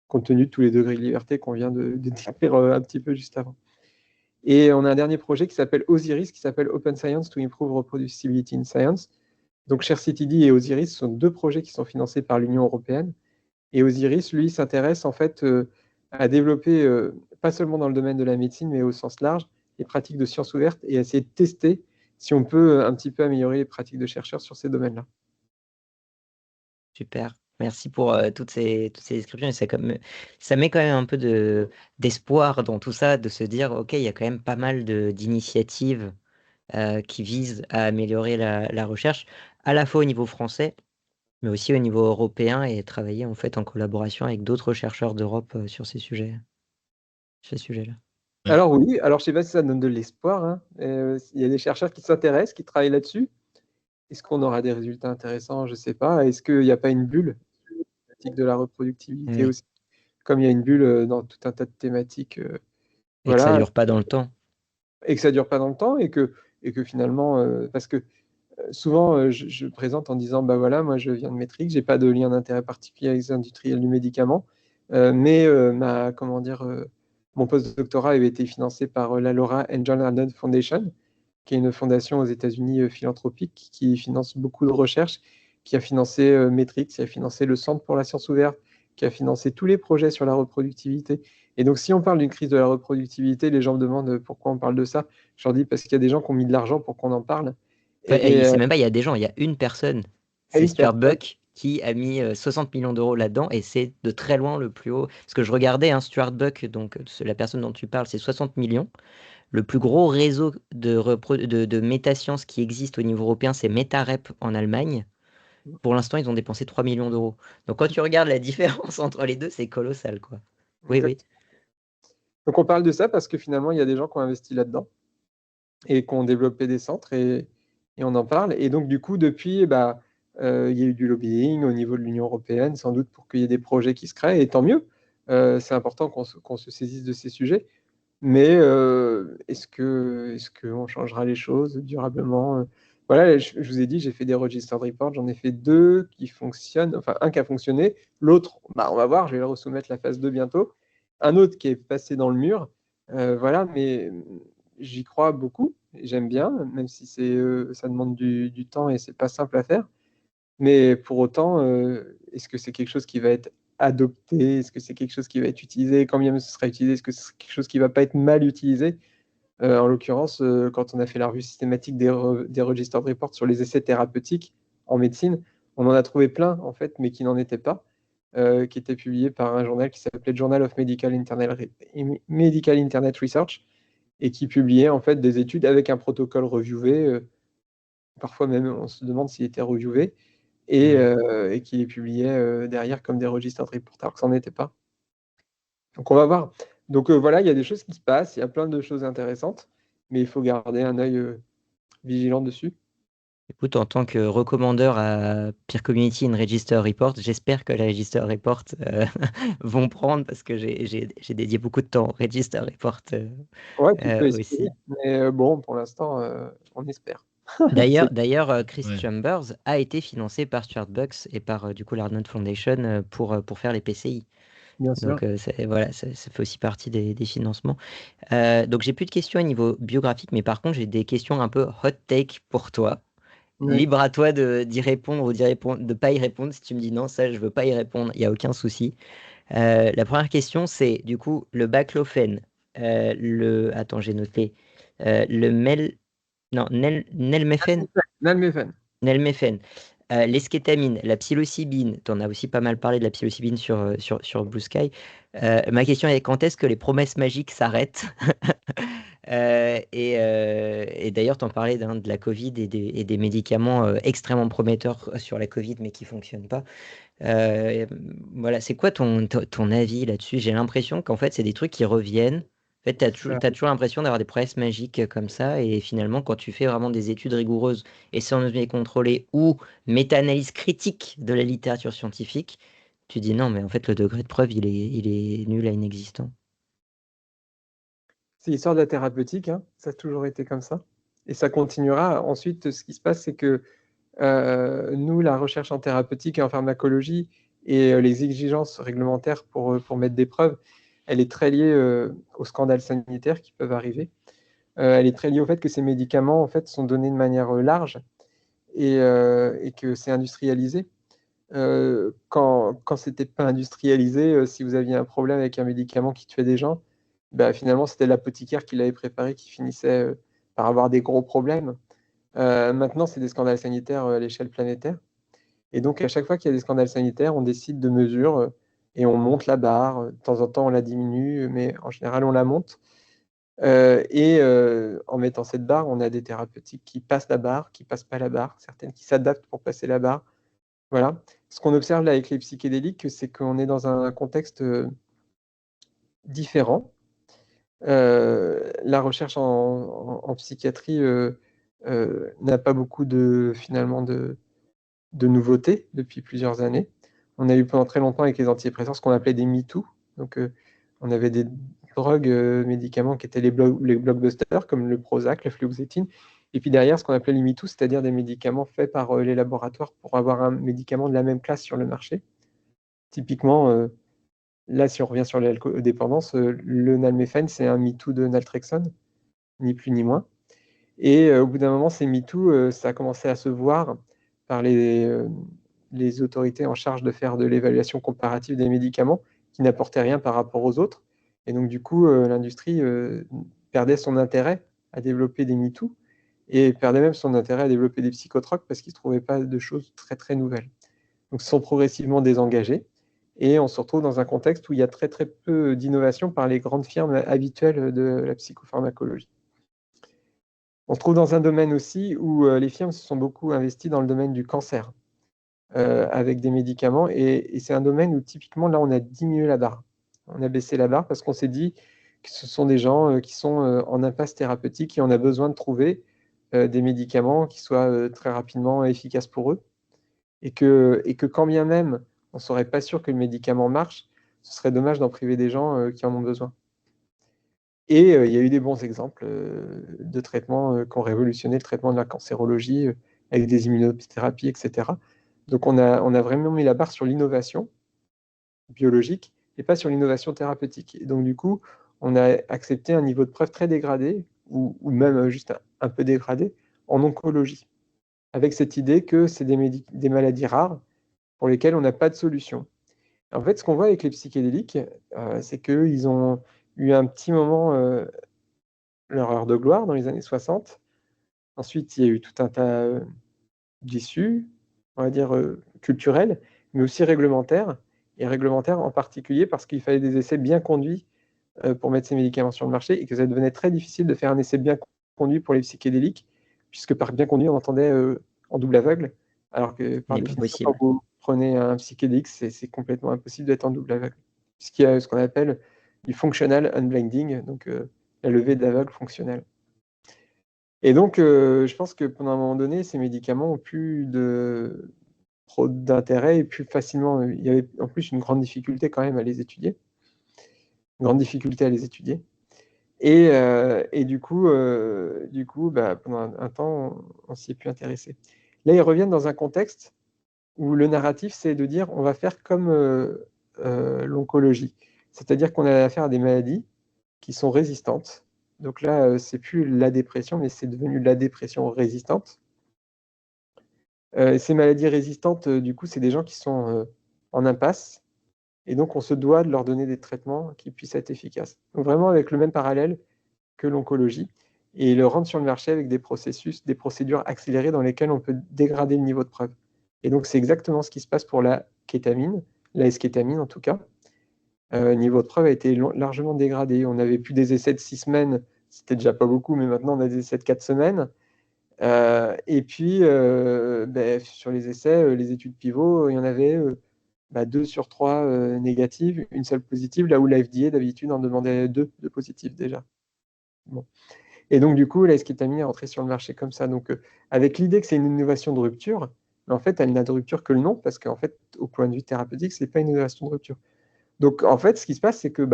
compte tenu de tous les degrés de liberté qu'on vient de décrire un petit peu juste avant. Et on a un dernier projet qui s'appelle OSIRIS, qui s'appelle Open Science to Improve Reproducibility in Science. Donc ShareCTD et OSIRIS sont 2 projets qui sont financés par l'Union européenne. Et Osiris, lui, s'intéresse en fait à développer, pas seulement dans le domaine de la médecine, mais au sens large, les pratiques de sciences ouvertes et à essayer de tester si on peut un petit peu améliorer les pratiques de chercheurs sur ces domaines-là. Super. Merci pour toutes ces descriptions. Et ça met quand même un peu d'espoir dans tout ça, de se dire, OK, il y a quand même pas mal d'initiatives qui visent à améliorer la recherche, à la fois au niveau français, mais aussi au niveau européen, et travailler en fait en collaboration avec d'autres chercheurs d'Europe sur ces sujets-là. Alors oui, alors je sais pas si ça donne de l'espoir, hein. Il y a des chercheurs qui s'intéressent, qui travaillent là-dessus. Est-ce qu'on aura des résultats intéressants? Je sais pas. Est-ce qu'il n'y a pas une bulle thématique de la reproductibilité Oui. aussi? Comme il y a une bulle dans tout un tas de thématiques, Et que ça voilà, dure pas dans le temps. et que ça dure pas dans le temps, et que finalement, parce que souvent, je présente en disant, bah voilà, moi je viens de Metrics, j'ai pas de lien d'intérêt particulier avec les industriels du médicament, mais mon post-doctorat avait été financé par la Laura and John Arnold Foundation, qui est une fondation aux États-Unis philanthropique qui finance beaucoup de recherches, qui a financé Metrics, qui a financé le Centre pour la science ouverte, qui a financé tous les projets sur la reproductivité. Et donc, si on parle d'une crise de la reproductivité, les gens me demandent pourquoi on parle de ça. Je leur dis parce qu'il y a des gens qui ont mis de l'argent pour qu'on en parle. Enfin, Et c'est même pas, il y a des gens, il y a une personne, à c'est une Stuart personne, Buck, qui a mis 60 millions d'euros là-dedans, et c'est de très loin le plus haut. Parce que je regardais, hein, Stuart Buck, donc c'est la personne dont tu parles, c'est 60 millions. Le plus gros réseau de métasciences qui existe au niveau européen, c'est MetaRep en Allemagne. Pour l'instant, ils ont dépensé 3 millions d'euros. Donc quand tu regardes la différence entre les deux, c'est colossal, quoi. Oui, oui. exactement. Donc, on parle de ça parce que finalement, il y a des gens qui ont investi là-dedans et qui ont développé des centres, et on en parle. Et donc, du coup, depuis, il y a eu du lobbying au niveau de l'Union européenne, sans doute pour qu'il y ait des projets qui se créent, et tant mieux. C'est important qu'on se saisisse de ces sujets. Mais est-ce qu'on changera les choses durablement? Voilà, je vous ai dit, j'ai fait des registered reports, j'en ai fait 2 qui fonctionnent, enfin un qui a fonctionné, l'autre, on va voir, je vais le resoumettre la phase 2 bientôt. Un autre qui est passé dans le mur, voilà, mais j'y crois beaucoup, j'aime bien, même si ça demande du temps et c'est pas simple à faire. Mais pour autant, est-ce que c'est quelque chose qui va être adopté? Est-ce que c'est quelque chose qui va être utilisé? Quand bien même ce sera utilisé, est-ce que c'est quelque chose qui va pas être mal utilisé? En l'occurrence, quand on a fait la revue systématique des registered reports sur les essais thérapeutiques en médecine, on en a trouvé plein, en fait, mais qui n'en étaient pas. qui était publié par un journal qui s'appelait Journal of Medical Internet Research, et qui publiait en fait des études avec un protocole reviewé, parfois même on se demande s'il était reviewé, et qui les publiait derrière comme des registered reports, alors que ça n'en était pas. Donc on va voir. Donc voilà, il y a des choses qui se passent, il y a plein de choses intéressantes, mais il faut garder un œil vigilant dessus. Écoute, en tant que recommandeur à Peer Community and Register Report, j'espère que les Register Report vont prendre parce que j'ai dédié beaucoup de temps au Register Report Ouais, tu peux essayer, aussi. mais bon, pour l'instant, on espère. D'ailleurs, Chris Ouais. Chambers a été financé par Stuart Bucks et par du coup l'Arnold Foundation pour faire les PCI. Bien sûr. Donc voilà, ça fait aussi partie des financements. Donc j'ai plus de questions au niveau biographique, mais par contre j'ai des questions un peu hot take pour toi. Ouais. Libre à toi d'y répondre ou de pas y répondre. Si tu me dis non, ça je veux pas y répondre, il n'y a aucun souci. La première question c'est du coup le baclofen, attends j'ai noté, le nelmefen. Nalmefene. Nelmefen, l'eskétamine, la psilocybine, tu en as aussi pas mal parlé de la psilocybine sur Blue Sky. Ma question est quand est-ce que les promesses magiques s'arrêtent? Et d'ailleurs, tu en parlais de la Covid et des médicaments extrêmement prometteurs sur la Covid, mais qui ne fonctionnent pas. Euh, voilà, c'est quoi ton avis là-dessus? J'ai l'impression qu'en fait, c'est des trucs qui reviennent. En fait, t'as toujours l'impression d'avoir des promesses magiques comme ça, et finalement, quand tu fais vraiment des études rigoureuses et sans données contrôlées ou méta-analyse critique de la littérature scientifique, tu dis non, mais en fait, le degré de preuve, il est nul à inexistant. C'est l'histoire de la thérapeutique, hein. Ça a toujours été comme ça. Et ça continuera. Ensuite, ce qui se passe, c'est que nous, la recherche en thérapeutique et en pharmacologie et les exigences réglementaires pour mettre des preuves, elle est très liée aux scandales sanitaires qui peuvent arriver. Elle est très liée au fait que ces médicaments en fait, sont donnés de manière large et que c'est industrialisé. Quand c'était pas industrialisé, si vous aviez un problème avec un médicament qui tuait des gens, bah, finalement, c'était l'apothicaire qui l'avait préparé qui finissait par avoir des gros problèmes. Maintenant, c'est des scandales sanitaires à l'échelle planétaire. Et donc, à chaque fois qu'il y a des scandales sanitaires, on décide de mesures et on monte la barre. De temps en temps, on la diminue, mais en général, on la monte. En mettant cette barre, on a des thérapeutiques qui passent la barre, qui passent pas la barre, certaines qui s'adaptent pour passer la barre. Voilà. Ce qu'on observe là avec les psychédéliques, c'est qu'on est dans un contexte différent. La recherche en psychiatrie n'a pas beaucoup finalement de nouveautés depuis plusieurs années. On a eu pendant très longtemps avec les antidépresseurs ce qu'on appelait des MeToo. Donc, on avait des drogues, médicaments qui étaient les blockbusters, comme le Prozac, la fluoxétine. Et puis derrière, ce qu'on appelait les MeToo, c'est-à-dire des médicaments faits par les laboratoires pour avoir un médicament de la même classe sur le marché. Typiquement, là, si on revient sur l'alcool-dépendance, le nalméphane, c'est un MeToo de naltrexone, ni plus ni moins. Et au bout d'un moment, ces MeToo, ça a commencé à se voir par les autorités en charge de faire de l'évaluation comparative des médicaments qui n'apportaient rien par rapport aux autres. Et donc, du coup, l'industrie perdait son intérêt à développer des MeToo et perdait même son intérêt à développer des psychotroques parce qu'ils ne trouvaient pas de choses très, très nouvelles. Donc, ils se sont progressivement désengagés et on se retrouve dans un contexte où il y a très, très peu d'innovation par les grandes firmes habituelles de la psychopharmacologie. On se trouve dans un domaine aussi où les firmes se sont beaucoup investies dans le domaine du cancer avec des médicaments. Et c'est un domaine où typiquement, là, on a diminué la barre. On a baissé la barre parce qu'on s'est dit que ce sont des gens qui sont en impasse thérapeutique et on a besoin de trouver des médicaments qui soient très rapidement efficaces pour eux. Et que quand bien même on ne serait pas sûr que le médicament marche, ce serait dommage d'en priver des gens qui en ont besoin. Et il y a eu des bons exemples de traitements qui ont révolutionné le traitement de la cancérologie avec des immunothérapies, etc. Donc on a vraiment mis la barre sur l'innovation biologique et pas sur l'innovation thérapeutique. Et donc du coup, on a accepté un niveau de preuve très dégradé, ou même juste un peu dégradé, en oncologie, avec cette idée que c'est des maladies rares pour lesquelles on n'a pas de solution. En fait, ce qu'on voit avec les psychédéliques, c'est qu'ils ont eu un petit moment leur heure de gloire dans les années 60. Ensuite, il y a eu tout un tas d'issues, on va dire culturelles, mais aussi réglementaires, et réglementaire, en particulier parce qu'il fallait des essais bien conduits pour mettre ces médicaments sur le marché et que ça devenait très difficile de faire un essai bien conduit pour les psychédéliques, puisque par bien conduit, on entendait en double aveugle, alors que par définition, quand vous prenez un psychédélique, c'est complètement impossible d'être en double aveugle, puisqu'il y a ce qu'on appelle du functional unblinding, donc la levée d'aveugle fonctionnelle. Et donc, je pense que pendant un moment donné, ces médicaments ont plus trop d'intérêt et plus facilement. Il y avait en plus une grande difficulté quand même à les étudier. Une grande difficulté à les étudier. Et du coup, pendant un temps, on s'y est plus intéressé. Là, ils reviennent dans un contexte où le narratif, c'est de dire on va faire comme l'oncologie. C'est-à-dire qu'on a affaire à des maladies qui sont résistantes. Donc là, c'est plus la dépression, mais c'est devenu la dépression résistante. Ces maladies résistantes, du coup, c'est des gens qui sont en impasse. Et donc, on se doit de leur donner des traitements qui puissent être efficaces. Donc, vraiment avec le même parallèle que l'oncologie. Et le rendre sur le marché avec des procédures accélérées dans lesquelles on peut dégrader le niveau de preuve. Et donc, c'est exactement ce qui se passe pour la kétamine, la S-kétamine en tout cas. Le niveau de preuve a été largement dégradé. On n'avait plus des essais de 6 semaines, c'était déjà pas beaucoup, mais maintenant on a des essais de 4 semaines. Et puis, sur les essais, les études pivot, il y en avait 2 sur 3 négatives, une seule positive, là où la FDA d'habitude en demandait 2 de positifs déjà. Bon. Et donc, du coup, la S-kétamine est rentrée sur le marché comme ça. Donc, avec l'idée que c'est une innovation de rupture, mais en fait, elle n'a de rupture que le nom, parce qu'en fait, au point de vue thérapeutique, ce n'est pas une innovation de rupture. Donc, en fait, ce qui se passe, c'est que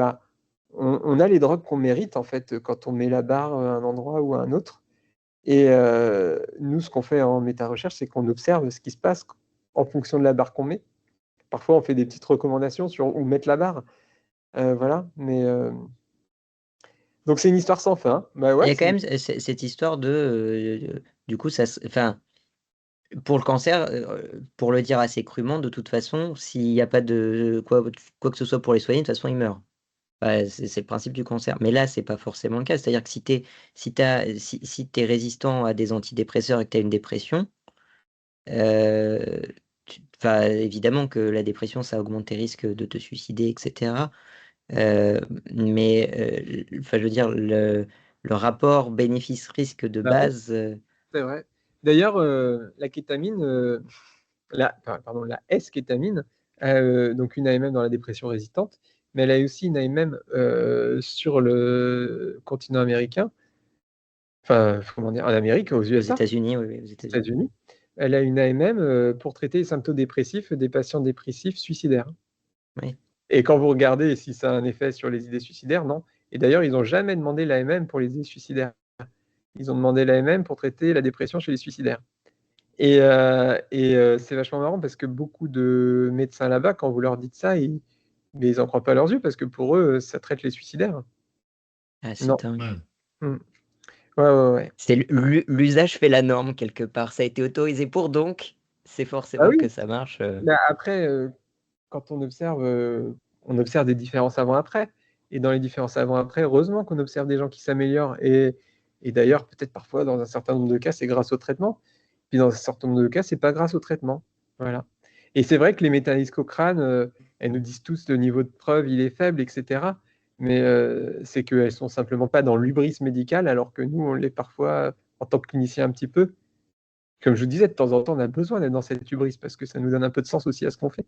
on a les drogues qu'on mérite, en fait, quand on met la barre à un endroit ou à un autre. Et nous, ce qu'on fait en méta-recherche, c'est qu'on observe ce qui se passe en fonction de la barre qu'on met. Parfois, on fait des petites recommandations sur où mettre la barre. Voilà, mais... Donc, c'est une histoire sans fin. Bah ouais, il y a quand même cette histoire du coup, enfin, pour le cancer, pour le dire assez crûment, de toute façon, s'il n'y a pas de quoi que ce soit pour les soigner, de toute façon, ils meurent. Bah, c'est le principe du cancer. Mais là, c'est pas forcément le cas. C'est-à-dire que si t'es résistant à des antidépresseurs et que tu as une dépression, évidemment que la dépression, ça augmente tes risques de te suicider, etc. Mais je veux dire, le rapport bénéfice-risque de base. C'est vrai. D'ailleurs, la kétamine, la S-kétamine, donc une AMM dans la dépression résistante, mais elle a aussi une AMM sur le continent américain, enfin, comment dire, en Amérique, aux USA. Aux États-Unis, oui, aux États-Unis. Elle a une AMM pour traiter les symptômes dépressifs des patients dépressifs suicidaires. Oui. Et quand vous regardez si ça a un effet sur les idées suicidaires, non. Et d'ailleurs, ils n'ont jamais demandé l'AMM pour les idées suicidaires. Ils ont demandé l'AMM pour traiter la dépression chez les suicidaires. Et c'est vachement marrant parce que beaucoup de médecins là-bas, quand vous leur dites ça, ils n'en croient pas leurs yeux parce que pour eux, ça traite les suicidaires. Ah, c'est dingue. Ouais. C'est l'usage fait la norme quelque part. Ça a été autorisé pour, donc c'est forcément que ça marche. Après, quand on observe des différences avant-après. Et dans les différences avant-après, heureusement qu'on observe des gens qui s'améliorent. Et d'ailleurs, peut-être parfois, dans un certain nombre de cas, c'est grâce au traitement. Puis dans un certain nombre de cas, c'est pas grâce au traitement. Voilà. Et c'est vrai que les méta-analyses Cochrane, elles nous disent tous le niveau de preuve, il est faible, etc. Mais c'est qu'elles sont simplement pas dans l'hubris médical, alors que nous, on l'est parfois en tant que clinicien un petit peu. Comme je vous disais, de temps en temps, on a besoin d'être dans cette hubris parce que ça nous donne un peu de sens aussi à ce qu'on fait.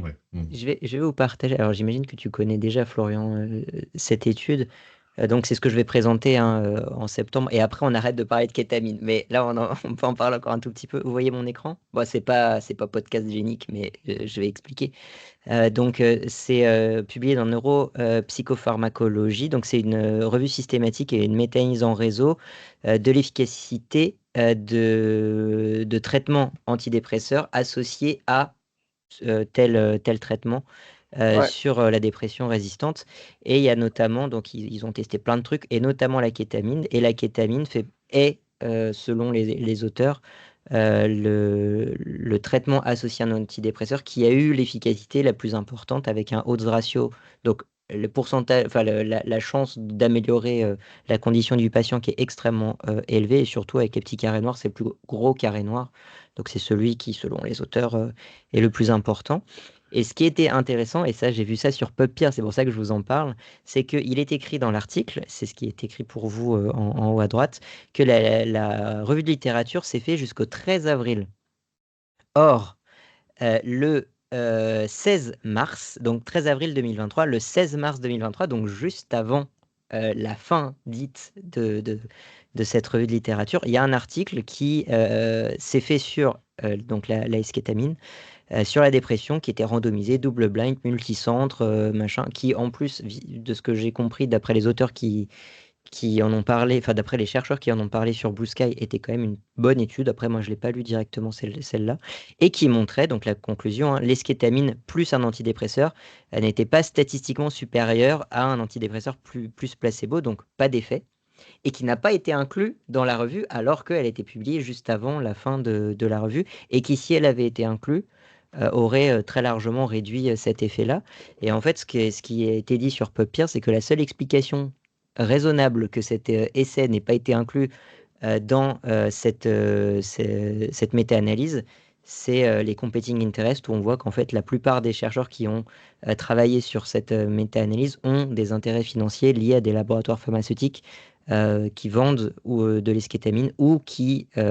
Ouais. Je vais vous partager. Alors, j'imagine que tu connais déjà, Florian, cette étude. Donc, c'est ce que je vais présenter en septembre. Et après, on arrête de parler de kétamine. Mais là, on peut en parler encore un tout petit peu. Vous voyez mon écran? Bon, c'est pas podcast génique, mais je vais expliquer. Donc, c'est publié dans Neuropsychopharmacologie. Donc, c'est une revue systématique et une méta-analyse en réseau de l'efficacité de traitements antidépresseurs associés à tel traitement sur la dépression résistante. Et il y a notamment, donc ils ont testé plein de trucs, et notamment la kétamine. Et la kétamine est, selon les auteurs, le traitement associé à un antidépresseur qui a eu l'efficacité la plus importante avec un odds ratio. Donc, le pourcentage, enfin, la chance d'améliorer la condition du patient qui est extrêmement élevée, et surtout avec les petits carrés noirs, c'est le plus gros carré noir. Donc, c'est celui qui, selon les auteurs, est le plus important. Et ce qui était intéressant, et ça j'ai vu ça sur PubPeer, c'est pour ça que je vous en parle, c'est qu'il est écrit dans l'article, c'est ce qui est écrit pour vous en haut à droite, que la revue de littérature s'est fait jusqu'au 13 avril. Or, le 16 mars, donc 13 avril 2023, le 16 mars 2023, donc juste avant la fin dite de cette revue de littérature, il y a un article qui s'est fait sur donc la eskétamine, sur la dépression, qui était randomisé, double blind, multicentre, machin, qui en plus, de ce que j'ai compris d'après les auteurs qui en ont parlé, enfin d'après les chercheurs qui en ont parlé sur Blue Sky, était quand même une bonne étude. Après, moi, je ne l'ai pas lu directement celle-là, et qui montrait, donc la conclusion, hein, l'eskétamine plus un antidépresseur n'était pas statistiquement supérieur à un antidépresseur plus placebo, donc pas d'effet, et qui n'a pas été inclus dans la revue alors qu'elle a été publiée juste avant la fin de la revue, et qui, si elle avait été inclue, aurait très largement réduit cet effet-là. Et en fait, ce qui a été dit sur PubPeer, c'est que la seule explication raisonnable que cet essai n'ait pas été inclus dans cette méta-analyse, c'est les competing interests, où on voit qu'en fait la plupart des chercheurs qui ont travaillé sur cette méta-analyse ont des intérêts financiers liés à des laboratoires pharmaceutiques qui vendent de l'eskétamine ou qui, j'ai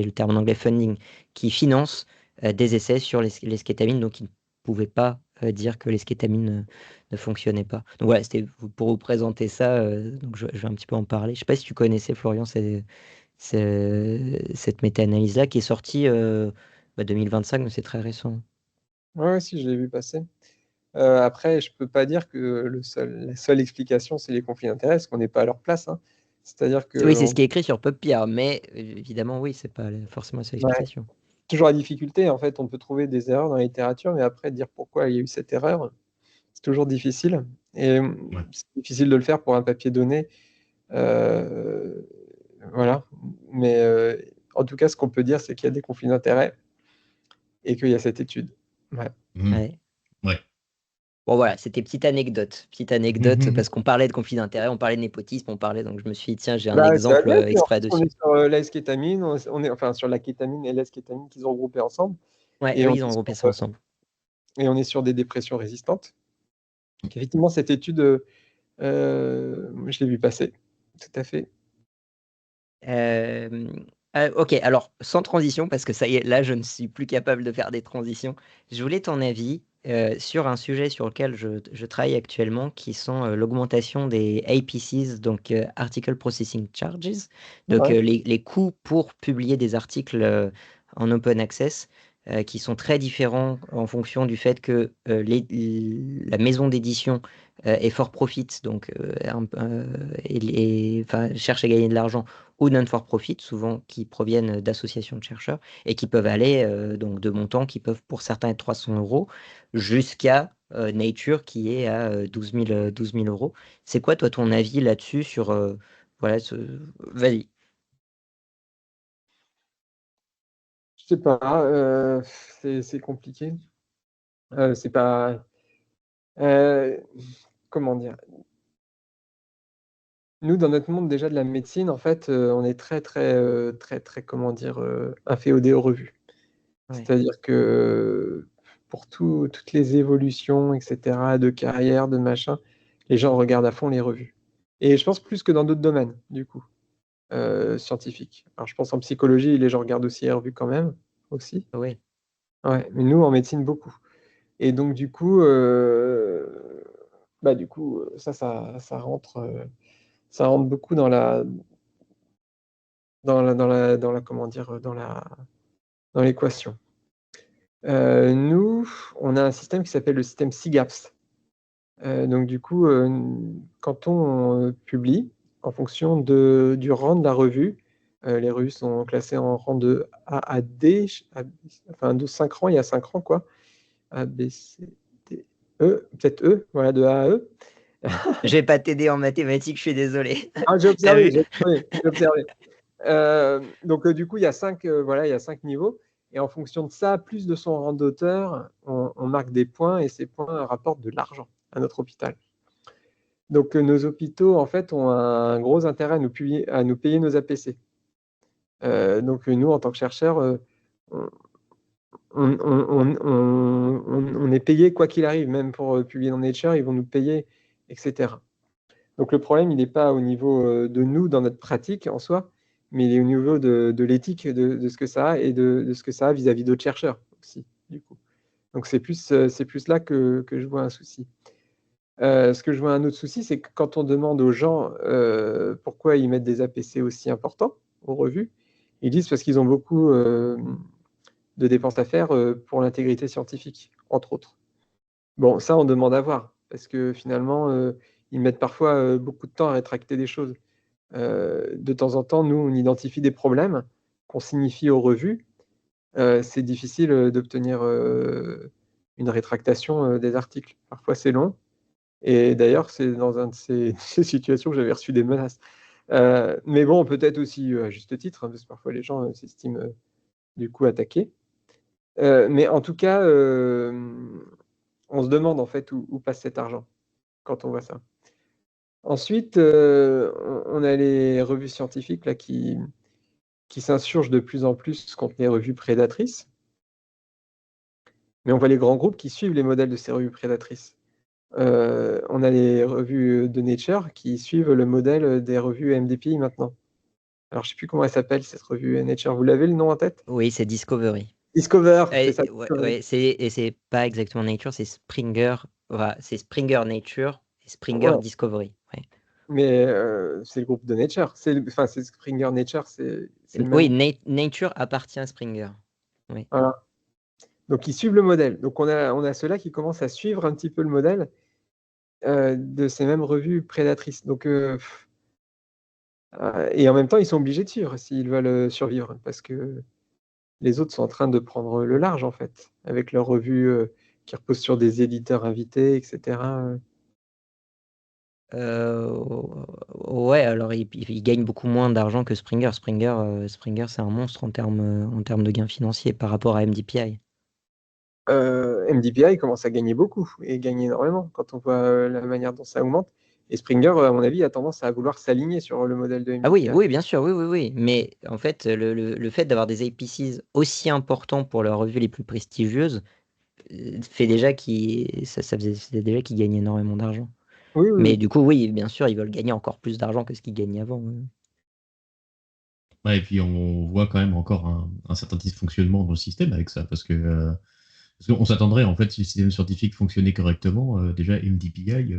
le terme en anglais funding, qui financent des essais sur l'eskétamine, donc ils ne pouvaient pas dire que l'eskétamine ne fonctionnait pas. Donc voilà, c'était pour vous présenter ça, donc je vais un petit peu en parler. Je ne sais pas si tu connaissais, Florian, cette méta-analyse-là qui est sortie 2025, mais c'est très récent. Ouais, si, je l'ai vu passer. Après, je peux pas dire que la seule explication, c'est les conflits d'intérêts, parce qu'on n'est pas à leur place, hein. C'est-à-dire que Oui, c'est ce qui est écrit sur PubPeer, mais évidemment, oui, c'est pas forcément la seule ouais, explication. toujours la difficulté, en fait, on peut trouver des erreurs dans la littérature, mais après, dire pourquoi il y a eu cette erreur, c'est toujours difficile. Et Ouais. c'est difficile de le faire pour un papier donné. Euh, voilà. Mais en tout cas, ce qu'on peut dire, c'est qu'il y a des conflits d'intérêts et qu'il y a cette étude. Ouais. Ouais. Ouais. Bon voilà, c'était petite anecdote parce qu'on parlait de conflit d'intérêts, on parlait de népotisme, on parlait, donc je me suis dit tiens, j'ai un Bah, ça va exemple bien, puis en exprès plus, on dessus. est sur l'eskétamine, on est enfin sur la kétamine et l'eskétamine qu'ils ont regroupés ensemble, Ouais, et eux, on ils ont est regroupé sur, ça ensemble. des dépressions résistantes. Donc, effectivement, cette étude, je l'ai vu passer, tout à fait. Euh, ok, alors sans transition, parce que ça y est, là, je ne suis plus capable de faire des transitions. Je voulais ton avis sur un sujet sur lequel je travaille actuellement, qui sont l'augmentation des APCs, donc Article Processing Charges, donc Ouais. les coûts pour publier des articles en open access, qui sont très différents en fonction du fait que la maison d'édition est for profit, donc enfin, cherche à gagner de l'argent, ou non-for-profit, souvent qui proviennent d'associations de chercheurs et qui peuvent aller donc de montants qui peuvent pour certains être 300 euros jusqu'à Nature qui est à 12 000 euros. C'est quoi toi ton avis là-dessus sur voilà Vas-y. Je sais pas, c'est compliqué. C'est pas. euh, Comment dire? Nous, dans notre monde déjà de la médecine, en fait, on est très, comment dire, inféodé aux revues. Ouais. C'est-à-dire que pour toutes les évolutions, etc., de carrière, de machin, les gens regardent à fond les revues. Et je pense plus que dans d'autres domaines, du coup, scientifiques. Alors, je pense en psychologie, les gens regardent aussi les revues quand même, aussi. Oui. Ouais, mais nous, en médecine, beaucoup. Et donc, du coup, ça rentre beaucoup comment dire, dans l'équation. Nous, on a un système qui s'appelle le système SIGAPS. Donc du coup, quand on publie, en fonction du rang de la revue, les revues sont classées en rang de A à D, enfin de 5 rangs, il y a 5 rangs quoi. A, B, C, D, E, peut-être E, voilà, de A à E. Je vais pas t'aider en mathématiques, je suis désolé. Ah, j'ai T'as observé, vu? j'ai observé. Donc du coup, il y a 5 voilà, il y a 5 niveaux. Et en fonction de ça, plus de son rang d'auteur, on marque des points et ces points rapportent de l'argent à notre hôpital. Donc nos hôpitaux, en fait, ont un gros intérêt à nous payer nos APC. Donc nous, en tant que chercheurs, on est payé quoi qu'il arrive, même pour publier dans Nature, ils vont nous payer, etc. Donc le problème, il n'est pas au niveau de nous, dans notre pratique en soi, mais il est au niveau de l'éthique de ce que ça a et de ce que ça a vis-à-vis d'autres chercheurs aussi, du coup. Donc c'est plus là que je vois un souci. Ce que je vois un autre souci, c'est que quand on demande aux gens pourquoi ils mettent des APC aussi importants aux revues, ils disent parce qu'ils ont beaucoup de dépenses à faire pour l'intégrité scientifique, entre autres. Bon, ça, on demande à voir, parce que finalement, ils mettent parfois beaucoup de temps à rétracter des choses. De temps en temps, nous, on identifie des problèmes qu'on signifie aux revues. C'est difficile d'obtenir une rétractation des articles. Parfois, c'est long. Et d'ailleurs, c'est dans un de ces situations que j'avais reçu des menaces. Mais bon, peut-être aussi à juste titre, hein, parce que parfois les gens s'estiment du coup attaqués. Mais en tout cas, on se demande en fait où passe cet argent quand on voit ça. Ensuite, on a les revues scientifiques là, qui s'insurgent de plus en plus contre les revues prédatrices. Mais on voit les grands groupes qui suivent les modèles de ces revues prédatrices. On a les revues de Nature qui suivent le modèle des revues MDPI maintenant. Alors, je ne sais plus comment elle s'appelle, cette revue Nature. Vous l'avez le nom en tête? Oui, c'est Discovery. Discover, c'est ça. Ouais, et c'est pas exactement Nature, c'est Springer. Voilà, c'est Springer Nature et Springer Ouais. Discovery. Ouais. Mais c'est le groupe de Nature. Enfin, c'est Springer Nature, c'est le même. Oui, Nature appartient à Springer. Oui. Voilà. Donc, ils suivent le modèle. Donc, on a ceux-là qui commencent à suivre un petit peu le modèle de ces mêmes revues prédatrices. Donc, et en même temps, ils sont obligés de suivre s'ils veulent survivre, parce que les autres sont en train de prendre le large, en fait, avec leurs revues qui reposent sur des éditeurs invités, etc. Ouais, alors il gagne beaucoup moins d'argent que Springer. Springer, c'est un monstre en termes de gains financiers par rapport à MDPI. MDPI commence à gagner beaucoup et gagne énormément quand on voit la manière dont ça augmente. Et Springer, à mon avis, a tendance à vouloir s'aligner sur le modèle de Ah MDPI. oui, bien sûr, oui. Mais en fait, le fait d'avoir des APCs aussi importants pour leurs revues les plus prestigieuses fait déjà ça faisait déjà qu'ils gagnent énormément d'argent. Oui. Mais du coup, oui, bien sûr, ils veulent gagner encore plus d'argent que ce qu'ils gagnaient avant. Ouais, et puis on voit quand même encore un certain dysfonctionnement dans le système avec ça, parce qu'on s'attendrait, en fait, si le système scientifique fonctionnait correctement, déjà MDPI,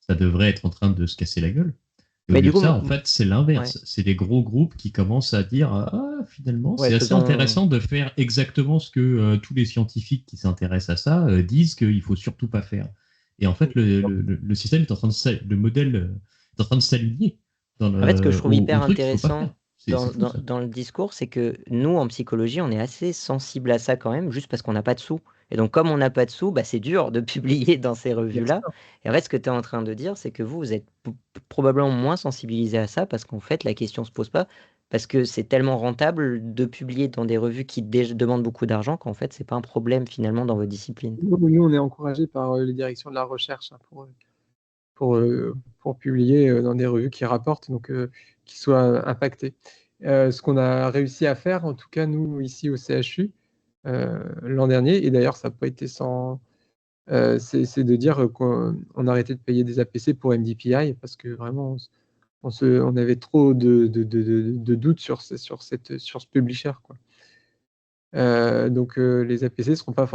ça devrait être en train de se casser la gueule. Et au Mais lieu du de coup, ça, en fait, c'est l'inverse. ouais. C'est les gros groupes qui commencent à dire ah, finalement, Ouais, c'est assez intéressant de faire exactement ce que tous les scientifiques qui s'intéressent à ça disent qu'il faut surtout pas faire. Et en fait, le système est en train le modèle est en train de s'aligner En fait, ce que je trouve au hyper truc qu'il faut pas faire. intéressant C'est fou ça. dans le discours, c'est que nous, en psychologie, on est assez sensible à ça quand même, juste parce qu'on n'a pas de sous. Et donc, comme on n'a pas de sous, bah, c'est dur de publier dans ces Bien revues-là. sûr. Et en fait, ce que tu es en train de dire, c'est que vous êtes probablement moins sensibilisé à ça, parce qu'en fait, la question se pose pas, parce que c'est tellement rentable de publier dans des revues qui demandent beaucoup d'argent qu'en fait, c'est pas un problème finalement dans votre discipline. Nous, on est encouragé par les directions de la recherche hein, pour publier dans des revues qui rapportent, donc qui soient impactées. Ce qu'on a réussi à faire, en tout cas nous ici au CHU, l'an dernier, et d'ailleurs ça n'a pas été sans, c'est de dire qu'on arrêtait de payer des APC pour MDPI parce que vraiment on avait trop de doutes sur ce publisher, quoi. Donc les APC sont pas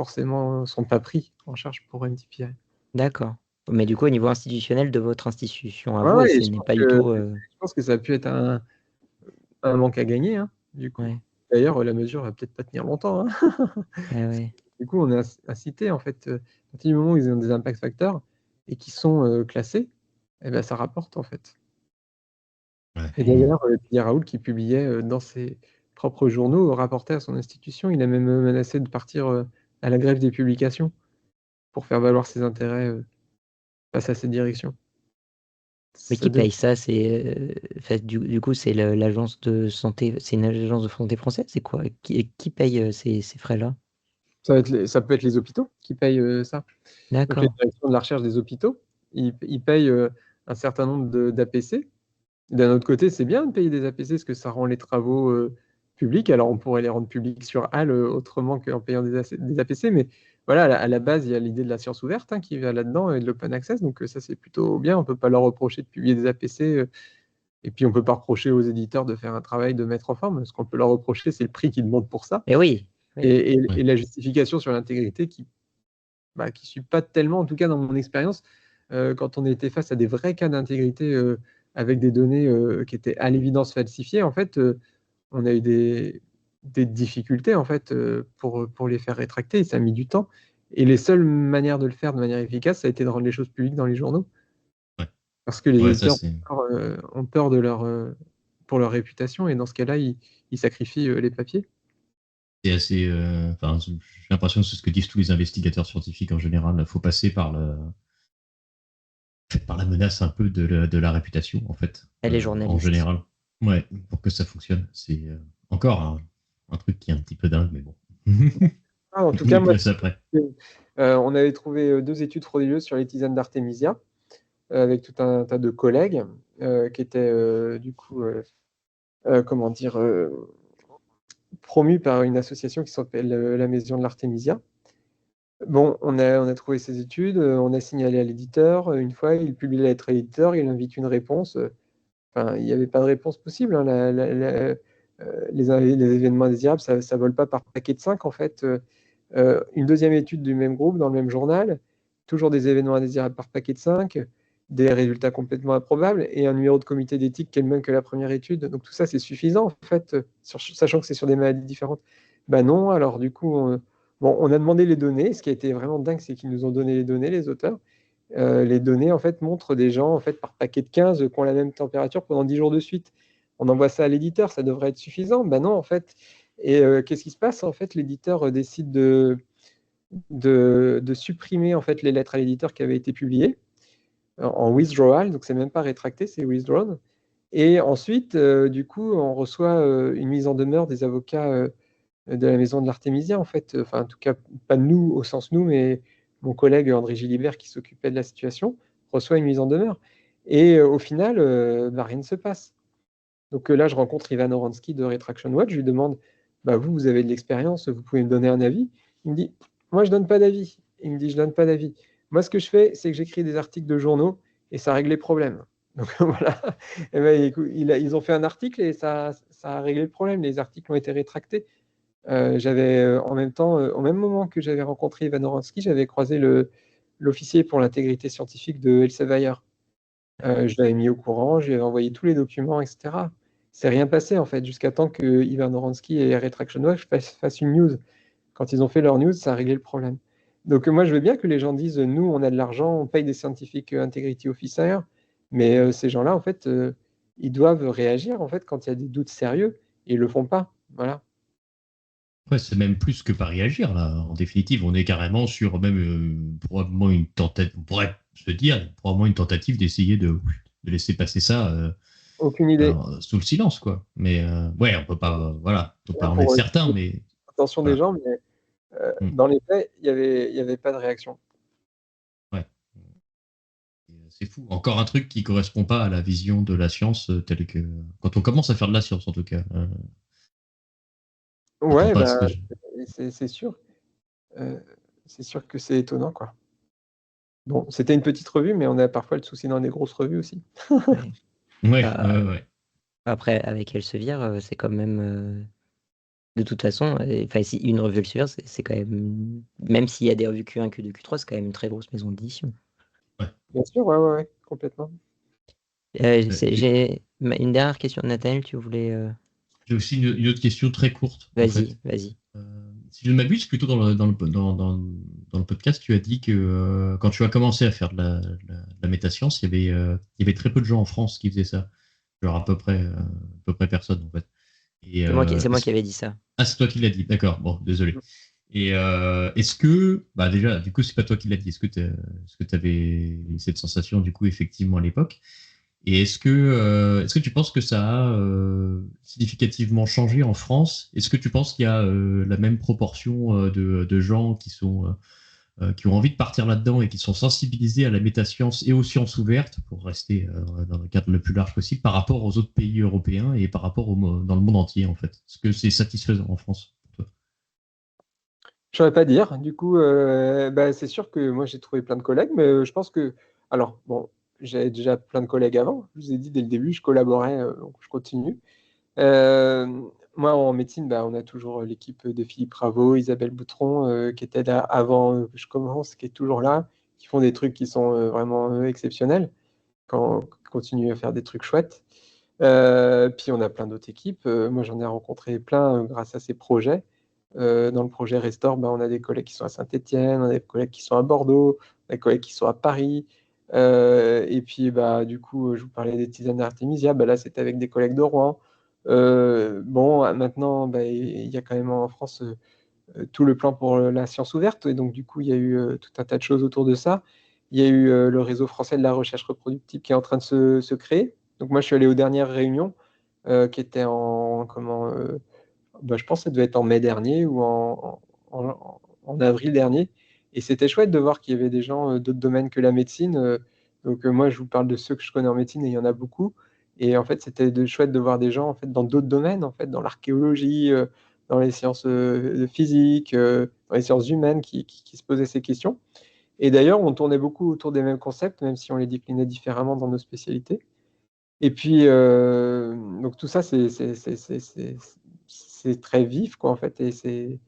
pris en charge pour MDPI. D'accord. Mais du coup, au niveau institutionnel de votre institution à vous, et Ouais, et ce n'est pas du je pense que ça a pu être un manque à gagner, hein, du coup. ouais, D'ailleurs, la mesure va peut-être pas tenir longtemps, hein. ouais. Du coup, on est incité, en fait, à partir du moment où ils ont des impact factors et qui sont classés, et ben, ça rapporte, en fait. Ouais. Et d'ailleurs, Didier Raoult, qui publiait dans ses propres journaux, rapportait à son institution. Il a même menacé de partir à la grève des publications pour faire valoir ses intérêts face à cette direction. Mais Ça qui dev- paye ça? Enfin, du coup, c'est l'agence de santé, c'est une agence de santé française? C'est quoi? Qui paye ces frais-là? ça peut être les hôpitaux qui payent ça. Donc, les D'accord. directions de la recherche des hôpitaux, ils payent un certain nombre d'APC. D'un autre côté, c'est bien de payer des APC parce que ça rend les travaux publics. Alors, on pourrait les rendre publics sur HAL autrement qu'en payant des APC, mais voilà, à la base, il y a l'idée de la science ouverte qui va là-dedans et de l'open access, donc ça, c'est plutôt bien. On ne peut pas leur reprocher de publier des APC, et puis on ne peut pas reprocher aux éditeurs de faire un travail de mettre en forme. Ce qu'on peut leur reprocher, c'est le prix qu'ils demandent pour ça. Et oui. Et la justification sur l'intégrité qui ne suit pas tellement, en tout cas dans mon expérience, quand on était face à des vrais cas d'intégrité avec des données qui étaient à l'évidence falsifiées, en fait, on a eu des difficultés en fait, pour les faire rétracter, et ça a mis du temps. Et les seules manières de le faire de manière efficace, ça a été de rendre les choses publiques dans les journaux. Ouais. Parce que les éditeurs ont peur de pour leur réputation, et dans ce cas-là, ils sacrifient les papiers. C'est assez. J'ai l'impression que c'est ce que disent tous les investigateurs scientifiques en général. Il faut passer par la menace un peu de la réputation, en fait. Et les journalistes. En général. Ouais, pour que ça fonctionne. C'est encore un truc qui est un petit peu dingue, mais bon. En tout cas, moi, on avait trouvé 2 études frauduleuses sur les tisanes d'Artemisia, avec tout un tas de collègues qui étaient du coup, promus par une association qui s'appelle la Maison de l'Artemisia. Bon, on a trouvé ces études, on a signalé à l'éditeur. Une fois, il publie la lettre à l'éditeur, il invite une réponse. Enfin, il n'y avait pas de réponse possible. Les événements indésirables, ça ne vole pas par paquet de 5, en fait. Une deuxième étude du même groupe, dans le même journal, toujours des événements indésirables par paquet de 5, des résultats complètement improbables, et un numéro de comité d'éthique qui est le même que la première étude. Donc tout ça, c'est suffisant, en fait, sachant que c'est sur des maladies différentes. Non, alors du coup, on a demandé les données. Ce qui a été vraiment dingue, c'est qu'ils nous ont donné les données, les auteurs. Les données, en fait, montrent des gens, en fait, par paquet de 15 qui ont la même température pendant 10 jours de suite. On envoie ça à l'éditeur, ça devrait être suffisant. Non, en fait. Et qu'est-ce qui se passe? En fait, l'éditeur décide de supprimer, en fait, les lettres à l'éditeur qui avaient été publiées en withdrawal, donc c'est même pas rétracté, c'est withdrawn. Et ensuite, du coup, on reçoit une mise en demeure des avocats de la maison de l'Artémisia, en fait. Enfin, en tout cas, pas nous, au sens nous, mais mon collègue André Gilibert, qui s'occupait de la situation, reçoit une mise en demeure. Et au final, rien ne se passe. Donc là, je rencontre Ivan Oransky de Retraction Watch, je lui demande, vous avez de l'expérience, vous pouvez me donner un avis? Il me dit, moi, je donne pas d'avis. Il me dit, je donne pas d'avis. Moi, ce que je fais, c'est que j'écris des articles de journaux et ça règle les problèmes. Donc voilà. Et ils ont fait un article et ça a réglé le problème. Les articles ont été rétractés. J'avais en même temps, au même moment que j'avais rencontré Ivan Oransky, j'avais croisé l'officier pour l'intégrité scientifique de Elsevier. Je l'avais mis au courant, je lui avais envoyé tous les documents, etc. C'est rien passé, en fait, jusqu'à temps que Ivan Oransky et Retraction Watch fassent une news. Quand ils ont fait leur news, ça a réglé le problème. Donc moi, je veux bien que les gens disent, nous, on a de l'argent, on paye des scientific integrity officers, mais ces gens-là, en fait, ils doivent réagir, en fait, quand il y a des doutes sérieux, et ils le font pas. Voilà. Ouais, c'est même plus que pas réagir, là. En définitive, on est carrément sur même probablement une tentative, on pourrait se dire, probablement une tentative d'essayer de laisser passer ça aucune idée. Sous le silence, quoi. Mais ouais, on peut pas, voilà, on peut pas en être certain, mais... Attention des gens, mais dans les faits, il y avait pas de réaction. Ouais. C'est fou. Encore un truc qui correspond pas à la vision de la science telle que... Quand on commence à faire de la science, en tout cas. Ouais, c'est sûr. C'est sûr que c'est étonnant, quoi. Bon, c'était une petite revue, mais on a parfois le souci dans des grosses revues aussi. Ouais. Après, avec Elsevier, c'est quand même... de toute façon, si une revue Elsevier, c'est quand même s'il y a des revues Q1, Q2, Q3, c'est quand même une très grosse maison d'édition. Ouais. Bien sûr, ouais, complètement. J'ai une dernière question de Nathaniel, tu voulais... J'ai aussi une autre question très courte. Vas-y. Si je ne m'abuse, plutôt dans le podcast, tu as dit que quand tu as commencé à faire de la métascience, il y avait très peu de gens en France qui faisaient ça. Genre à peu près personne, en fait. C'est moi qui avais dit ça. Ah, c'est toi qui l'as dit, d'accord, bon, désolé. Et est-ce que, déjà, du coup, c'est pas toi qui l'as dit, est-ce que tu avais cette sensation, du coup, effectivement, à l'époque? Et est-ce que tu penses que ça a significativement changé en France? Est-ce que tu penses qu'il y a la même proportion de gens qui sont qui ont envie de partir là-dedans et qui sont sensibilisés à la métascience et aux sciences ouvertes pour rester dans le cadre le plus large possible par rapport aux autres pays européens et par rapport dans le monde entier, en fait. Est-ce que c'est satisfaisant en France pour toi? Je saurais pas dire. Du coup, c'est sûr que moi j'ai trouvé plein de collègues, mais je pense que, alors bon, j'avais déjà plein de collègues avant. Je vous ai dit dès le début, je collaborais, donc je continue. Euh, Moi en médecine, on a toujours l'équipe de Philippe Raveau, Isabelle Boutron, qui était là avant que je commence, qui est toujours là, qui font des trucs qui sont vraiment exceptionnels, qui continuent à faire des trucs chouettes. Puis on a plein d'autres équipes. Moi j'en ai rencontré plein grâce à ces projets. Dans le projet Restore, on a des collègues qui sont à Saint-Étienne, on a des collègues qui sont à Bordeaux, on a des collègues qui sont à Paris. Et puis, du coup, je vous parlais des tisanes d'Artémisia. Là, c'était avec des collègues de Rouen. Maintenant, il y a quand même en France tout le plan pour la science ouverte. Et donc, du coup, il y a eu tout un tas de choses autour de ça. Il y a eu le réseau français de la recherche reproductive qui est en train de se créer. Donc, moi, je suis allé aux dernières réunions qui étaient je pense que ça devait être en mai dernier ou en avril dernier. Et c'était chouette de voir qu'il y avait des gens d'autres domaines que la médecine. Moi, je vous parle de ceux que je connais en médecine et il y en a beaucoup. Et en fait, c'était chouette de voir des gens en fait, dans d'autres domaines, en fait, dans l'archéologie, dans les sciences physiques, dans les sciences humaines qui se posaient ces questions. Et d'ailleurs, on tournait beaucoup autour des mêmes concepts, même si on les déclinait différemment dans nos spécialités. Et puis, donc tout ça, c'est très vif, quoi, en fait. Et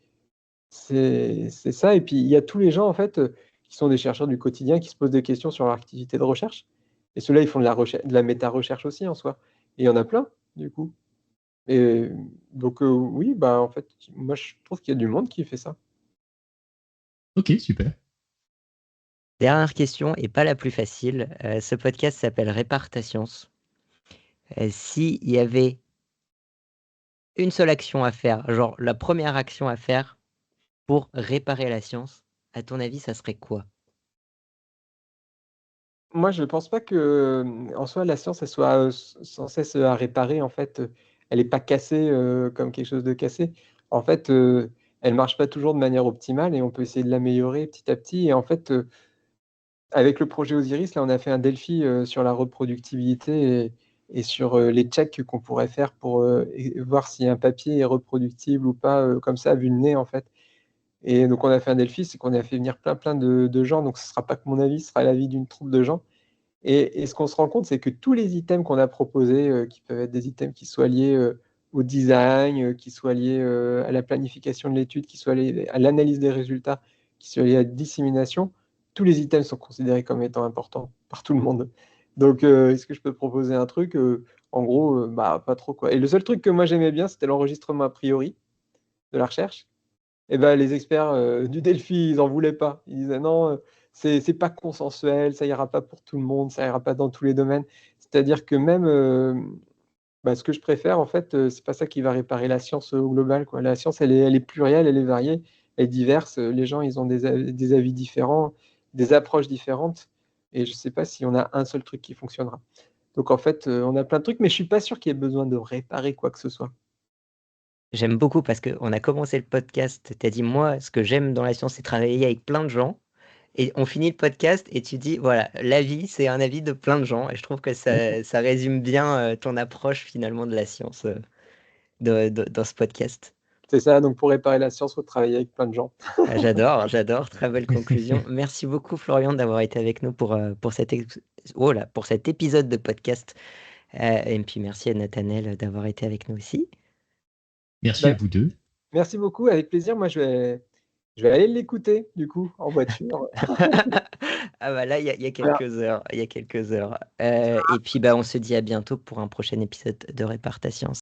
c'est ça. Et puis, il y a tous les gens, en fait, qui sont des chercheurs du quotidien, qui se posent des questions sur leur activité de recherche. Et ceux-là, ils font de la méta-recherche aussi, en soi. Et il y en a plein, du coup. Et donc, oui, en fait, moi, je trouve qu'il y a du monde qui fait ça. Ok, super. Dernière question, et pas la plus facile. Ce podcast s'appelle Répare ta science. S'il y avait une seule action à faire, genre la première action à faire pour réparer la science, à ton avis, ça serait quoi? Moi, je ne pense pas que, en soi, la science, elle soit sans cesse à réparer. En fait, elle n'est pas cassée comme quelque chose de cassé. En fait, elle ne marche pas toujours de manière optimale et on peut essayer de l'améliorer petit à petit. Et en fait, avec le projet Osiris, là, on a fait un Delphi sur la reproductibilité et sur les checks qu'on pourrait faire pour voir si un papier est reproductible ou pas, comme ça, vu le nez, en fait. Et donc, on a fait un Delphi, c'est qu'on a fait venir plein de gens. Donc, ce ne sera pas que mon avis, ce sera l'avis d'une troupe de gens. Et ce qu'on se rend compte, c'est que tous les items qu'on a proposés, qui peuvent être des items qui soient liés au design, qui soient liés à la planification de l'étude, qui soient liés à l'analyse des résultats, qui soient liés à la dissémination, tous les items sont considérés comme étant importants par tout le monde. Donc, est-ce que je peux proposer un truc En gros, pas trop, quoi. Et le seul truc que moi j'aimais bien, c'était l'enregistrement a priori de la recherche. Et les experts du Delphi, ils n'en voulaient pas. Ils disaient non, c'est pas consensuel, ça ira pas pour tout le monde, ça ira pas dans tous les domaines. C'est-à-dire que même ce que je préfère, en fait, c'est pas ça qui va réparer la science au global, quoi. La science, elle est plurielle, elle est variée, elle est diverse. Les gens, ils ont des avis différents, des approches différentes. Et je sais pas si on a un seul truc qui fonctionnera. Donc en fait, on a plein de trucs, mais je suis pas sûr qu'il y ait besoin de réparer quoi que ce soit. J'aime beaucoup parce qu'on a commencé le podcast, tu as dit, moi, ce que j'aime dans la science, c'est travailler avec plein de gens. Et on finit le podcast et tu dis, voilà, l'avis, c'est un avis de plein de gens. Et je trouve que ça résume bien ton approche finalement de la science dans ce podcast. C'est ça, donc pour réparer la science, il faut travailler avec plein de gens. Ah, j'adore, très belle conclusion. Merci beaucoup Florian d'avoir été avec nous pour cet épisode de podcast. Et puis merci à Nathanaël d'avoir été avec nous aussi. Merci à Bah, vous deux. Merci beaucoup, avec plaisir. Moi, je vais aller l'écouter, du coup, en voiture. Ah bah là, il y a Voilà. quelques heures, il y a quelques heures. Et puis on se dit à bientôt pour un prochain épisode de Répare ta science.